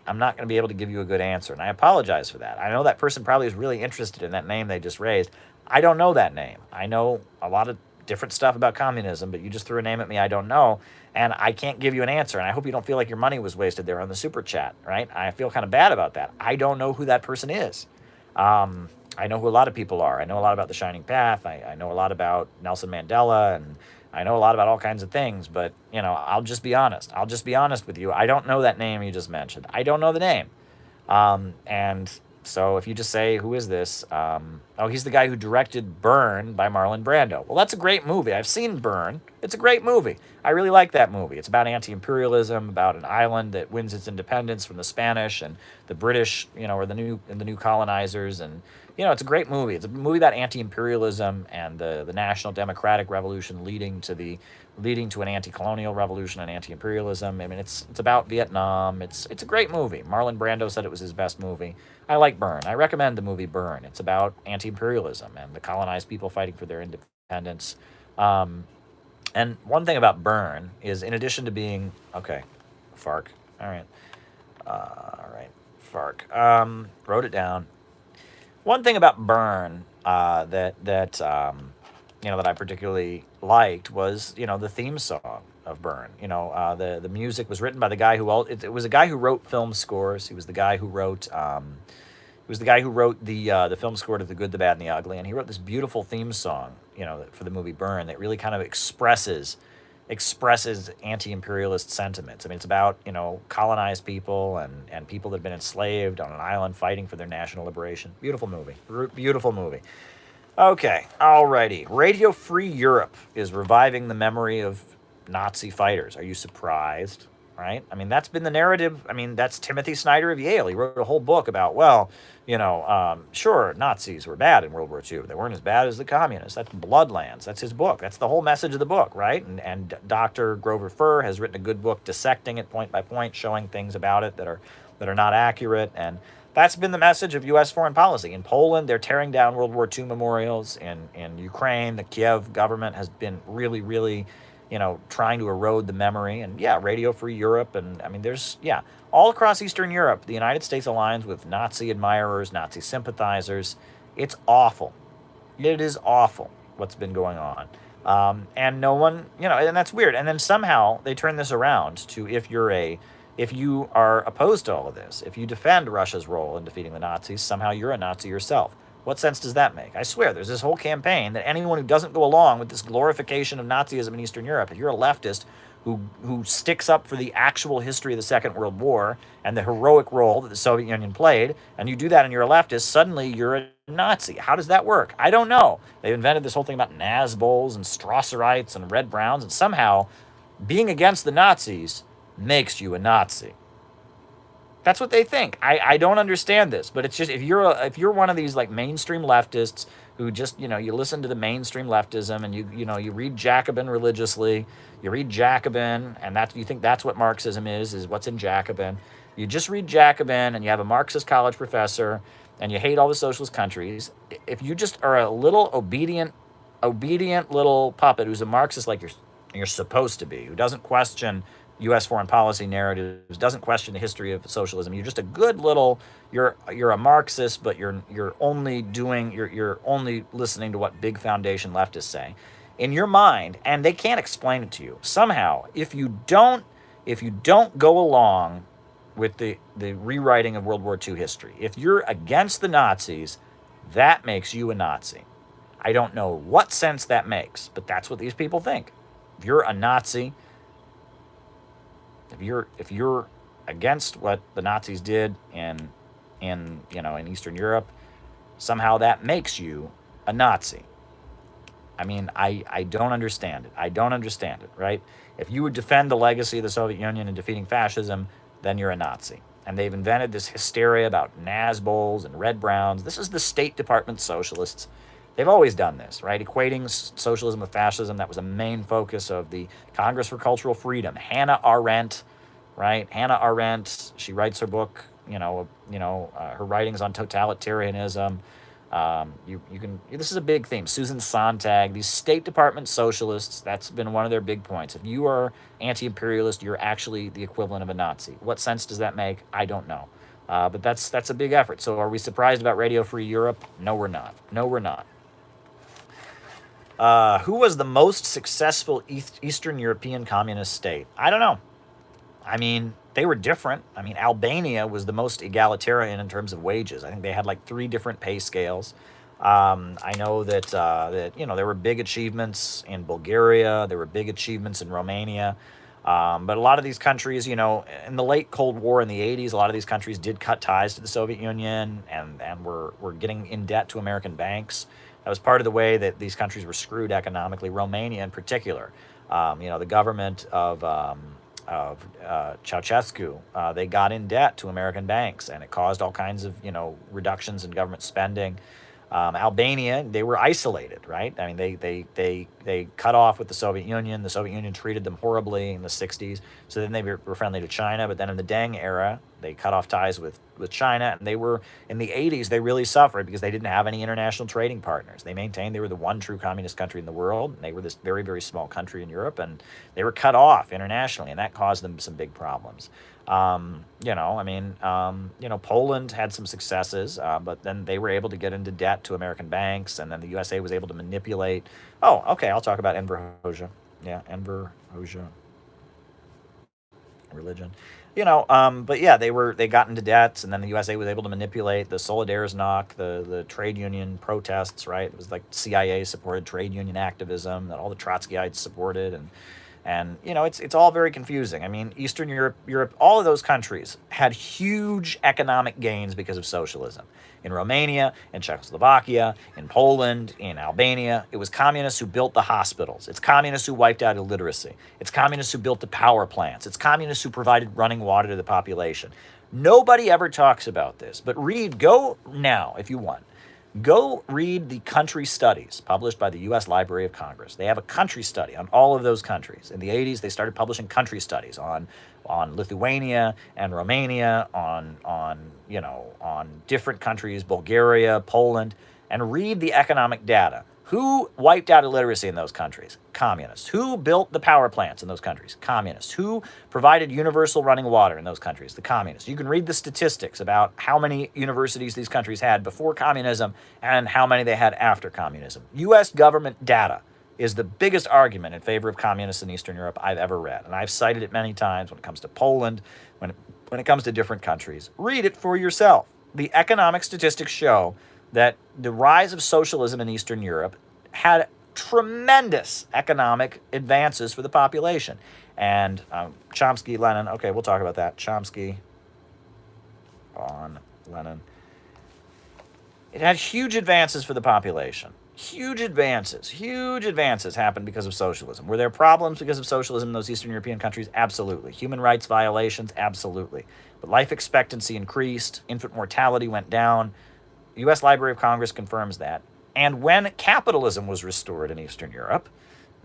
I'm not going to be able to give you a good answer. And I apologize for that. I know that person probably is really interested in that name they just raised. I don't know that name. I know a lot of different stuff about communism, but you just threw a name at me I don't know, and I can't give you an answer. And I hope you don't feel like your money was wasted there on the super chat, right? I feel kind of bad about that. I don't know who that person is. I know who a lot of people are. I know a lot about the Shining Path. I know a lot about Nelson Mandela, and I know a lot about all kinds of things, but, I'll just be honest. I'll just be honest with you. I don't know that name you just mentioned. I don't know the name. And so if you just say, who is this? Oh, he's the guy who directed Burn by Marlon Brando. Well, that's a great movie. I've seen Burn. It's a great movie. I really like that movie. It's about anti-imperialism, about an island that wins its independence from the Spanish and the British, or the new colonizers, and it's a great movie. It's a movie about anti-imperialism and the national democratic revolution leading to an anti-colonial revolution and anti-imperialism. I mean, it's about Vietnam. It's a great movie. Marlon Brando said it was his best movie. I like Burn. I recommend the movie Burn. It's about anti-imperialism and the colonized people fighting for their independence. Um, and one thing about Burn is, in addition to being okay, FARC. All right, FARC. Wrote it down. One thing about Burn that I particularly liked was the theme song of Burn. The music was written by the guy who it was a guy who wrote film scores. He was the guy who wrote the film score to The Good, the Bad, and the Ugly, and he wrote this beautiful theme song for the movie Burn that really kind of expresses anti-imperialist sentiments. I mean, it's about colonized people and people that have been enslaved on an island fighting for their national liberation. Beautiful movie. Beautiful movie. Okay, alrighty. Radio Free Europe is reviving the memory of Nazi fighters. Are you surprised? Right? I mean, that's been the narrative. I mean, that's Timothy Snyder of Yale. He wrote a whole book about, sure, Nazis were bad in World War II. They weren't as bad as the communists. That's Bloodlands. That's his book. That's the whole message of the book, right? And Dr. Grover Furr has written a good book dissecting it point by point, showing things about it that are not accurate. And that's been the message of U.S. foreign policy. In Poland, they're tearing down World War II memorials. In Ukraine, the Kiev government has been really, really, trying to erode the memory. And Radio Free Europe. And I mean, all across Eastern Europe, the United States aligns with Nazi admirers, Nazi sympathizers. It's awful. It is awful what's been going on. And no one, and that's weird. And then somehow they turn this around to if you are opposed to all of this, if you defend Russia's role in defeating the Nazis, somehow you're a Nazi yourself. What sense does that make? I swear, there's this whole campaign that anyone who doesn't go along with this glorification of Nazism in Eastern Europe, if you're a leftist who sticks up for the actual history of the Second World War and the heroic role that the Soviet Union played, and you do that and you're a leftist, suddenly you're a Nazi. How does that work? I don't know. They've invented this whole thing about Nazbols and Strasserites and Red Browns, and somehow being against the Nazis makes you a Nazi. That's what they think. I don't understand this, but it's just if you're one of these like mainstream leftists who just you listen to the mainstream leftism and you read Jacobin religiously, you read Jacobin and you think that's what Marxism is what's in Jacobin. You just read Jacobin and you have a Marxist college professor and you hate all the socialist countries. If you just are a little obedient little puppet who's a Marxist like you're supposed to be, who doesn't question U.S. foreign policy narratives, doesn't question the history of socialism. You're just a good little. You're a Marxist, but you're only listening to what big foundation leftists say, in your mind, and they can't explain it to you. Somehow, if you don't go along with the rewriting of World War II history, if you're against the Nazis, that makes you a Nazi. I don't know what sense that makes, but that's what these people think. If you're a Nazi, if you're against what the Nazis did in Eastern Europe, somehow that makes you a Nazi. I mean, I don't understand it. I don't understand it, right? If you would defend the legacy of the Soviet Union in defeating fascism, then you're a Nazi. And they've invented this hysteria about Nazbols and Red Browns. This is the State Department socialists. They've always done this, right? Equating socialism with fascism. That was a main focus of the Congress for Cultural Freedom. Hannah Arendt, right? Hannah Arendt, she writes her book, her writings on totalitarianism. This is a big theme. Susan Sontag, these State Department socialists, that's been one of their big points. If you are anti-imperialist, you're actually the equivalent of a Nazi. What sense does that make? I don't know. But that's a big effort. So are we surprised about Radio Free Europe? No, we're not. No, we're not. Who was the most successful Eastern European communist state? I don't know. I mean, they were different. I mean, Albania was the most egalitarian in terms of wages. I think they had like 3 different pay scales. I know that there were big achievements in Bulgaria. There were big achievements in Romania. But a lot of these countries, in the late Cold War in the 80s, a lot of these countries did cut ties to the Soviet Union and were getting in debt to American banks. That was part of the way that these countries were screwed economically. Romania, in particular, the government of Ceausescu, they got in debt to American banks, and it caused all kinds of reductions in government spending. Albania, they were isolated, right? I mean, they cut off with the Soviet Union. The Soviet Union treated them horribly in the 60s. So then they were friendly to China. But then in the Deng era, they cut off ties with China. And they were, in the 80s, they really suffered because they didn't have any international trading partners. They maintained they were the one true communist country in the world. And they were this very, very small country in Europe. And they were cut off internationally. And that caused them some big problems. Poland had some successes, but then they were able to get into debt to American banks, and then the USA was able to manipulate. Oh, okay, I'll talk about Enver Hoxha. Yeah, Enver Hoxha. Religion. But yeah, they got into debts, and then the USA was able to manipulate the Solidarnosc, the trade union protests, right? It was like CIA supported trade union activism that all the Trotskyites supported, and it's all very confusing. I mean, Eastern Europe, all of those countries had huge economic gains because of socialism. In Romania, in Czechoslovakia, in Poland, in Albania, it was communists who built the hospitals. It's communists who wiped out illiteracy. It's communists who built the power plants. It's communists who provided running water to the population. Nobody ever talks about this, but go now if you want. Go read the country studies published by the U.S. Library of Congress. They have a country study on all of those countries. In the 80s, they started publishing country studies on Lithuania and Romania, on different countries, Bulgaria, Poland, and read the economic data. Who wiped out illiteracy in those countries? Communists. Who built the power plants in those countries? Communists. Who provided universal running water in those countries? The communists. You can read the statistics about how many universities these countries had before communism and how many they had after communism. U.S. government data is the biggest argument in favor of communists in Eastern Europe I've ever read. And I've cited it many times when it comes to Poland, when it comes to different countries. Read it for yourself. The economic statistics show that the rise of socialism in Eastern Europe had tremendous economic advances for the population. And Chomsky, Lenin, okay, we'll talk about that. Chomsky on Lenin. It had huge advances for the population. Huge advances happened because of socialism. Were there problems because of socialism in those Eastern European countries? Absolutely. Human rights violations? Absolutely. But life expectancy increased, infant mortality went down. The U.S. Library of Congress confirms that. And when capitalism was restored in Eastern Europe,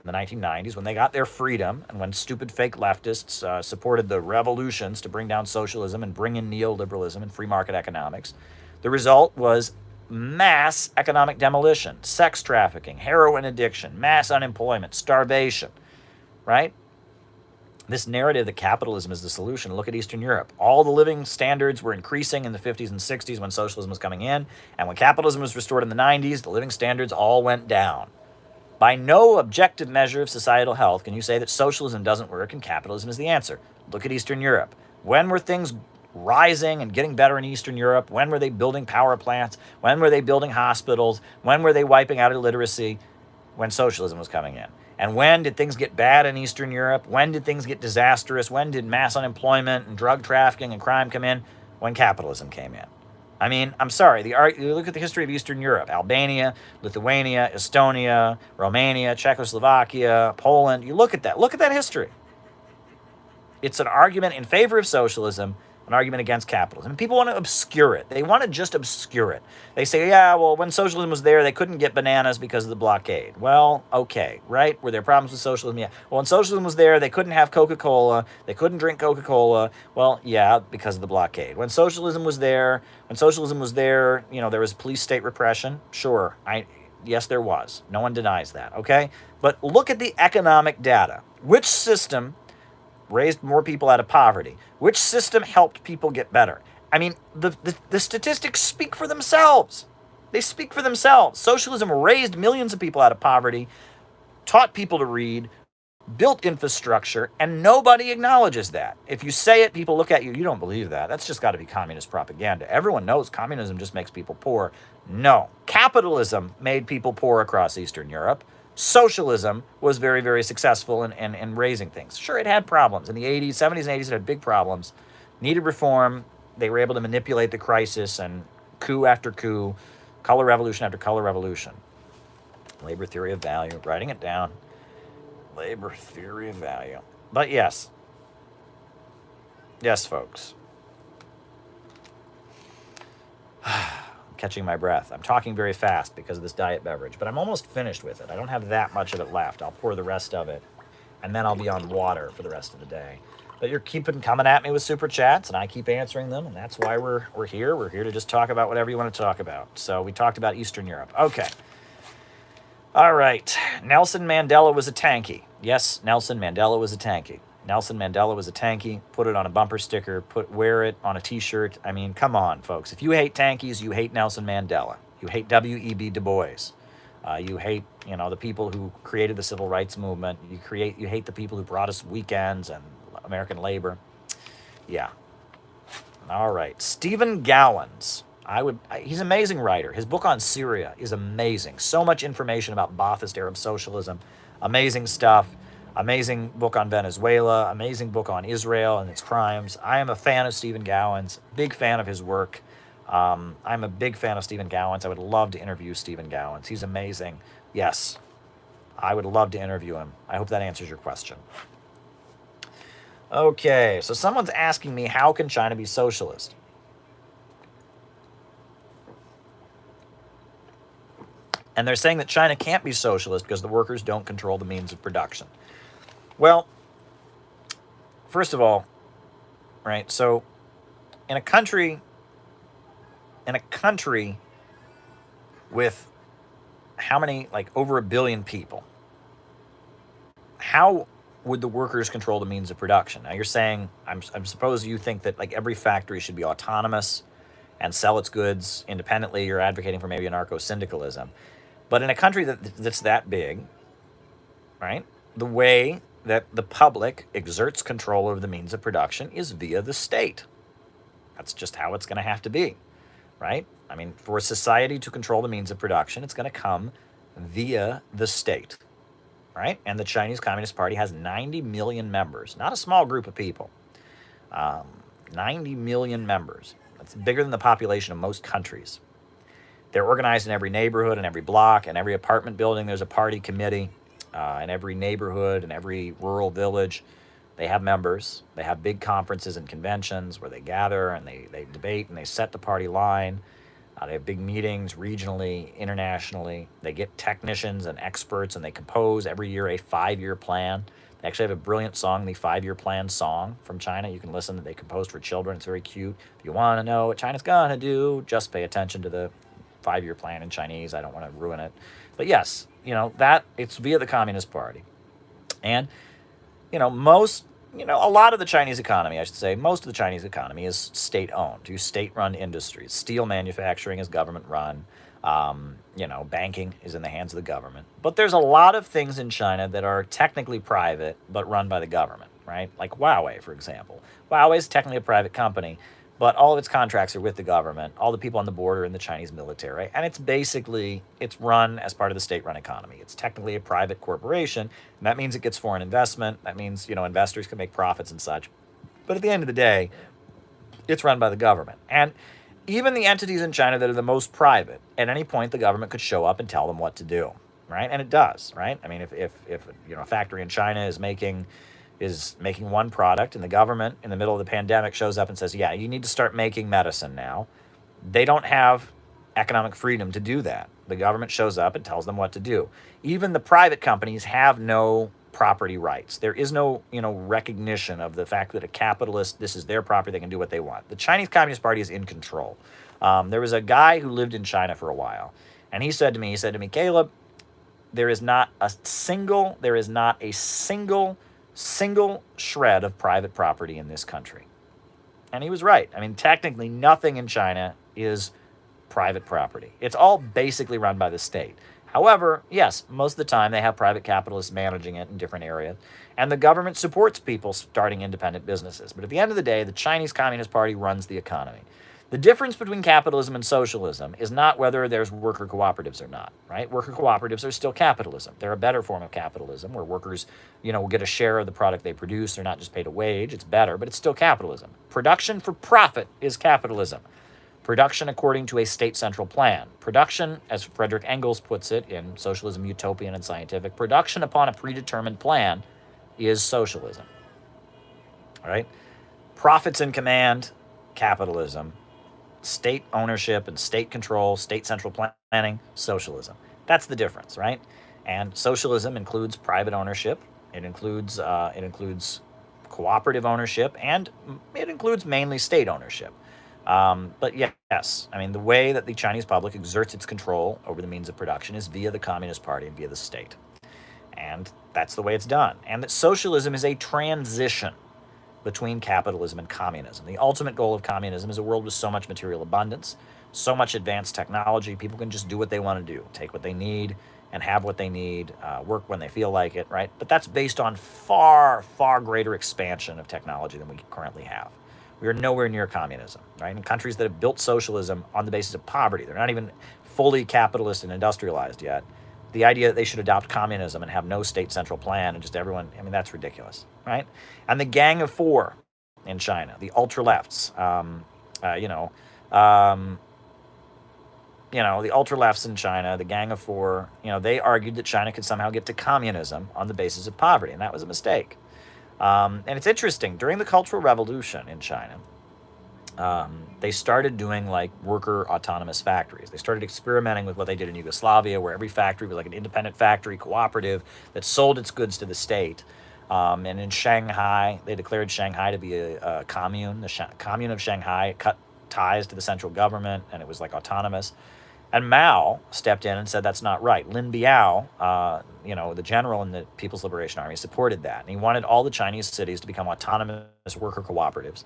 in the 1990s, when they got their freedom, and when stupid fake leftists supported the revolutions to bring down socialism and bring in neoliberalism and free market economics, the result was mass economic demolition, sex trafficking, heroin addiction, mass unemployment, starvation, right? This narrative that capitalism is the solution. Look at Eastern Europe. All the living standards were increasing in the 50s and 60s when socialism was coming in. And when capitalism was restored in the 90s, the living standards all went down. By no objective measure of societal health can you say that socialism doesn't work and capitalism is the answer. Look at Eastern Europe. When were things rising and getting better in Eastern Europe? When were they building power plants? When were they building hospitals? When were they wiping out illiteracy? When socialism was coming in. And when did things get bad in Eastern Europe? When did things get disastrous? When did mass unemployment and drug trafficking and crime come in? When capitalism came in. I mean, I'm sorry, you look at the history of Eastern Europe, Albania, Lithuania, Estonia, Romania, Czechoslovakia, Poland. You look at that history. It's an argument in favor of socialism, an argument against capitalism. And people want to obscure it. They want to just obscure it. They say, yeah, well, when socialism was there, they couldn't get bananas because of the blockade. Well, okay, right? Were there problems with socialism? Yeah. Well, when socialism was there, they couldn't have Coca-Cola. They couldn't drink Coca-Cola. Well, yeah, because of the blockade. When socialism was there, there was police state repression. Sure, yes, there was. No one denies that, okay? But look at the economic data. Which system raised more people out of poverty? Which system helped people get better? I mean, the statistics speak for themselves. They speak for themselves. Socialism raised millions of people out of poverty, taught people to read, built infrastructure, and nobody acknowledges that. If you say it, people look at you, you don't believe that. That's just got to be communist propaganda. Everyone knows communism just makes people poor. No. Capitalism made people poor across Eastern Europe. Socialism was very, very successful in raising things. Sure, it had problems. In the 80s, 70s, and 80s, it had big problems. Needed reform. They were able to manipulate the crisis and coup after coup, color revolution after color revolution. Labor theory of value, writing it down. Labor theory of value. But yes. Yes, folks. Catching my breath. I'm talking very fast because of this diet beverage, but I'm almost finished with it. I don't have that much of it left. I'll pour the rest of it, and then I'll be on water for the rest of the day. But you're keeping coming at me with super chats, and I keep answering them, and that's why we're here. We're here to just talk about whatever you want to talk about. So we talked about Eastern Europe. Okay. All right. Nelson Mandela was a tankie. Yes, Nelson Mandela was a tankie. Nelson Mandela was a tankie. Put it on a bumper sticker. Wear it on a T-shirt. I mean, come on, folks. If you hate tankies, you hate Nelson Mandela. You hate W.E.B. Du Bois. You hate, the people who created the civil rights movement. You hate the people who brought us weekends and American labor. Yeah. All right. Stephen Gowans. He's an amazing writer. His book on Syria is amazing. So much information about Ba'athist Arab socialism. Amazing stuff. Amazing book on Venezuela. Amazing book on Israel and its crimes. I am a fan of Stephen Gowans. Big fan of his work. I'm a big fan of Stephen Gowans. I would love to interview Stephen Gowans. He's amazing. Yes, I would love to interview him. I hope that answers your question. Okay, so someone's asking me, how can China be socialist? And they're saying that China can't be socialist because the workers don't control the means of production. Well, first of all, right, so in a country with how many, like over 1 billion people, how would the workers control the means of production? Now you're saying, I'm suppose you think that like every factory should be autonomous and sell its goods independently. You're advocating for maybe anarcho-syndicalism. But in a country that's that big, right, the way that the public exerts control over the means of production is via the state. That's just how it's going to have to be, right? I mean, for a society to control the means of production, it's going to come via the state, right? And the Chinese Communist Party has 90 million members, not a small group of people. 90 million members. That's bigger than the population of most countries. They're organized in every neighborhood and every block and every apartment building. There's a party committee. In every neighborhood and every rural village, they have members. They have big conferences and conventions where they gather and they debate and they set the party line. They have big meetings regionally, internationally. They get technicians and experts and they compose every year a 5-year plan. They actually have a brilliant song, the 5-Year Plan song from China. You can listen that they composed for children. It's very cute. If you want to know what China's going to do, just pay attention to the 5-year plan in Chinese. I don't want to ruin it. But yes, that it's via the Communist Party. And, a lot of the Chinese economy, I should say, most of the Chinese economy is state-owned. You state-run industries. Steel manufacturing is government-run. Banking is in the hands of the government. But there's a lot of things in China that are technically private, but run by the government, right? Like Huawei, for example. Huawei is technically a private company, but all of its contracts are with the government. All the people on the board are in the Chinese military. And it's run as part of the state-run economy. It's technically a private corporation. And that means it gets foreign investment. That means, investors can make profits and such. But at the end of the day, it's run by the government. And even the entities in China that are the most private, at any point the government could show up and tell them what to do, right? And it does, right? I mean, if a factory in China is making one product and the government in the middle of the pandemic shows up and says, yeah, you need to start making medicine now, they don't have economic freedom to do that. The government shows up and tells them what to do. Even the private companies have no property rights. There is no, recognition of the fact that a capitalist, this is their property, they can do what they want. The Chinese Communist Party is in control. There was a guy who lived in China for a while, and he said to me, Caleb, there is not a single shred of private property in this country. And he was right. I mean, technically, nothing in China is private property. It's all basically run by the state. However, yes, most of the time they have private capitalists managing it in different areas, and the government supports people starting independent businesses. But at the end of the day, the Chinese Communist Party runs the economy. The difference between capitalism and socialism is not whether there's worker cooperatives or not, right? Worker cooperatives are still capitalism. They're a better form of capitalism where workers, will get a share of the product they produce. They're not just paid a wage. It's better, but it's still capitalism. Production for profit is capitalism. Production according to a state central plan. Production, as Frederick Engels puts it in Socialism, Utopian and Scientific, production upon a predetermined plan is socialism. All right? Profits in command, capitalism. State ownership and state control, state central planning, socialism. That's the difference, right? And socialism includes private ownership. It includes cooperative ownership, and it includes mainly state ownership. But yes, the way that the Chinese public exerts its control over the means of production is via the Communist Party and via the state. And that's the way it's done. And that socialism is a transition between capitalism and communism. The ultimate goal of communism is a world with so much material abundance, so much advanced technology, people can just do what they want to do, take what they need and have what they need, work when they feel like it, right? But that's based on far, far greater expansion of technology than we currently have. We are nowhere near communism, right? In countries that have built socialism on the basis of poverty, they're not even fully capitalist and industrialized yet. The idea that they should adopt communism and have no state central plan and just everyone, that's ridiculous, right? And the Gang of Four in China, the ultra-lefts, the ultra-lefts in China, the Gang of Four, they argued that China could somehow get to communism on the basis of poverty, and that was a mistake. And it's interesting, during the Cultural Revolution in China, they started doing like worker autonomous factories. They started experimenting with what they did in Yugoslavia, where every factory was like an independent factory, cooperative, that sold its goods to the state. And in Shanghai, they declared Shanghai to be a commune. The commune of Shanghai cut ties to the central government, and it was like autonomous. And Mao stepped in and said that's not right. Lin Biao, the general in the People's Liberation Army, supported that. And he wanted all the Chinese cities to become autonomous worker cooperatives.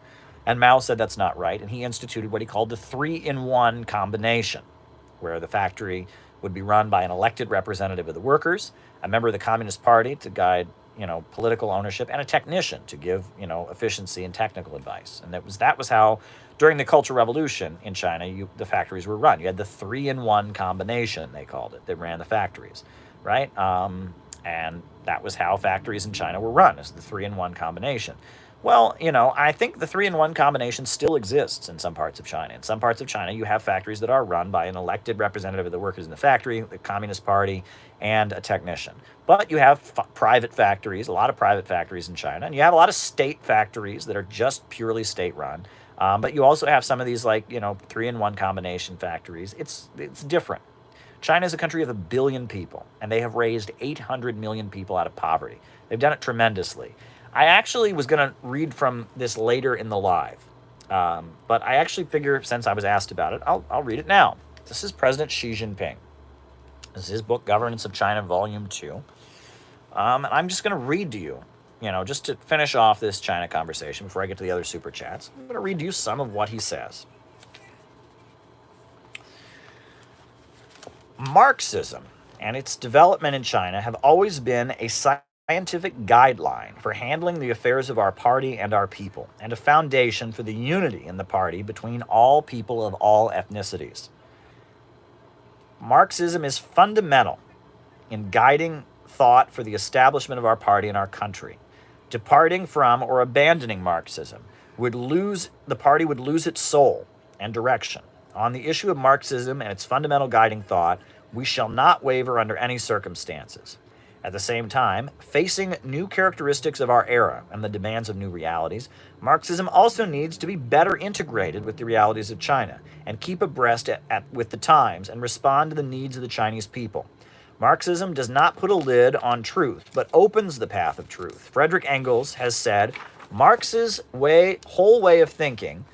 And Mao said that's not right, and he instituted what he called the 3-in-1 combination, where the factory would be run by an elected representative of the workers, a member of the Communist Party to guide, political ownership, and a technician to give, efficiency and technical advice. And that was how, during the Cultural Revolution in China, the factories were run. You had the 3-in-1 combination, they called it, that ran the factories, right? And that was how factories in China were run, is the 3-in-1 combination. Well, I think the 3-in-1 combination still exists in some parts of China. In some parts of China, you have factories that are run by an elected representative of the workers in the factory, the Communist Party, and a technician. But you have private factories, a lot of private factories in China, and you have a lot of state factories that are just purely state-run. But you also have some of these 3-in-1 combination factories. It's different. China is a country of 1 billion people, and they have raised 800 million people out of poverty. They've done it tremendously. I actually was going to read from this later in the live, but I actually figure since I was asked about it, I'll read it now. This is President Xi Jinping. This is his book, Governance of China, Volume 2. And I'm just going to read to you, just to finish off this China conversation before I get to the other super chats. I'm going to read to you some of what he says. Marxism and its development in China have always been a scientific guideline for handling the affairs of our party and our people, and a foundation for the unity in the party between all people of all ethnicities. Marxism is fundamental in guiding thought for the establishment of our party and our country. Departing from or abandoning Marxism the party would lose its soul and direction. On the issue of Marxism and its fundamental guiding thought, we shall not waver under any circumstances. At the same time, facing new characteristics of our era and the demands of new realities, Marxism also needs to be better integrated with the realities of China and keep abreast with the times and respond to the needs of the Chinese people. Marxism does not put a lid on truth, but opens the path of truth. Frederick Engels has said, Marx's whole way of thinking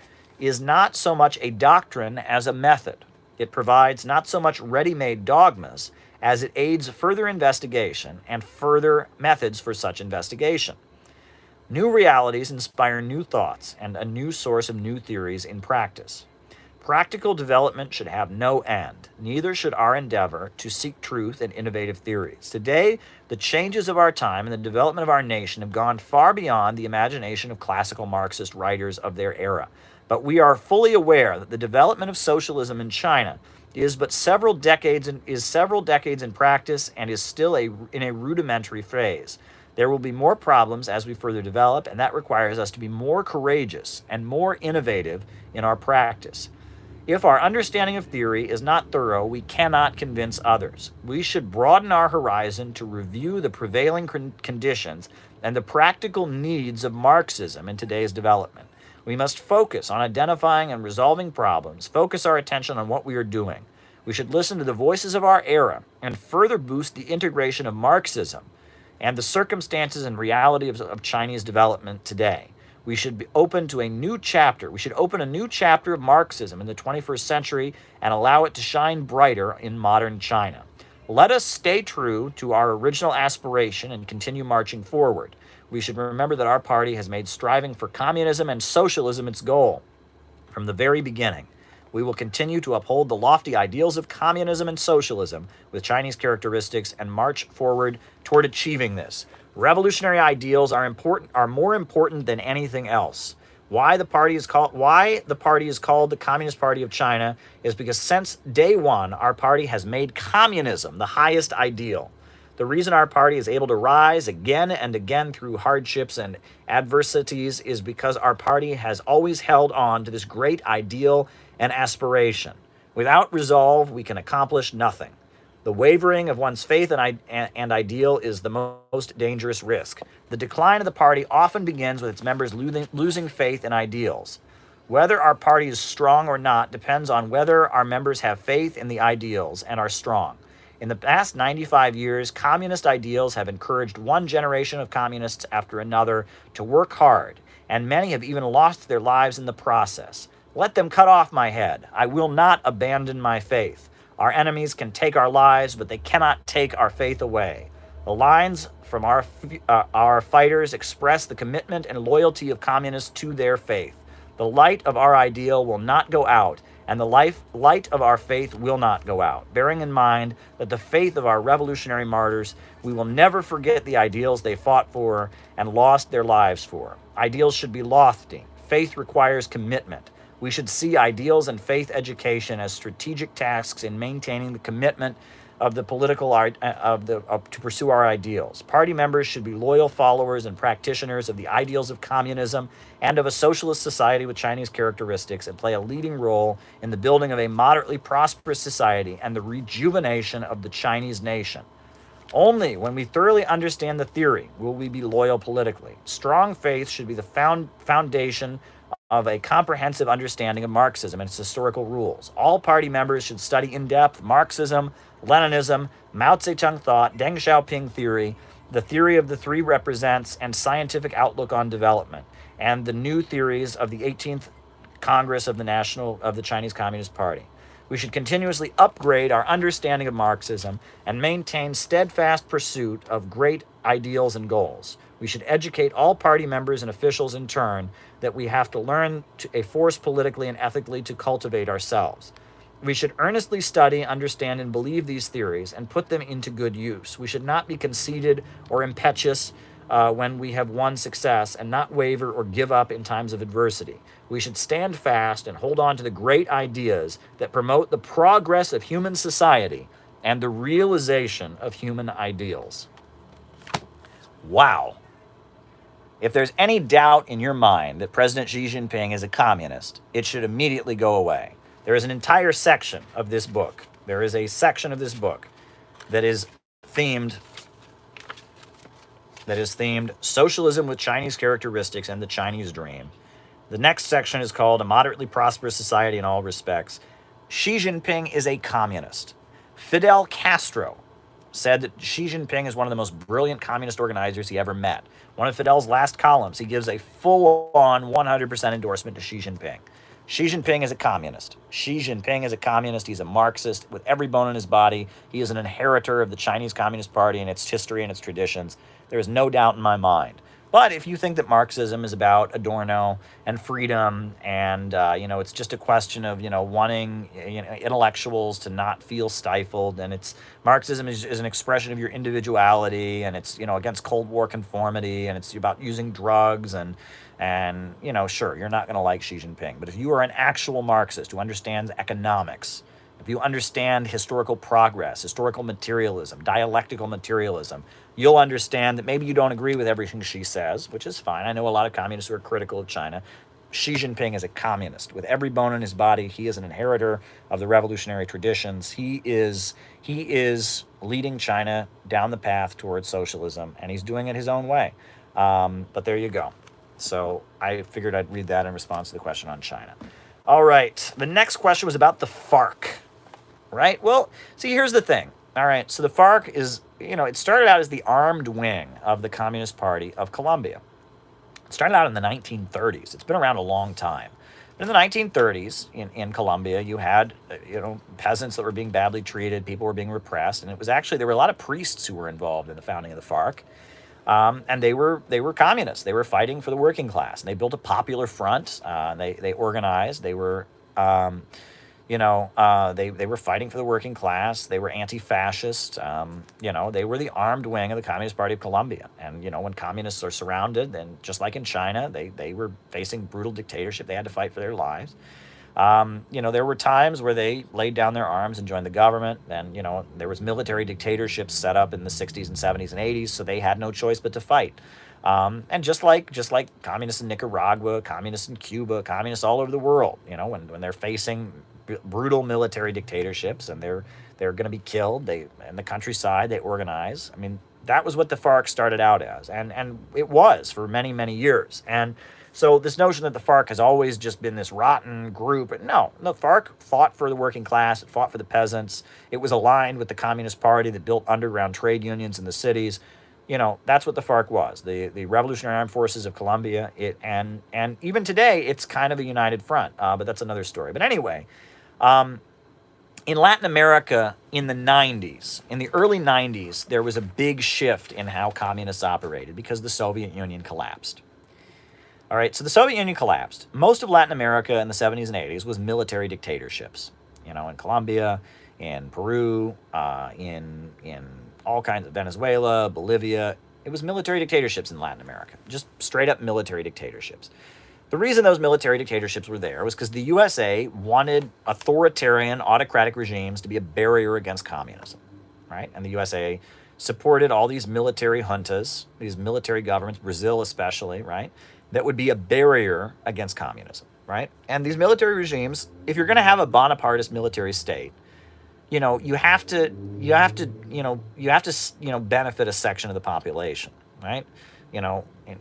is not so much a doctrine as a method. It provides not so much ready-made dogmas as it aids further investigation and further methods for such investigation. New realities inspire new thoughts and a new source of new theories in practice. Practical development should have no end. Neither should our endeavor to seek truth and innovative theories. Today, the changes of our time and the development of our nation have gone far beyond the imagination of classical Marxist writers of their era. But we are fully aware that the development of socialism in China is several decades in practice and is still in a rudimentary phase. There will be more problems as we further develop, and that requires us to be more courageous and more innovative in our practice. If our understanding of theory is not thorough, we cannot convince others. We should broaden our horizon to review the prevailing conditions and the practical needs of Marxism in today's development. We must focus on identifying and resolving problems, focus our attention on what we are doing. We should listen to the voices of our era and further boost the integration of Marxism and the circumstances and reality of Chinese development today. We should be open to a new chapter. We should open a new chapter of Marxism in the 21st century and allow it to shine brighter in modern China. Let us stay true to our original aspiration and continue marching forward. We should remember that our party has made striving for communism and socialism its goal from the very beginning. We will continue to uphold the lofty ideals of communism and socialism with Chinese characteristics and march forward toward achieving this. Revolutionary ideals are more important than anything else. Why the party is called the Communist Party of China is because since day one, our party has made communism the highest ideal. The reason our party is able to rise again and again through hardships and adversities is because our party has always held on to this great ideal and aspiration. Without resolve, we can accomplish nothing. The wavering of one's faith and ideal is the most dangerous risk. The decline of the party often begins with its members losing faith in ideals. Whether our party is strong or not depends on whether our members have faith in the ideals and are strong. In the past 95 years, communist ideals have encouraged one generation of communists after another to work hard, and many have even lost their lives in the process. Let them cut off my head. I will not abandon my faith. Our enemies can take our lives, but they cannot take our faith away. The lines from our fighters express the commitment and loyalty of communists to their faith. The light of our ideal will not go out, and the light of our faith will not go out. Bearing in mind that the faith of our revolutionary martyrs, we will never forget the ideals they fought for and lost their lives for. Ideals should be lofty. Faith requires commitment. We should see ideals and faith education as strategic tasks in maintaining the commitment of the to pursue our ideals. Party members should be loyal followers and practitioners of the ideals of communism and of a socialist society with Chinese characteristics and play a leading role in the building of a moderately prosperous society and the rejuvenation of the Chinese nation. Only when we thoroughly understand the theory will we be loyal politically. Strong faith should be the foundation of a comprehensive understanding of Marxism and its historical rules. All party members should study in depth Marxism, Leninism, Mao Zedong thought, Deng Xiaoping theory, the theory of the three represents, and scientific outlook on development, and the new theories of the 18th Congress of the Chinese Communist Party. We should continuously upgrade our understanding of Marxism and maintain steadfast pursuit of great ideals and goals. We should educate all party members and officials in turn that we have to learn a force politically and ethically to cultivate ourselves. We should earnestly study, understand, and believe these theories and put them into good use. We should not be conceited or impetuous when we have won success and not waver or give up in times of adversity. We should stand fast and hold on to the great ideas that promote the progress of human society and the realization of human ideals. Wow. If there's any doubt in your mind that President Xi Jinping is a communist, it should immediately go away. There is an entire section of this book. There is a section of this book that is themed Socialism with Chinese Characteristics and the Chinese Dream. The next section is called A Moderately Prosperous Society in All Respects. Xi Jinping is a communist. Fidel Castro said that Xi Jinping is one of the most brilliant communist organizers he ever met. One of Fidel's last columns, he gives a full-on 100% endorsement to Xi Jinping. Xi Jinping is a communist. Xi Jinping is a communist. He's a Marxist with every bone in his body. He is an inheritor of the Chinese Communist Party and its history and its traditions. There is no doubt in my mind. But if you think that Marxism is about Adorno and freedom, and it's just a question of wanting intellectuals to not feel stifled, and it's Marxism is an expression of your individuality, and it's against Cold War conformity, and it's about using drugs, and sure, you're not going to like Xi Jinping, but if you are an actual Marxist who understands economics, if you understand historical progress, historical materialism, dialectical materialism, you'll understand that maybe you don't agree with everything she says, which is fine. I know a lot of communists who are critical of China. Xi Jinping is a communist. With every bone in his body, he is an inheritor of the revolutionary traditions. He is leading China down the path towards socialism, and he's doing it his own way. But there you go. So I figured I'd read that in response to the question on China. All right. The next question was about the FARC. Right? Well, see, here's the thing. All right. So the FARC is, it started out as the armed wing of the Communist Party of Colombia. It started out in the 1930s. It's been around a long time. But in the 1930s, in Colombia, you had, peasants that were being badly treated, people were being repressed, and it was actually, there were a lot of priests who were involved in the founding of the FARC. And they were communists. They were fighting for the working class. And they built a popular front. They organized. They were they were fighting for the working class. They were anti-fascist. They were the armed wing of the Communist Party of Colombia. And, when communists are surrounded, then just like in China, they were facing brutal dictatorship. They had to fight for their lives. There were times where they laid down their arms and joined the government. And, there was military dictatorships set up in the 60s and 70s and 80s, so they had no choice but to fight. And just like communists in Nicaragua, communists in Cuba, communists all over the world, when they're facing brutal military dictatorships and they're going to be killed, in the countryside, they organize. I mean, that was what the FARC started out as, and it was for many, many years. And so this notion that the FARC has always just been this rotten group, no, the FARC fought for the working class, it fought for the peasants, it was aligned with the Communist Party that built underground trade unions in the cities. That's what the FARC was, the Revolutionary Armed Forces of Colombia. And even today, it's kind of a united front, but that's another story. But anyway, in Latin America in the 90s, in the early 90s, there was a big shift in how communists operated because the Soviet Union collapsed. All right, so the Soviet Union collapsed. Most of Latin America in the 70s and 80s was military dictatorships. In Colombia, in Peru, in all kinds of Venezuela, Bolivia. It was military dictatorships in Latin America, just straight up military dictatorships. The reason those military dictatorships were there was because the USA wanted authoritarian, autocratic regimes to be a barrier against communism, right? And the USA supported all these military juntas, these military governments, Brazil especially, right? That would be a barrier against communism, right? And these military regimes, if you're going to have a Bonapartist military state, you have to benefit a section of the population, right?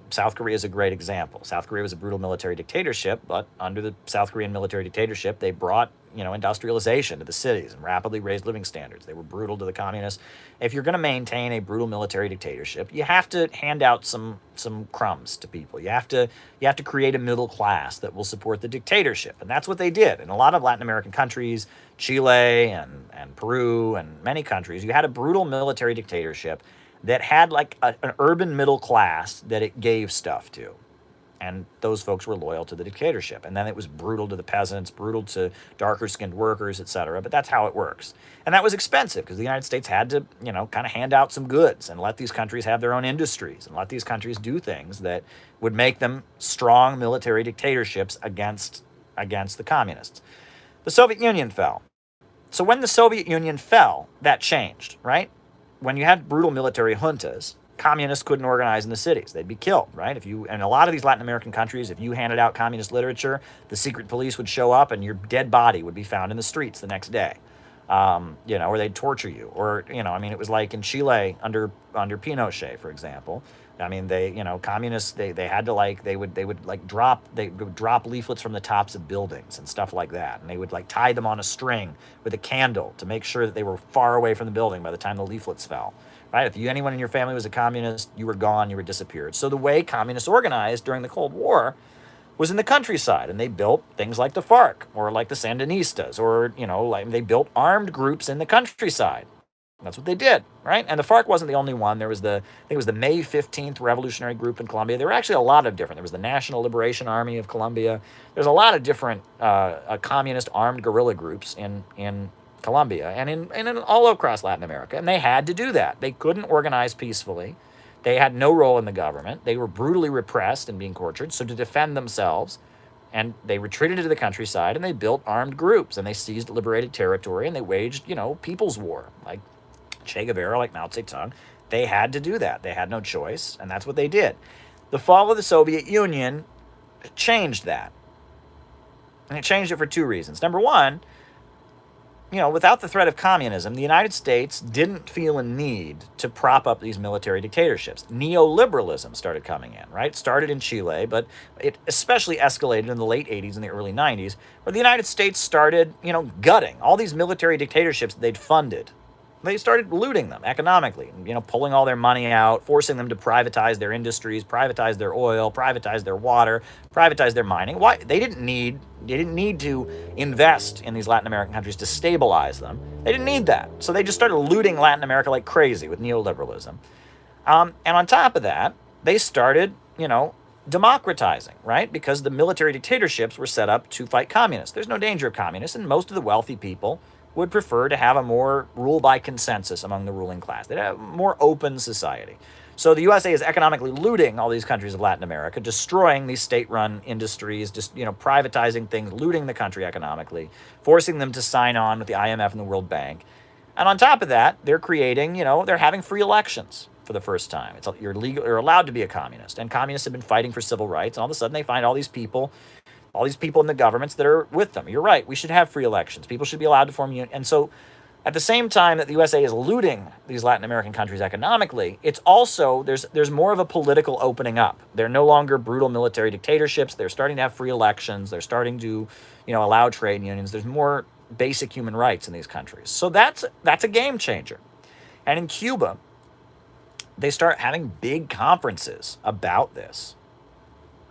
South Korea is a great example. South Korea was a brutal military dictatorship, but under the South Korean military dictatorship, they brought, industrialization to the cities and rapidly raised living standards. They were brutal to the communists. If you're going to maintain a brutal military dictatorship, you have to hand out some crumbs to people. You have to create a middle class that will support the dictatorship. And that's what they did. In a lot of Latin American countries, Chile and Peru and many countries, you had a brutal military dictatorship that had like an urban middle class that it gave stuff to. And those folks were loyal to the dictatorship. And then it was brutal to the peasants, brutal to darker-skinned workers, etc. But that's how it works. And that was expensive because the United States had to, kind of hand out some goods and let these countries have their own industries and let these countries do things that would make them strong military dictatorships against the communists. The Soviet Union fell. So when the Soviet Union fell, that changed, right? When you had brutal military juntas, communists couldn't organize in the cities. They'd be killed, right? In a lot of these Latin American countries, if you handed out communist literature, the secret police would show up and your dead body would be found in the streets the next day. Or they'd torture you. Or, it was like in Chile under Pinochet, for example. Communists, they had to they would drop leaflets from the tops of buildings and stuff like that. And they would tie them on a string with a candle to make sure that they were far away from the building by the time the leaflets fell. Right? If anyone in your family was a communist, you were gone, you were disappeared. So the way communists organized during the Cold War was in the countryside, and they built things like the FARC or like the Sandinistas, or they built armed groups in the countryside. That's what they did, right? And the FARC wasn't the only one. There was I think it was the May 15th Revolutionary Group in Colombia. There were actually a lot of different. There was the National Liberation Army of Colombia. There's a lot of different communist armed guerrilla groups in Colombia and in all across Latin America. And they had to do that. They couldn't organize peacefully. They had no role in the government. They were brutally repressed and being tortured. So to defend themselves, and they retreated to the countryside and they built armed groups and they seized liberated territory and they waged, people's war, like Che Guevara, like Mao Zedong. They had to do that. They had no choice, and that's what they did. The fall of the Soviet Union changed that. And it changed it for two reasons. Number one, without the threat of communism, the United States didn't feel a need to prop up these military dictatorships. Neoliberalism started coming in, right? It started in Chile, but it especially escalated in the late 80s and the early 90s, where the United States started, gutting all these military dictatorships that they'd funded. They started looting them economically, pulling all their money out, forcing them to privatize their industries, privatize their oil, privatize their water, privatize their mining. Why? They didn't need to invest in these Latin American countries to stabilize them. They didn't need that. So they just started looting Latin America like crazy with neoliberalism. And on top of that, they started, democratizing, right? Because the military dictatorships were set up to fight communists. There's no danger of communists, and most of the wealthy people would prefer to have a more rule by consensus among the ruling class. They'd have a more open society. So the USA is economically looting all these countries of Latin America, destroying these state-run industries, just privatizing things, looting the country economically, forcing them to sign on with the IMF and the World Bank. And on top of that, they're creating, they're having free elections for the first time. You're allowed to be a communist, and communists have been fighting for civil rights. And all of a sudden, they find all these people in the governments that are with them. You're right. We should have free elections. People should be allowed to form unions. And so at the same time that the USA is looting these Latin American countries economically, it's also, there's more of a political opening up. They're no longer brutal military dictatorships. They're starting to have free elections. They're starting to, allow trade unions. There's more basic human rights in these countries. So that's a game changer. And in Cuba, they start having big conferences about this.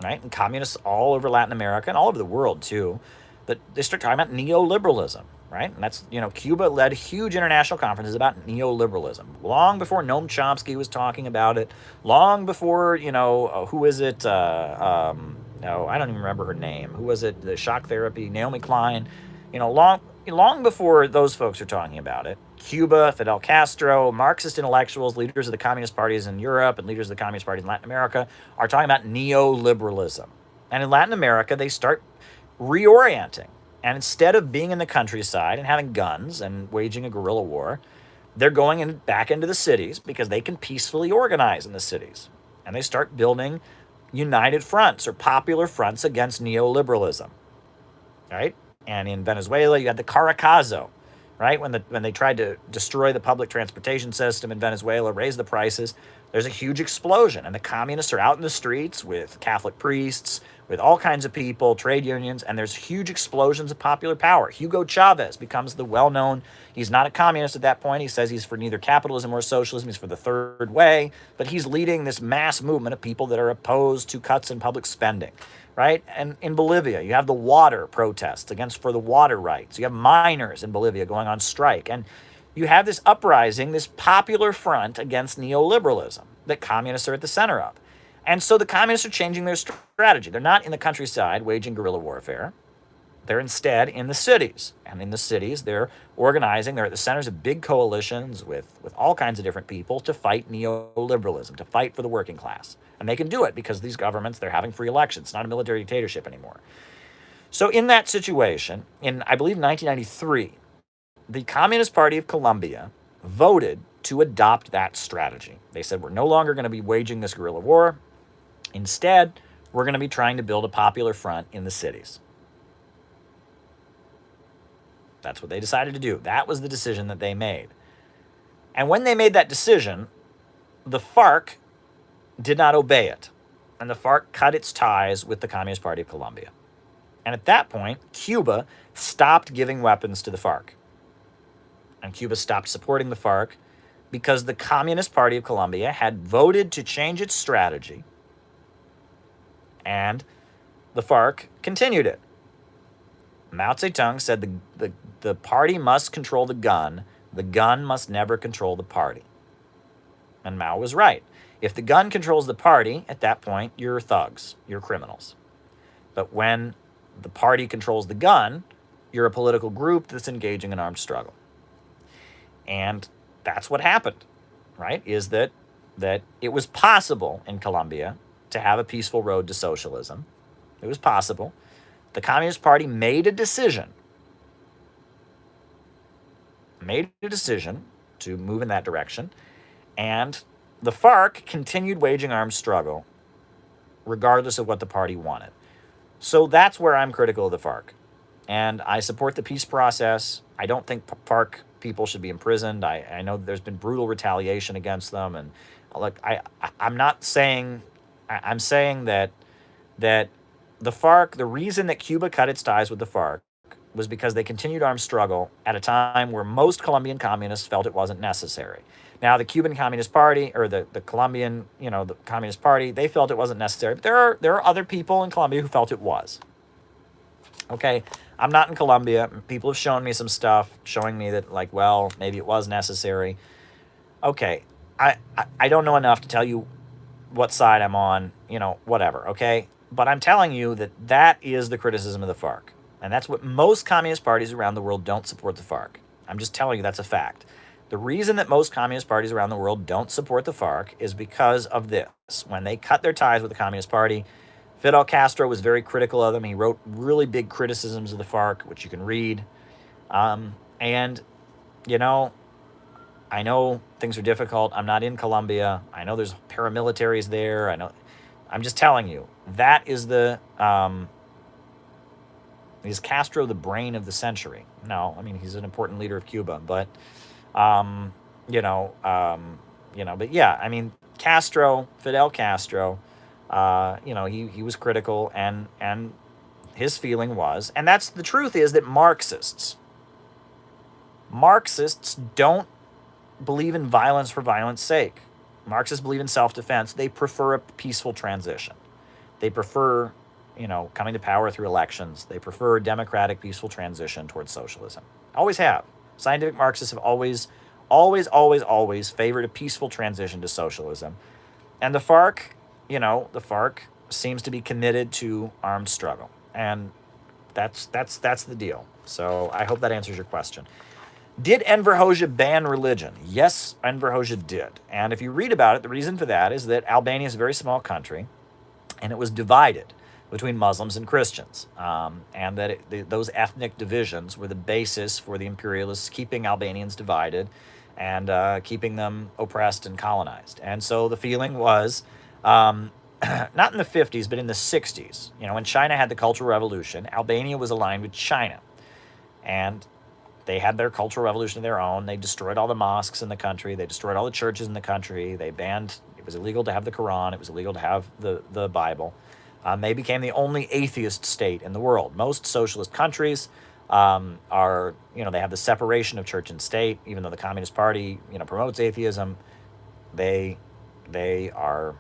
Right? And communists all over Latin America and all over the world too, that they start talking about neoliberalism, right? And that's, Cuba led huge international conferences about neoliberalism long before Noam Chomsky was talking about it, long before, who is it? No, I don't even remember her name. Who was it? The shock therapy, Naomi Klein, long before those folks are talking about it. Cuba, Fidel Castro, Marxist intellectuals, leaders of the communist parties in Europe and leaders of the communist parties in Latin America are talking about neoliberalism. And in Latin America, they start reorienting. And instead of being in the countryside and having guns and waging a guerrilla war, they're going back into the cities because they can peacefully organize in the cities. And they start building united fronts or popular fronts against neoliberalism, right? And in Venezuela, you had the Caracazo, right? When they tried to destroy the public transportation system in Venezuela, raise the prices, there's a huge explosion. And the communists are out in the streets with Catholic priests, with all kinds of people, trade unions, and there's huge explosions of popular power. Hugo Chavez becomes the well-known, he's not a communist at that point. He says he's for neither capitalism or socialism. He's for the third way. But he's leading this mass movement of people that are opposed to cuts in public spending. Right? And in Bolivia, you have the water protests for the water rights. You have miners in Bolivia going on strike. And you have this uprising, this popular front against neoliberalism that communists are at the center of. And so the communists are changing their strategy. They're not in the countryside waging guerrilla warfare. They're instead in the cities. And in the cities, they're organizing. They're at the centers of big coalitions with all kinds of different people to fight neoliberalism, to fight for the working class. And they can do it because these governments, they're having free elections. It's not a military dictatorship anymore. So in that situation, in, I believe, 1993, the Communist Party of Colombia voted to adopt that strategy. They said, we're no longer going to be waging this guerrilla war. Instead, we're going to be trying to build a popular front in the cities. That's what they decided to do. That was the decision that they made. And when they made that decision, the FARC did not obey it. And the FARC cut its ties with the Communist Party of Colombia. And at that point, Cuba stopped giving weapons to the FARC. And Cuba stopped supporting the FARC because the Communist Party of Colombia had voted to change its strategy. And the FARC continued it. Mao Zedong said the party must control the gun The gun must never control the party. And Mao was right. If the gun controls the party, at that point, you're thugs, you're criminals. But when the party controls the gun, you're a political group that's engaging in armed struggle. And that's what happened, right? Is that it was possible in Colombia to have a peaceful road to socialism. It was possible. The Communist Party made a decision to move in that direction, and the FARC continued waging armed struggle regardless of what the party wanted. So that's where I'm critical of the FARC. And I support the peace process. I don't think FARC people should be imprisoned. I know there's been brutal retaliation against them. And look, I'm not saying, I'm saying that the FARC, the reason that Cuba cut its ties with the FARC was because they continued armed struggle at a time where most Colombian communists felt it wasn't necessary. Now, the Cuban Communist Party, or the Colombian, the Communist Party, they felt it wasn't necessary. But there are other people in Colombia who felt it was. Okay, I'm not in Colombia. People have shown me some stuff showing me that, like, well, maybe it was necessary. Okay, I don't know enough to tell you what side I'm on, whatever, okay? But I'm telling you that is the criticism of the FARC. And that's what most communist parties around the world don't support the FARC. I'm just telling you that's a fact. The reason that most communist parties around the world don't support the FARC is because of this. When they cut their ties with the Communist Party, Fidel Castro was very critical of them. He wrote really big criticisms of the FARC, which you can read. And, I know things are difficult. I'm not in Colombia. I know there's paramilitaries there. I'm just telling you, that is is Castro the brain of the century? No, I mean, he's an important leader of Cuba, but, but yeah, I mean, Fidel Castro, he was critical, and his feeling was, and that's the truth, is that Marxists don't believe in violence for violence sake. Marxists believe in self-defense. They prefer a peaceful transition. They prefer, coming to power through elections. They prefer a democratic, peaceful transition towards socialism. Always have. Scientific Marxists have always favored a peaceful transition to socialism. And the FARC, seems to be committed to armed struggle. And that's the deal. So I hope that answers your question. Did Enver Hoxha ban religion? Yes, Enver Hoxha did. And if you read about it, the reason for that is that Albania is a very small country, and it was divided between Muslims and Christians, and that those ethnic divisions were the basis for the imperialists keeping Albanians divided and keeping them oppressed and colonized. And so the feeling was, not in the 50s, but in the 60s, when China had the Cultural Revolution, Albania was aligned with China. And they had their Cultural Revolution of their own. They destroyed all the mosques in the country. They destroyed all the churches in the country. They banned, it was illegal to have the Quran. It was illegal to have the Bible. They became the only atheist state in the world. Most socialist countries are, they have the separation of church and state. Even though the Communist Party, promotes atheism, they are,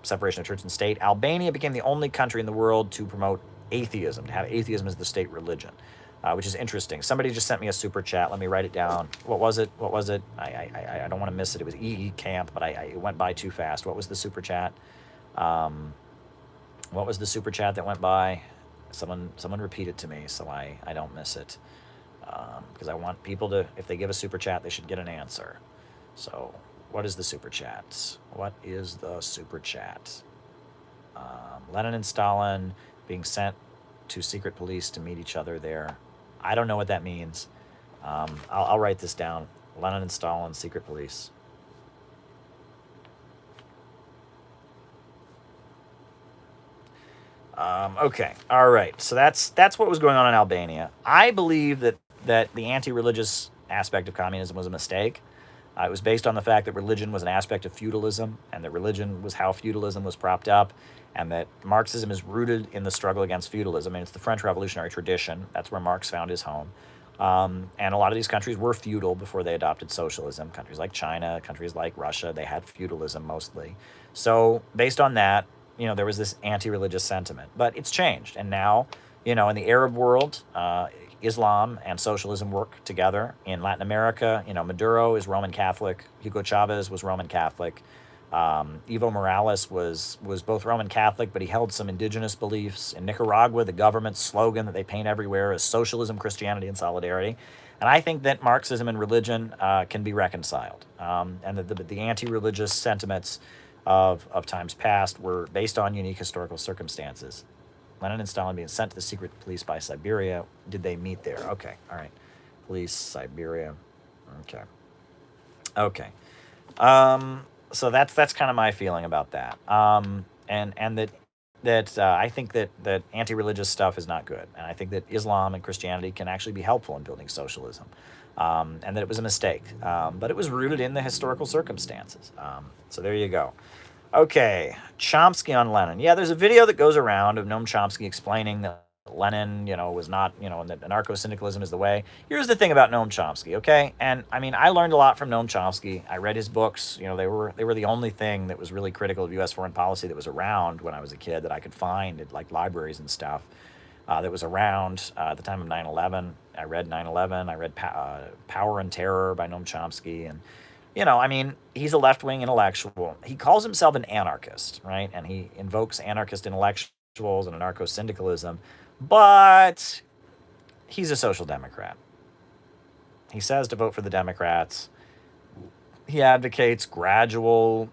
separation of church and state. Albania became the only country in the world to promote atheism, to have atheism as the state religion, which is interesting. Somebody just sent me a super chat. Let me write it down. What was it? I don't want to miss it. It was EE Camp, but it went by too fast. What was the super chat? What was the super chat that went by? Someone repeat it to me so I don't miss it. Because I want people to, if they give a super chat, they should get an answer. So, what is the super chat? What is the super chat? Lenin and Stalin being sent to secret police to meet each other there. I don't know what that means. I'll write this down. Lenin and Stalin, secret police. Okay, all right. So that's what was going on in Albania. I believe that the anti-religious aspect of communism was a mistake. It was based on the fact that religion was an aspect of feudalism, and that religion was how feudalism was propped up, and that Marxism is rooted in the struggle against feudalism, and it's the French revolutionary tradition. That's where Marx found his home. And a lot of these countries were feudal before they adopted socialism. Countries like China, countries like Russia, they had feudalism mostly. So based on that, there was this anti-religious sentiment. But it's changed. And now, in the Arab world, Islam and socialism work together. In Latin America, Maduro is Roman Catholic. Hugo Chavez was Roman Catholic. Evo Morales was both Roman Catholic, but he held some indigenous beliefs. In Nicaragua, the government's slogan that they paint everywhere is socialism, Christianity, and solidarity. And I think that Marxism and religion can be reconciled, and that the anti-religious sentiments of times past were based on unique historical circumstances. Lenin and Stalin being sent to the secret police by Siberia. Did they meet there? Okay, all right. Police, Siberia. Okay. Okay. So that's kind of my feeling about that. And that I think that anti-religious stuff is not good, and I think that Islam and Christianity can actually be helpful in building socialism, and that it was a mistake, but it was rooted in the historical circumstances. So there you go. Okay, Chomsky on Lenin. Yeah, there's a video that goes around of Noam Chomsky explaining that Lenin, was not, and that anarcho-syndicalism is the way. Here's the thing about Noam Chomsky, okay? And I mean, I learned a lot from Noam Chomsky. I read his books. They were the only thing that was really critical of U.S. foreign policy that was around when I was a kid that I could find at like libraries and stuff. That was around at the time of 9/11. I read 9/11. I read Power and Terror by Noam Chomsky, and I mean, he's a left-wing intellectual. He calls himself an anarchist, right? And he invokes anarchist intellectuals and anarcho-syndicalism, but he's a social democrat. He says to vote for the Democrats. He advocates gradual,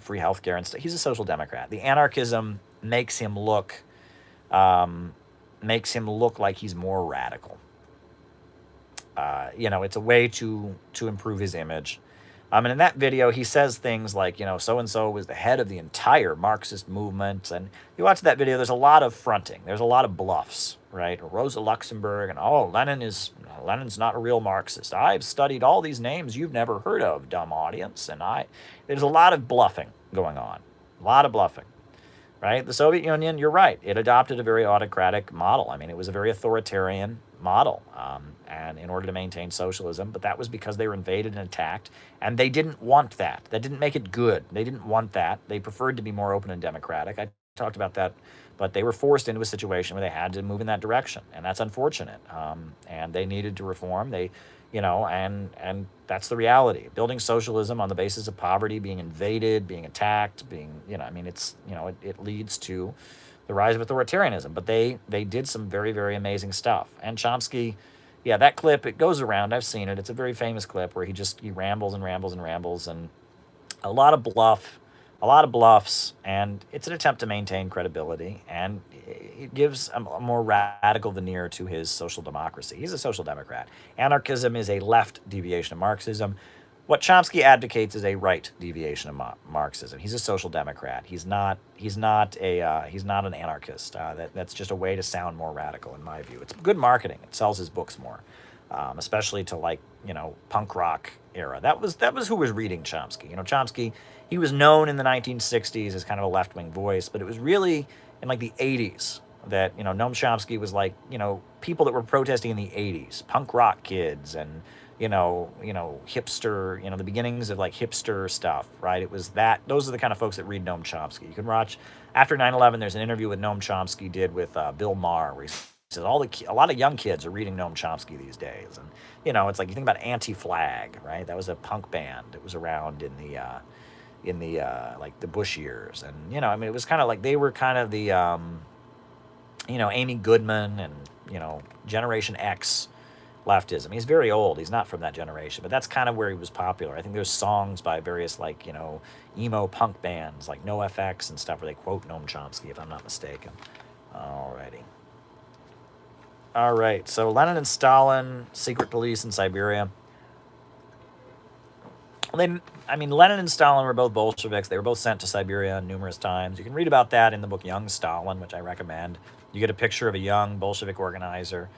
free healthcare and stuff. He's a social democrat. The anarchism makes him look like he's more radical. It's a way to improve his image. And in that video, he says things like, so-and-so was the head of the entire Marxist movement. And you watch that video, there's a lot of fronting. There's a lot of bluffs, right? Rosa Luxemburg and, Lenin's not a real Marxist. I've studied all these names you've never heard of, dumb audience. And there's a lot of bluffing going on. A lot of bluffing, right? The Soviet Union, you're right. It adopted a very autocratic model. I mean, it was a very authoritarian model, and in order to maintain socialism, but that was because they were invaded and attacked, and they didn't want that. That didn't make it good. They didn't want that. They preferred to be more open and democratic. I talked about that, but they were forced into a situation where they had to move in that direction, and that's unfortunate. And they needed to reform. And that's the reality. Building socialism on the basis of poverty, being invaded, being attacked, it leads to the rise of authoritarianism. But they did some very, very amazing stuff. And Chomsky, yeah, that clip, it goes around. I've seen it. It's a very famous clip where he rambles and rambles and rambles, and a lot of bluffs, and it's an attempt to maintain credibility, and it gives a more radical veneer to his social democracy. He's a social democrat. Anarchism is a left deviation of Marxism. What Chomsky advocates is a right deviation of Marxism. He's a social democrat. He's not an anarchist. That's just a way to sound more radical, in my view. It's good marketing. It sells his books more, especially to punk rock era. That was who was reading Chomsky. Chomsky, he was known in the 1960s as kind of a left-wing voice, but it was really in the 80s that Noam Chomsky was people that were protesting in the 80s, punk rock kids and hipster, the beginnings of hipster stuff, right? It was that, those are the kind of folks that read Noam Chomsky. You can watch, after 9/11, there's an interview with Noam Chomsky did with Bill Maher, where he says a lot of young kids are reading Noam Chomsky these days. And, it's you think about Anti-Flag, right? That was a punk band that was around in the Bush years. And, it was kind of they were kind of the, Amy Goodman and, Generation X leftism. He's very old. He's not from that generation, but that's kind of where he was popular. I think there's songs by various emo punk bands like NoFX and stuff where they quote Noam Chomsky, if I'm not mistaken. Alrighty. All right. So Lenin and Stalin, secret police in Siberia. Lenin and Stalin were both Bolsheviks. They were both sent to Siberia numerous times. You can read about that in the book Young Stalin, which I recommend. You get a picture of a young Bolshevik organizer.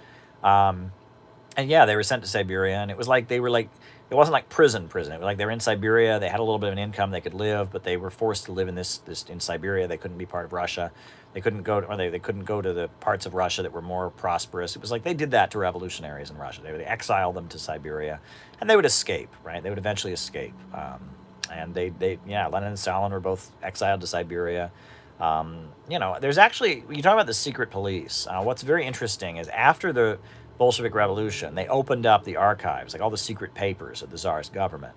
And yeah, they were sent to Siberia, and it was it wasn't like prison. It was they were in Siberia. They had a little bit of an income. They could live, but they were forced to live in in Siberia. They couldn't be part of Russia. They couldn't go to the parts of Russia that were more prosperous. It was they did that to revolutionaries in Russia. They would exile them to Siberia, and they would escape, right? They would eventually escape. And Lenin and Stalin were both exiled to Siberia. There's actually, you talk about the secret police. What's very interesting is after the Bolshevik Revolution, they opened up the archives, like all the secret papers of the Tsar's government.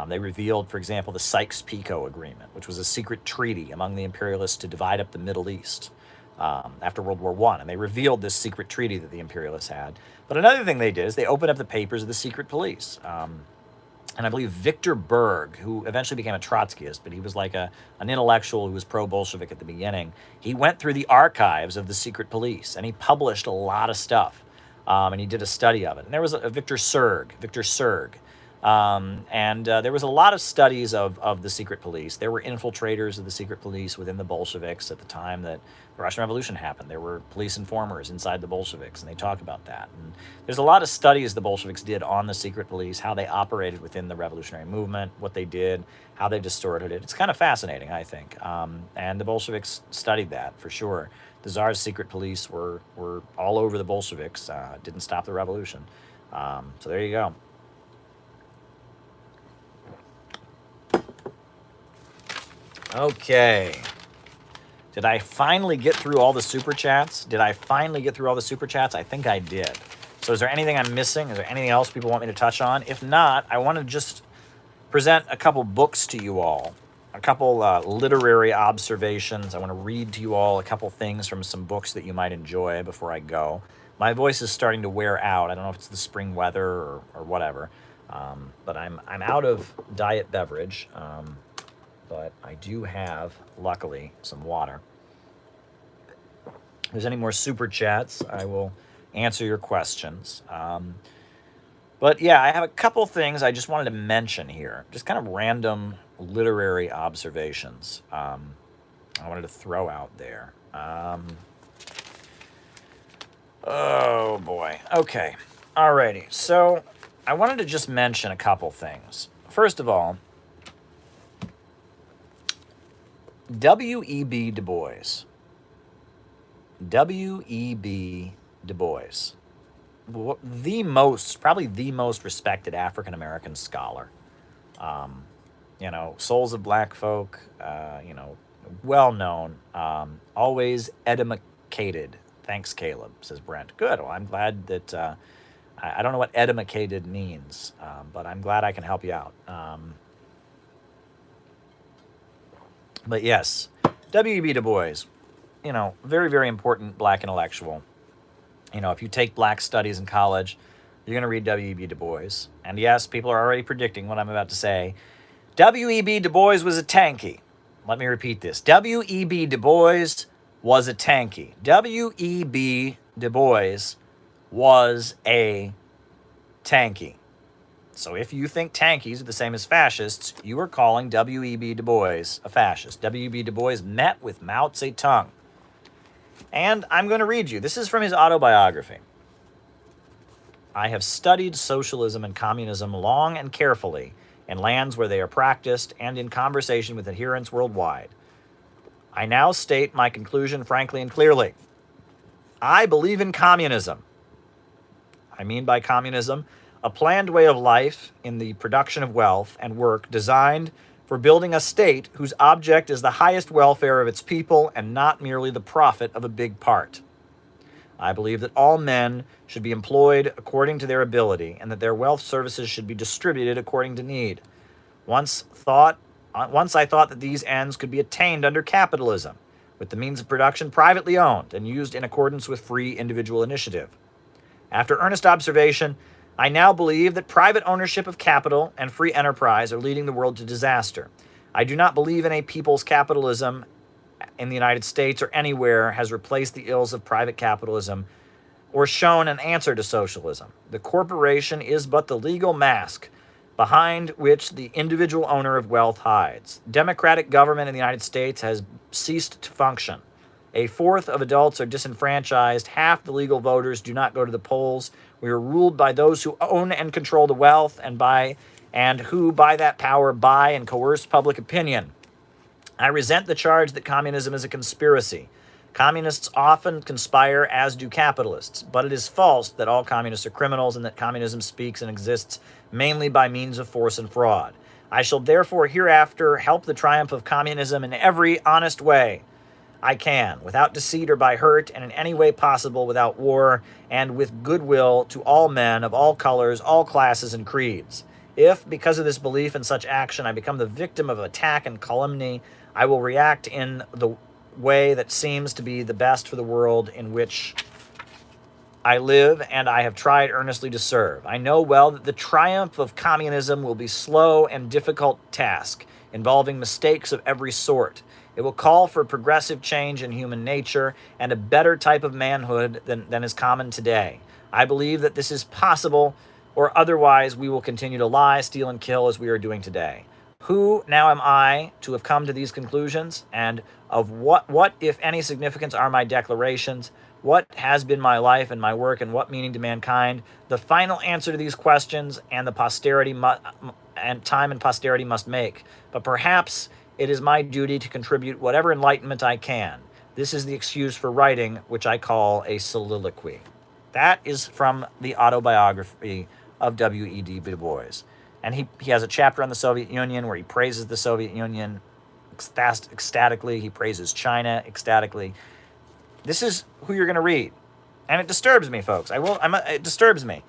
They revealed, for example, the Sykes-Picot Agreement, which was a secret treaty among the imperialists to divide up the Middle East after World War I. And they revealed this secret treaty that the imperialists had. But another thing they did is they opened up the papers of the secret police. And I believe Victor Berg, who eventually became a Trotskyist, but he was like an intellectual who was pro-Bolshevik at the beginning, he went through the archives of the secret police, and he published a lot of stuff, and he did a study of it. And there was a Victor Serg, and there was a lot of studies of the secret police. There were infiltrators of the secret police within the Bolsheviks at the time that the Russian Revolution happened. There were police informers inside the Bolsheviks, and they talk about that. And there's a lot of studies the Bolsheviks did on the secret police, how they operated within the revolutionary movement, what they did, how they distorted it. It's kind of fascinating, I think. And the Bolsheviks studied that for sure. The Tsar's secret police were all over the Bolsheviks, didn't stop the revolution. So there you go. Okay. Did I finally get through all the super chats? I think I did. So is there anything I'm missing? Is there anything else people want me to touch on? If not, I want to just present a couple books to you all, a couple literary observations. I want to read to you all a couple things from some books that you might enjoy before I go. My voice is starting to wear out. I don't know if it's the spring weather or whatever, but I'm out of diet beverage. But I do have, luckily, some water. If there's any more super chats, I will answer your questions. But yeah, I have a couple things I just wanted to mention here. Just kind of random literary observations I wanted to throw out there. Oh boy. Okay. Alrighty. So I wanted to just mention a couple things. First of all, W.E.B. Du Bois. W.E.B. Du Bois. Probably the most respected African-American scholar. Souls of Black Folk, well known, always edumacated. Thanks, Caleb, says Brent. Good. Well, I'm glad that, I don't know what edumacated means, but I'm glad I can help you out. But yes, W.E.B. Du Bois, very, very important black intellectual. If you take black studies in college, you're going to read W.E.B. Du Bois. And yes, people are already predicting what I'm about to say. W.E.B. Du Bois was a tankie. Let me repeat this. W.E.B. Du Bois was a tankie. W.E.B. Du Bois was a tankie. So if you think tankies are the same as fascists, you are calling W.E.B. Du Bois a fascist. W.E.B. Du Bois met with Mao Zedong. And I'm going to read you. This is from his autobiography. I have studied socialism and communism long and carefully in lands where they are practiced and in conversation with adherents worldwide. I now state my conclusion frankly and clearly. I believe in communism. I mean by communism, a planned way of life in the production of wealth and work designed for building a state whose object is the highest welfare of its people and not merely the profit of a big part. I believe that all men should be employed according to their ability and that their wealth services should be distributed according to need. Once I thought that these ends could be attained under capitalism, with the means of production privately owned and used in accordance with free individual initiative. After earnest observation, I now believe that private ownership of capital and free enterprise are leading the world to disaster. I do not believe in a people's capitalism in the United States or anywhere has replaced the ills of private capitalism or shown an answer to socialism. The corporation is but the legal mask behind which the individual owner of wealth hides. Democratic government in the United States has ceased to function. A fourth of adults are disenfranchised. Half the legal voters do not go to the polls. We are ruled by those who own and control the wealth and who, by that power, buy and coerce public opinion. I resent the charge that communism is a conspiracy. Communists often conspire, as do capitalists, but it is false that all communists are criminals and that communism speaks and exists mainly by means of force and fraud. I shall therefore hereafter help the triumph of communism in every honest way. I can, without deceit or by hurt, and in any way possible without war, and with goodwill to all men of all colors, all classes, and creeds. If, because of this belief in such action, I become the victim of attack and calumny, I will react in the way that seems to be the best for the world in which I live and I have tried earnestly to serve. I know well that the triumph of communism will be slow and difficult task, involving mistakes of every sort. It will call for progressive change in human nature and a better type of manhood than is common today. I believe that this is possible, or otherwise we will continue to lie, steal, and kill as we are doing today. Who now am I to have come to these conclusions, and of what, if any, significance are my declarations? What has been my life and my work, and what meaning to mankind? The final answer to these questions and time and posterity must make. But perhaps it is my duty to contribute whatever enlightenment I can. This is the excuse for writing, which I call a soliloquy. That is from the autobiography of W.E.B. Du Bois. And he has a chapter on the Soviet Union where he praises the Soviet Union ecstatically. He praises China ecstatically. This is who you're going to read. And it disturbs me, folks. It disturbs me.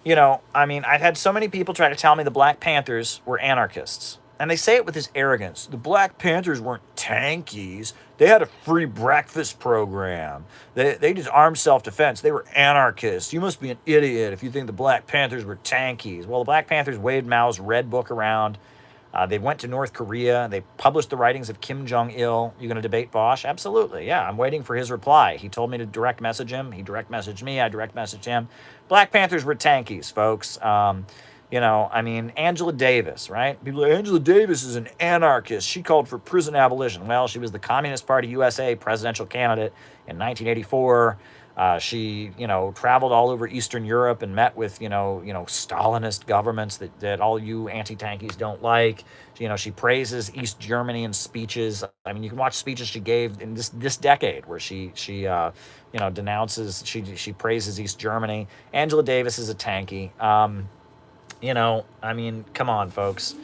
I've had so many people try to tell me the Black Panthers were anarchists. And they say it with this arrogance. The Black Panthers weren't tankies. They had a free breakfast program. They just armed self-defense. They were anarchists. You must be an idiot if you think the Black Panthers were tankies. Well, the Black Panthers waved Mao's red book around. They went to North Korea. They published the writings of Kim Jong-il. You going to debate Bosch? Absolutely. Yeah, I'm waiting for his reply. He told me to direct message him. He direct messaged me. I direct messaged him. Black Panthers were tankies, folks. Angela Davis, right? People are like, Angela Davis is an anarchist. She called for prison abolition. Well, she was the Communist Party USA presidential candidate in 1984. She traveled all over Eastern Europe and met with, Stalinist governments that all you anti-tankies don't like. She praises East Germany in speeches. You can watch speeches she gave in this decade where she denounces, she praises East Germany. Angela Davis is a tankie. Come on, folks.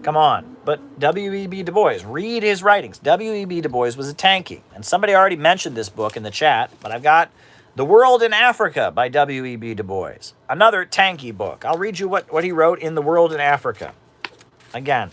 Come on. But W.E.B. Du Bois, read his writings. W.E.B. Du Bois was a tankie. And somebody already mentioned this book in the chat, but I've got The World in Africa by W.E.B. Du Bois. Another tankie book. I'll read you what he wrote in The World in Africa. Again,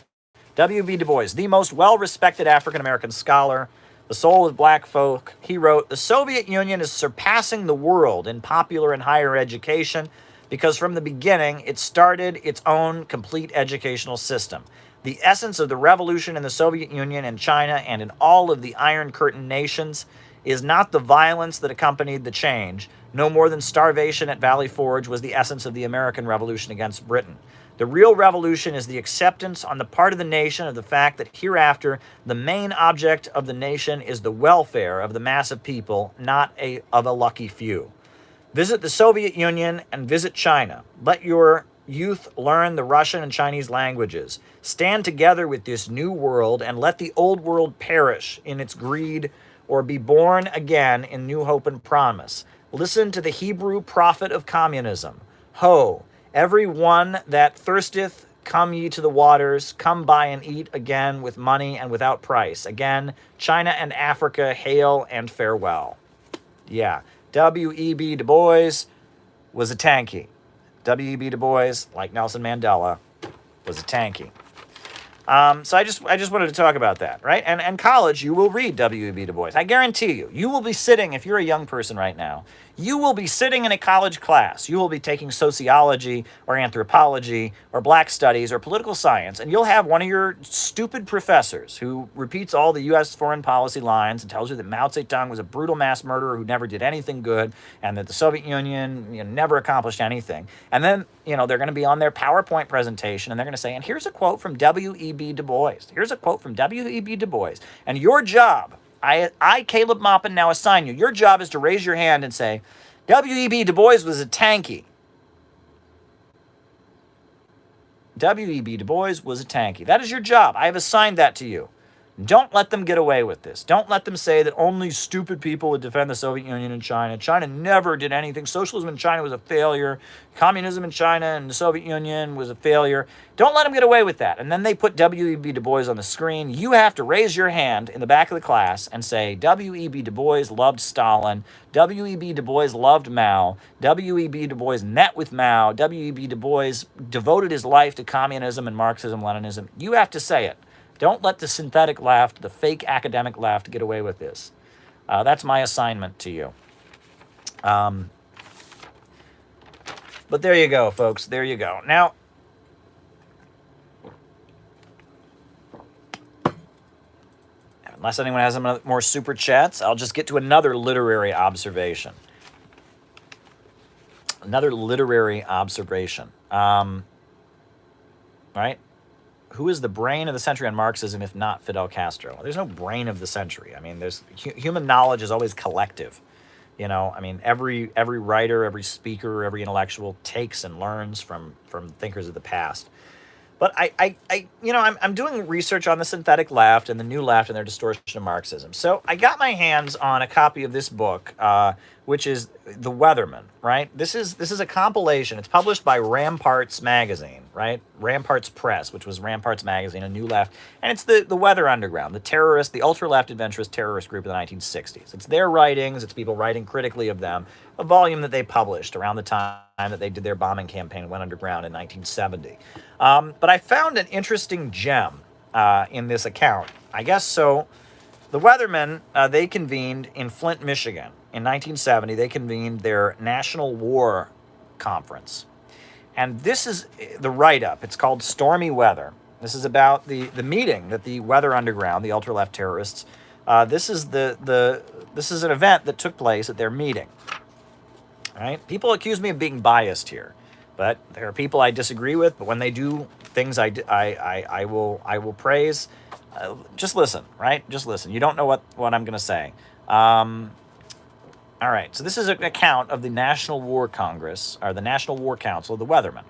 W.E.B. Du Bois, the most well-respected African-American scholar, the soul of black folk. He wrote, the Soviet Union is surpassing the world in popular and higher education because from the beginning, it started its own complete educational system. The essence of the revolution in the Soviet Union and China and in all of the Iron Curtain nations is not the violence that accompanied the change. No more than starvation at Valley Forge was the essence of the American Revolution against Britain. The real revolution is the acceptance on the part of the nation of the fact that hereafter the main object of the nation is the welfare of the mass of people, not of a lucky few. Visit the Soviet Union and visit China. Let your youth learn the Russian and Chinese languages. Stand together with this new world and let the old world perish in its greed or be born again in new hope and promise. Listen to the Hebrew prophet of communism. Ho, every one that thirsteth, come ye to the waters, come buy and eat again with money and without price. Again, China and Africa, hail and farewell. Yeah. W.E.B. Du Bois was a tankie. W.E.B. Du Bois, like Nelson Mandela, was a tankie. So I just wanted to talk about that, right? And college, you will read W.E.B. Du Bois. I guarantee you will be sitting, if you're a young person right now, you will be sitting in a college class. You will be taking sociology or anthropology or black studies or political science, and you'll have one of your stupid professors who repeats all the U.S. foreign policy lines and tells you that Mao Zedong was a brutal mass murderer who never did anything good and that the Soviet Union never accomplished anything. And then, they're going to be on their PowerPoint presentation and they're going to say, and here's a quote from W.E.B. Du Bois. Here's a quote from W.E.B. Du Bois. And your job, I, Caleb Maupin, now assign you. Your job is to raise your hand and say, W.E.B. Du Bois was a tankie. W.E.B. Du Bois was a tankie. That is your job. I have assigned that to you. Don't let them get away with this. Don't let them say that only stupid people would defend the Soviet Union and China. China never did anything. Socialism in China was a failure. Communism in China and the Soviet Union was a failure. Don't let them get away with that. And then they put W.E.B. Du Bois on the screen. You have to raise your hand in the back of the class and say, W.E.B. Du Bois loved Stalin. W.E.B. Du Bois loved Mao. W.E.B. Du Bois met with Mao. W.E.B. Du Bois devoted his life to communism and Marxism, Leninism. You have to say it. Don't let the synthetic left, the fake academic left, get away with this. That's my assignment to you. But there you go, folks. There you go. Now, unless anyone has some more super chats, I'll just get to another literary observation. Another literary observation. Right? Who is the brain of the century on Marxism, if not Fidel Castro? Well, there's no brain of the century. I mean, human knowledge is always collective. You know, I mean, every writer, every speaker, every intellectual takes and learns from thinkers of the past. But I'm doing research on the synthetic left and the new left and their distortion of Marxism. So I got my hands on a copy of this book, which is The Weatherman, right? This is a compilation. It's published by Ramparts Magazine, right? Ramparts Press, which was Ramparts Magazine, a new left. And it's the Weather Underground, the ultra-left adventurous terrorist group of the 1960s. It's their writings. It's people writing critically of them. A volume that they published around the time that they did their bombing campaign and went underground in 1970. But I found an interesting gem in this account. I guess so. The Weathermen, they convened in Flint, Michigan. In 1970, they convened their National War Conference. And this is the write-up. It's called Stormy Weather. This is about the meeting that the Weather Underground, the ultra-left terrorists, this is an event that took place at their meeting. All right? People accuse me of being biased here, but there are people I disagree with. But when they do things I will praise. Just listen, right? Just listen. You don't know what I'm going to say. All right. So this is an account of the National War Congress, or the National War Council of the Weathermen.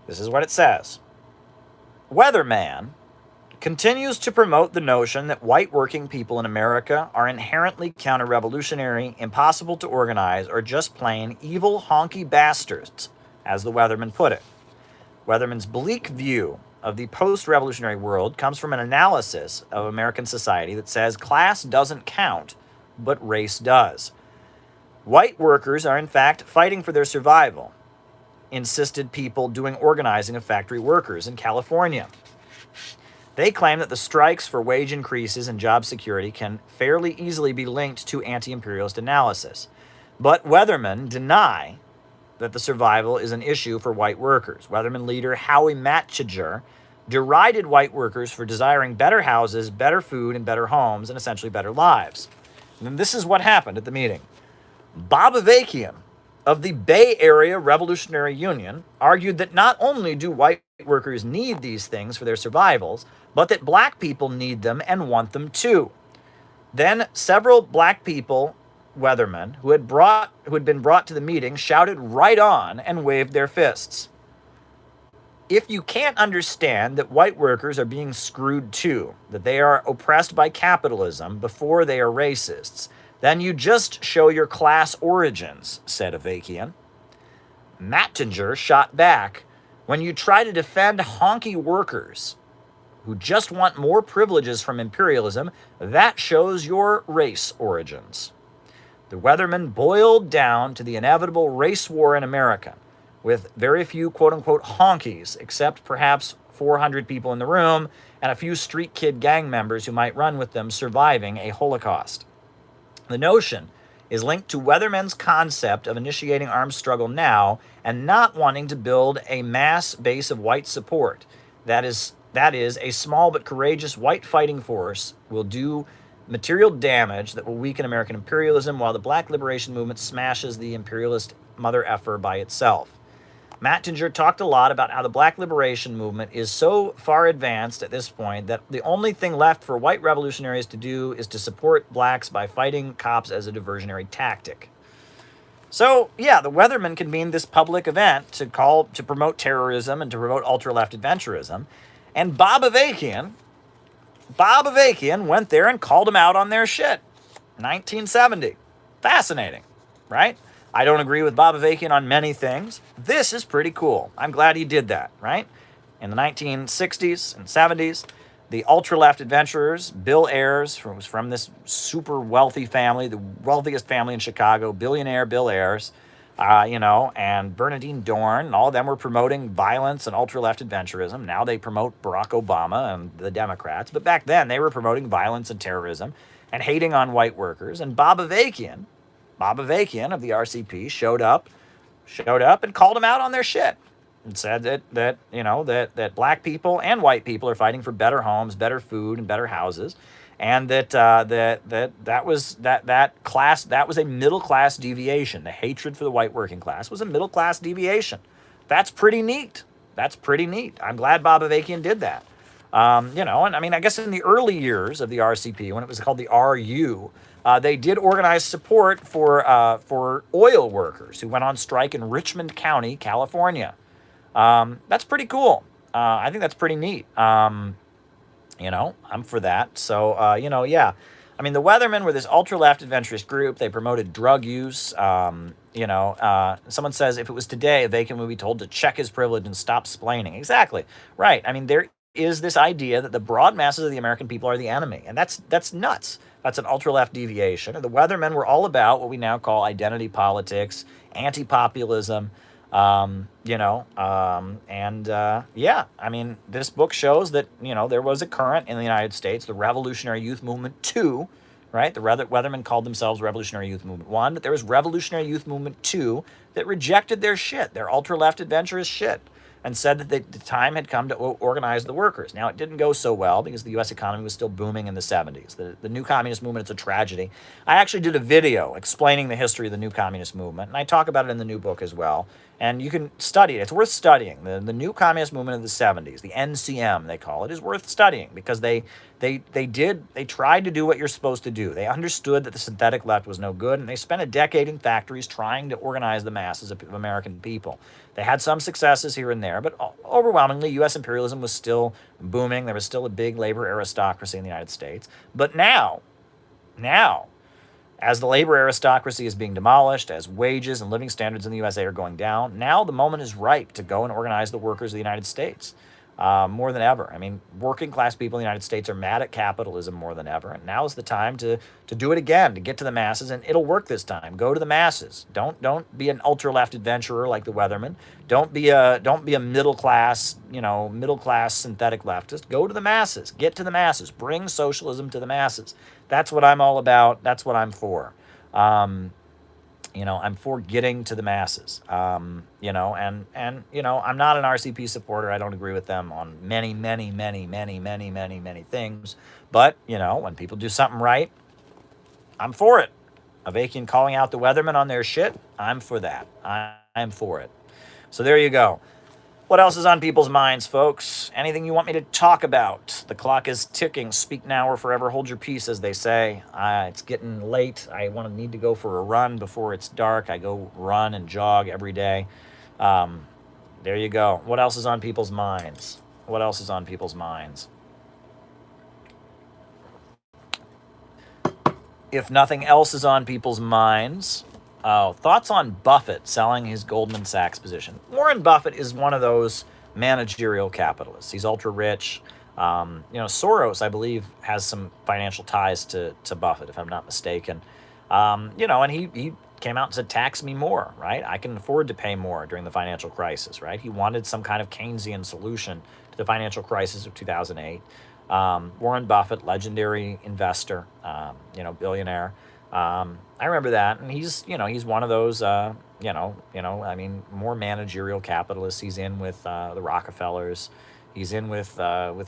This is what it says. Weatherman continues to promote the notion that white working people in America are inherently counter-revolutionary, impossible to organize, or just plain evil honky bastards, as the Weatherman put it. Weatherman's bleak view of the post-revolutionary world comes from an analysis of American society that says class doesn't count, but race does. White workers are in fact fighting for their survival, insisted people doing organizing of factory workers in California. They claim that the strikes for wage increases and job security can fairly easily be linked to anti-imperialist analysis. But Weathermen deny that the survival is an issue for white workers. Weatherman leader Howie Mattinger derided white workers for desiring better houses, better food, and better homes, and essentially better lives. And this is what happened at the meeting. Bob Avakian of the Bay Area Revolutionary Union argued that not only do white workers need these things for their survivals, but that black people need them and want them too. Then several black people, Weathermen, who had been brought to the meeting, shouted right on and waved their fists. If you can't understand that white workers are being screwed too, that they are oppressed by capitalism before they are racists, then you just show your class origins, said Avakian. Mattinger shot back, when you try to defend honky workers who just want more privileges from imperialism, that shows your race origins. The Weathermen boiled down to the inevitable race war in America, with very few quote-unquote honkies, except perhaps 400 people in the room and a few street kid gang members who might run with them surviving a Holocaust. The notion is linked to Weathermen's concept of initiating armed struggle now and not wanting to build a mass base of white support. That is, a small but courageous white fighting force will do material damage that will weaken American imperialism while the black liberation movement smashes the imperialist mother effer by itself. Mattinger talked a lot about how the black liberation movement is so far advanced at this point that the only thing left for white revolutionaries to do is to support blacks by fighting cops as a diversionary tactic. So, yeah, the Weathermen convened this public event to promote terrorism and to promote ultra-left adventurism. And Bob Avakian, Bob Avakian went there and called them out on their shit. 1970. Fascinating, right? I don't agree with Bob Avakian on many things. This is pretty cool. I'm glad he did that, right? In the 1960s and 70s, the ultra-left adventurers, Bill Ayers, was from this super wealthy family, the wealthiest family in Chicago, billionaire Bill Ayers, and Bernardine Dorn, and all of them were promoting violence and ultra-left adventurism. Now they promote Barack Obama and the Democrats, but back then they were promoting violence and terrorism and hating on white workers. And Bob Avakian of the RCP showed up and called them out on their shit and said that black people and white people are fighting for better homes, better food, and better houses, and that was a middle class deviation. The hatred for the white working class was a middle class deviation. That's pretty neat. I'm glad Bob Avakian did that. And I mean, I guess in the early years of the RCP, when it was called the RU, they did organize support for oil workers who went on strike in Richmond County, California. That's pretty cool. I think that's pretty neat. I'm for that. So, yeah. I mean, the Weathermen were this ultra-left adventurous group. They promoted drug use. Someone says if it was today, Avakian would be told to check his privilege and stop splaining. Exactly. Right. I mean, there is this idea that the broad masses of the American people are the enemy. And that's nuts. That's an ultra-left deviation. And the Weathermen were all about what we now call identity politics, anti-populism, I mean, this book shows that, there was a current in the United States, the Revolutionary Youth Movement 2, right? The Weathermen called themselves Revolutionary Youth Movement 1, but there was Revolutionary Youth Movement 2 that rejected their shit, their ultra-left adventurous shit, and said that the time had come to organize the workers. Now, it didn't go so well because the U.S. economy was still booming in the 70s. The new communist movement, it's a tragedy. I actually did a video explaining the history of the new communist movement, and I talk about it in the new book as well. And you can study it. It's worth studying. The new communist movement of the 70s, the NCM they call it, is worth studying because they tried to do what you're supposed to do. They understood that the synthetic left was no good, and they spent a decade in factories trying to organize the masses of American people. They had some successes here and there, but overwhelmingly, U.S. imperialism was still booming. There was still a big labor aristocracy in the United States. But now, as the labor aristocracy is being demolished, as wages and living standards in the USA are going down, now the moment is ripe to go and organize the workers of the United States more than ever. I mean, working class people in the United States are mad at capitalism more than ever, and now is the time to do it again, to get to the masses, and it'll work this time. Go to the masses. Don't be an ultra-left adventurer like the Weathermen. Don't be a middle class synthetic leftist. Go to the masses. Get to the masses. Bring socialism to the masses. That's what I'm all about. That's what I'm for. I'm for getting to the masses. I'm not an RCP supporter. I don't agree with them on many things. But, when people do something right, I'm for it. Avakian calling out the Weathermen on their shit, I'm for that. I'm for it. So there you go. What else is on people's minds, folks? Anything you want me to talk about? The clock is ticking. Speak now or forever hold your peace, as they say. It's getting late. I need to go for a run before it's dark. I go run and jog every day. There you go. What else is on people's minds? If nothing else is on people's minds... thoughts on Buffett selling his Goldman Sachs position. Warren Buffett is one of those managerial capitalists. He's ultra rich. Soros, I believe, has some financial ties to Buffett, if I'm not mistaken. And he came out and said, tax me more, right? I can afford to pay more during the financial crisis, right? He wanted some kind of Keynesian solution to the financial crisis of 2008. Warren Buffett, legendary investor, billionaire. I remember that, and he's one of those, more managerial capitalists. He's in with the Rockefellers. He's in with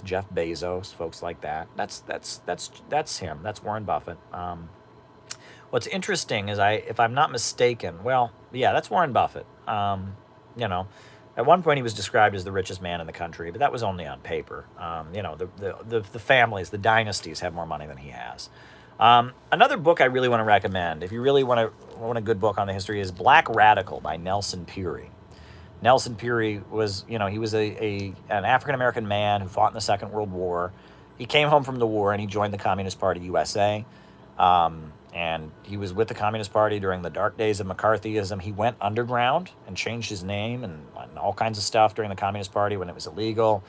Jeff Bezos, folks like that. That's him. That's Warren Buffett. What's interesting is if I'm not mistaken, that's Warren Buffett. At one point he was described as the richest man in the country, but that was only on paper. The families, the dynasties have more money than he has. Another book I really want to recommend, if you really want a good book on the history, is Black Radical by Nelson Peary. Nelson Peary was, he was an African-American man who fought in the Second World War, He came home from the war and he joined the Communist Party USA. And he was with the Communist Party during the dark days of McCarthyism. He went underground and changed his name and all kinds of stuff during the Communist Party when it was illegal.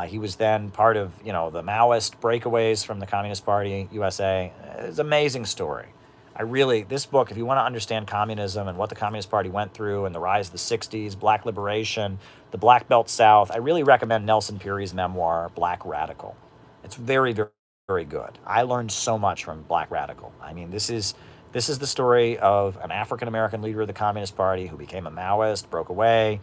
He was then part of, the Maoist breakaways from the Communist Party USA. It's an amazing story. This book, if you want to understand communism and what the Communist Party went through and the rise of the 60s, Black Liberation, the Black Belt South, I really recommend Nelson Peary's memoir, Black Radical. It's very, very, very good. I learned so much from Black Radical. I mean, this is the story of an African-American leader of the Communist Party who became a Maoist, broke away.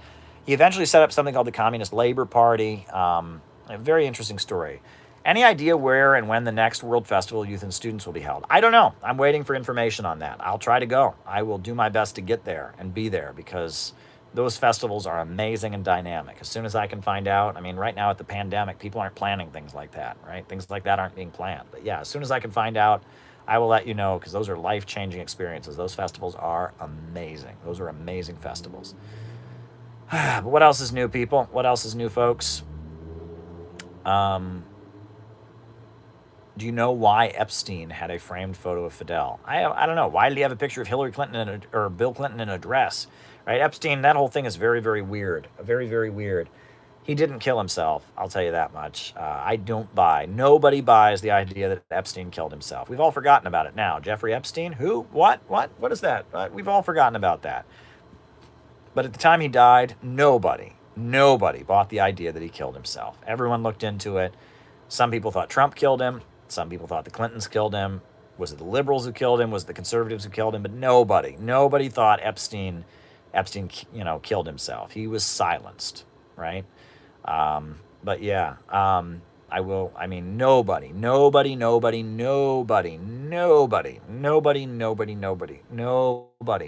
He eventually set up something called the Communist Labor Party. A very interesting story. Any idea where and when the next World Festival of Youth and Students will be held? I don't know. I'm waiting for information on that. I'll try to go. I will do my best to get there and be there because those festivals are amazing and dynamic. As soon as I can find out, I mean, right now at the pandemic, people aren't planning things like that, right? Things like that aren't being planned. But yeah, as soon as I can find out, I will let you know because those are life-changing experiences. Those festivals are amazing. Those are amazing festivals. But what else is new, people? What else is new, folks? Do you know why Epstein had a framed photo of Fidel? I don't know. Why did he have a picture of Hillary Clinton or Bill Clinton in a dress? Right? Epstein, that whole thing is very, very weird. Very, very weird. He didn't kill himself. I'll tell you that much. I don't buy. Nobody buys the idea that Epstein killed himself. We've all forgotten about it now. Jeffrey Epstein? Who? What? What is that? We've all forgotten about that. But at the time he died, nobody bought the idea that he killed himself. Everyone looked into it. Some people thought Trump killed him. Some people thought the Clintons killed him. Was it the liberals who killed him? Was it the conservatives who killed him? But nobody thought Epstein, killed himself. He was silenced, right? But yeah, nobody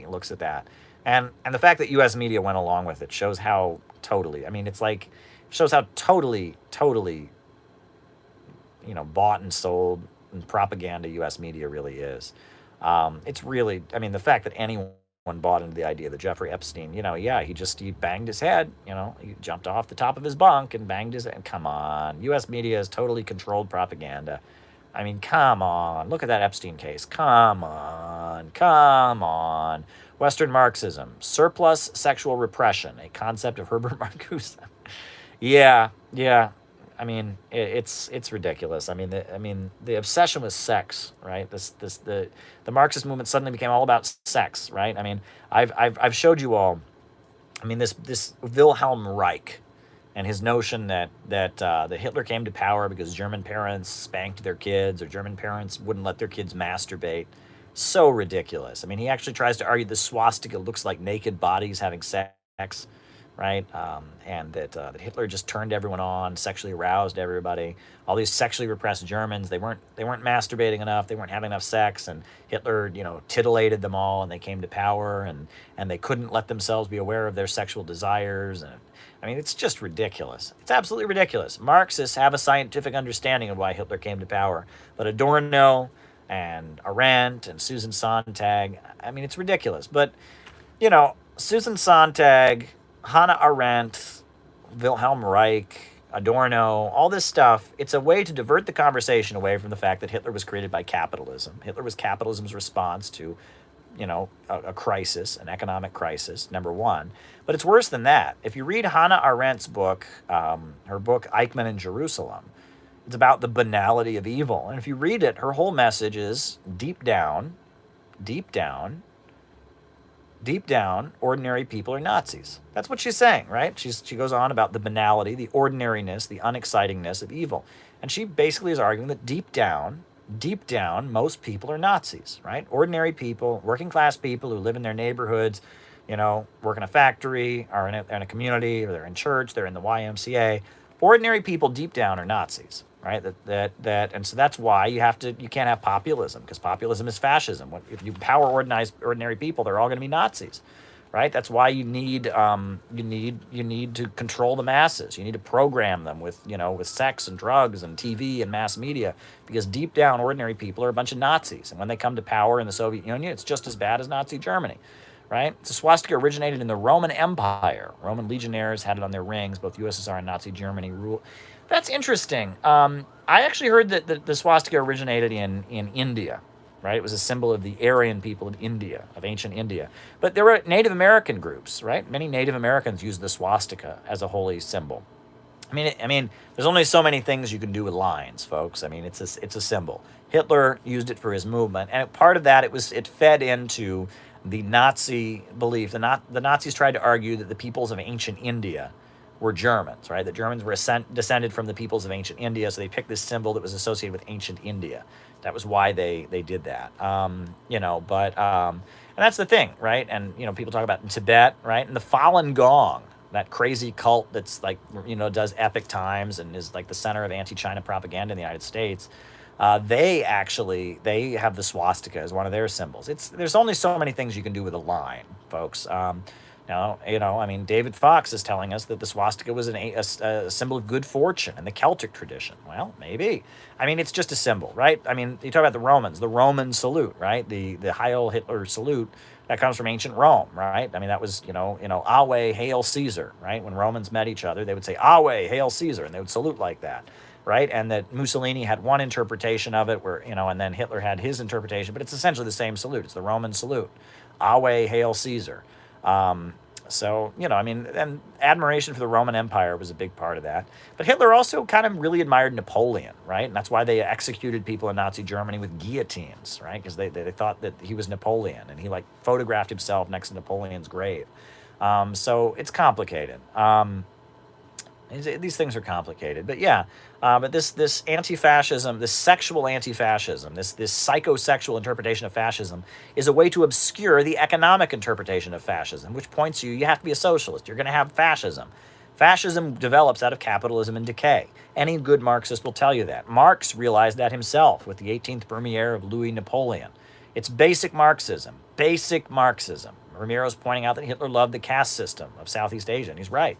looks at that. And the fact that U.S. media went along with it shows how totally, shows how totally, bought and sold and propaganda U.S. media really is. It's really, the fact that anyone bought into the idea that Jeffrey Epstein, he banged his head, he jumped off the top of his bunk and banged his head. Come on. U.S. media is totally controlled propaganda. Come on. Look at that Epstein case. Come on. Western Marxism, surplus sexual repression, a concept of Herbert Marcuse. Yeah. It's ridiculous. The obsession with sex, right? The Marxist movement suddenly became all about sex, right? I've showed you all. This Wilhelm Reich, and his notion that Hitler came to power because German parents spanked their kids or German parents wouldn't let their kids masturbate. So ridiculous. He actually tries to argue the swastika looks like naked bodies having sex, right? And that Hitler just turned everyone on, sexually aroused everybody. All these sexually repressed Germans, they weren't masturbating enough, they weren't having enough sex, and Hitler, titillated them all, and they came to power, and they couldn't let themselves be aware of their sexual desires. And it's just ridiculous. It's absolutely ridiculous. Marxists have a scientific understanding of why Hitler came to power, but Adorno and Arendt and Susan Sontag, it's ridiculous. But, Susan Sontag, Hannah Arendt, Wilhelm Reich, Adorno, all this stuff, it's a way to divert the conversation away from the fact that Hitler was created by capitalism. Hitler was capitalism's response to, a crisis, an economic crisis, number one. But it's worse than that. If you read Hannah Arendt's book, her book, Eichmann in Jerusalem, it's about the banality of evil. And if you read it, her whole message is deep down, ordinary people are Nazis. That's what she's saying, right? She goes on about the banality, the ordinariness, the unexcitingness of evil. And she basically is arguing that deep down, most people are Nazis, right? Ordinary people, working class people who live in their neighborhoods, work in a factory, or in a community, or they're in church, they're in the YMCA. Ordinary people deep down are Nazis, right? And so that's why you can't have populism, because populism is fascism. If you power ordinary people, they're all going to be Nazis, right? That's why you need to control the masses. You need to program them with sex and drugs and TV and mass media, because deep down ordinary people are a bunch of Nazis. And when they come to power in the Soviet Union, it's just as bad as Nazi Germany, right? The swastika originated in the Roman Empire. Roman legionnaires had it on their rings. Both USSR and Nazi Germany ruled. That's interesting. I actually heard that the swastika originated in India, right? It was a symbol of the Aryan people of India, of ancient India. But there were Native American groups, right? Many Native Americans used the swastika as a holy symbol. I mean, there's only so many things you can do with lines, folks. I mean, it's a symbol. Hitler used it for his movement, and part of that it fed into the Nazi belief. The Nazis tried to argue that the peoples of ancient India were Germans, right? That Germans were descended from the peoples of ancient India, so they picked this symbol that was associated with ancient India. That was why they did that. And that's the thing, right? And people talk about in Tibet, right? And the Falun Gong, that crazy cult that's like does epic times and is like the center of anti-China propaganda in the United States. They have the swastika as one of their symbols. There's only so many things you can do with a line, folks. I mean, David Fox is telling us that the swastika was a symbol of good fortune in the Celtic tradition. Well, maybe. I mean, it's just a symbol, right? I mean, you talk about the Romans, the Roman salute, right? The Heil Hitler salute, that comes from ancient Rome, right? I mean, that was, Awe, Hail Caesar, right? When Romans met each other, they would say, Awe, Hail Caesar, and they would salute like that, right? And that Mussolini had one interpretation of it, and then Hitler had his interpretation, but it's essentially the same salute. It's the Roman salute. Awe, Hail Caesar. And admiration for the Roman Empire was a big part of that. But Hitler also kind of really admired Napoleon, right? And that's why they executed people in Nazi Germany with guillotines, right? Because they thought that he was Napoleon, and he photographed himself next to Napoleon's grave. So it's complicated. These things are complicated, but yeah. But this anti-fascism, this sexual anti-fascism, this psychosexual interpretation of fascism is a way to obscure the economic interpretation of fascism, which points you have to be a socialist. You're going to have fascism. Fascism develops out of capitalism and decay. Any good Marxist will tell you that. Marx realized that himself with the 18th Brumaire of Louis Napoleon. It's basic Marxism. Basic Marxism. Ramiro's pointing out that Hitler loved the caste system of Southeast Asia, and he's right.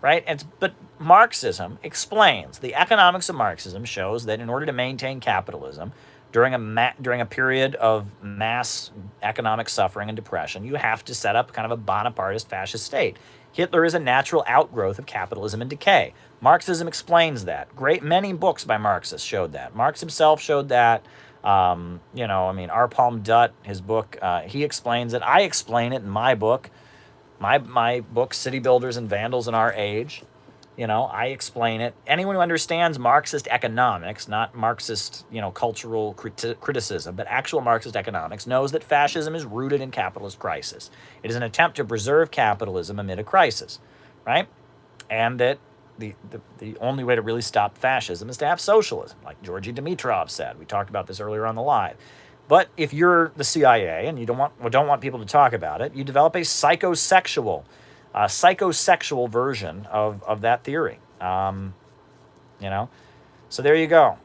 Right? But Marxism explains, the economics of Marxism shows that in order to maintain capitalism during a period of mass economic suffering and depression, you have to set up kind of a Bonapartist fascist state. Hitler is a natural outgrowth of capitalism and decay. Marxism explains that. Many books by Marxists showed that. Marx himself showed that. Arpalm Dutt, his book, he explains it. I explain it in my book. My book, City Builders and Vandals in Our Age, I explain it. Anyone who understands Marxist economics, not Marxist, cultural criticism, but actual Marxist economics, knows that fascism is rooted in capitalist crisis. It is an attempt to preserve capitalism amid a crisis, right? And that the only way to really stop fascism is to have socialism, like Georgy Dimitrov said. We talked about this earlier on the live. But if you're the CIA and you don't want people to talk about it, you develop a psychosexual version of that theory. So there you go.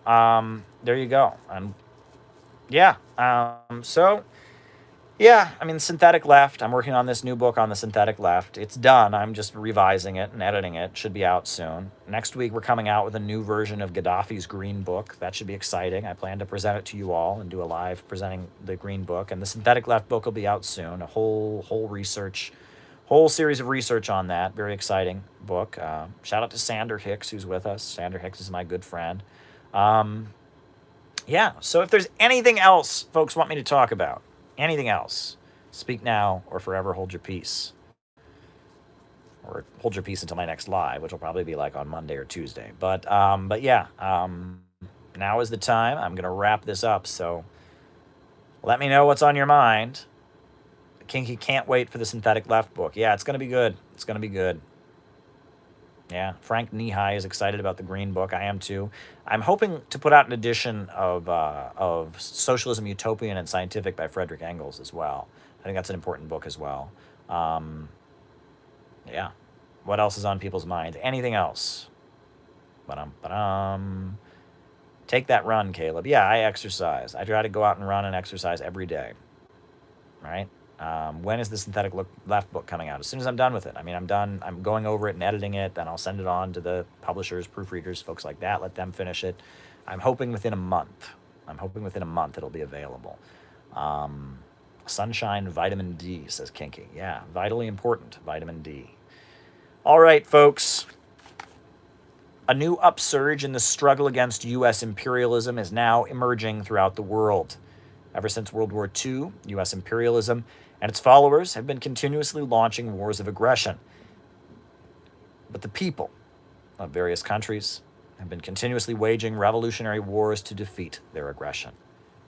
Synthetic left. I'm working on this new book on the synthetic left. It's done. I'm just revising it and editing it. It should be out soon. Next week, we're coming out with a new version of Gaddafi's Green Book. That should be exciting. I plan to present it to you all and do a live presenting the Green Book. And the synthetic left book will be out soon. A whole series of research on that. Very exciting book. Shout out to Sander Hicks, who's with us. Sander Hicks is my good friend. So if there's anything else folks want me to talk about, anything else, speak now or forever hold your peace. Or hold your peace until my next live, which will probably be like on Monday or Tuesday. But now is the time. I'm going to wrap this up. So let me know what's on your mind. Kinky can't wait for the synthetic left book. Yeah, it's going to be good. It's going to be good. Yeah, Frank Nihai is excited about the Green Book. I am too. I'm hoping to put out an edition of Socialism, Utopian, and Scientific by Frederick Engels as well. I think that's an important book as well. What else is on people's minds? Anything else? Take that run, Caleb. Yeah, I exercise. I try to go out and run and exercise every day. Right? When is the synthetic left book coming out? As soon as I'm done with it. I'm done. I'm going over it and editing it. Then I'll send it on to the publishers, proofreaders, folks like that. Let them finish it. I'm hoping within a month. It'll be available. Sunshine, vitamin D, says Kinky. Yeah, vitally important, vitamin D. All right, folks. A new upsurge in the struggle against U.S. imperialism is now emerging throughout the world. Ever since World War II, U.S. imperialism and its followers have been continuously launching wars of aggression. But the people of various countries have been continuously waging revolutionary wars to defeat their aggression.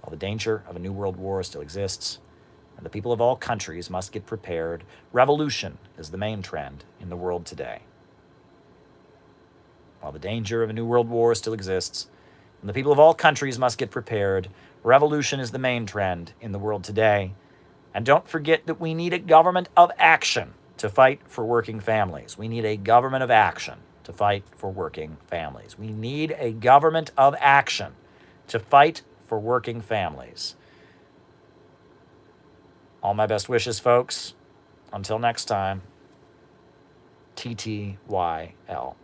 While the danger of a new world war still exists, and the people of all countries must get prepared, revolution is the main trend in the world today. While the danger of a new world war still exists, and the people of all countries must get prepared, revolution is the main trend in the world today. And don't forget that we need a government of action to fight for working families. We need a government of action to fight for working families. We need a government of action to fight for working families. All my best wishes, folks. Until next time, TTYL.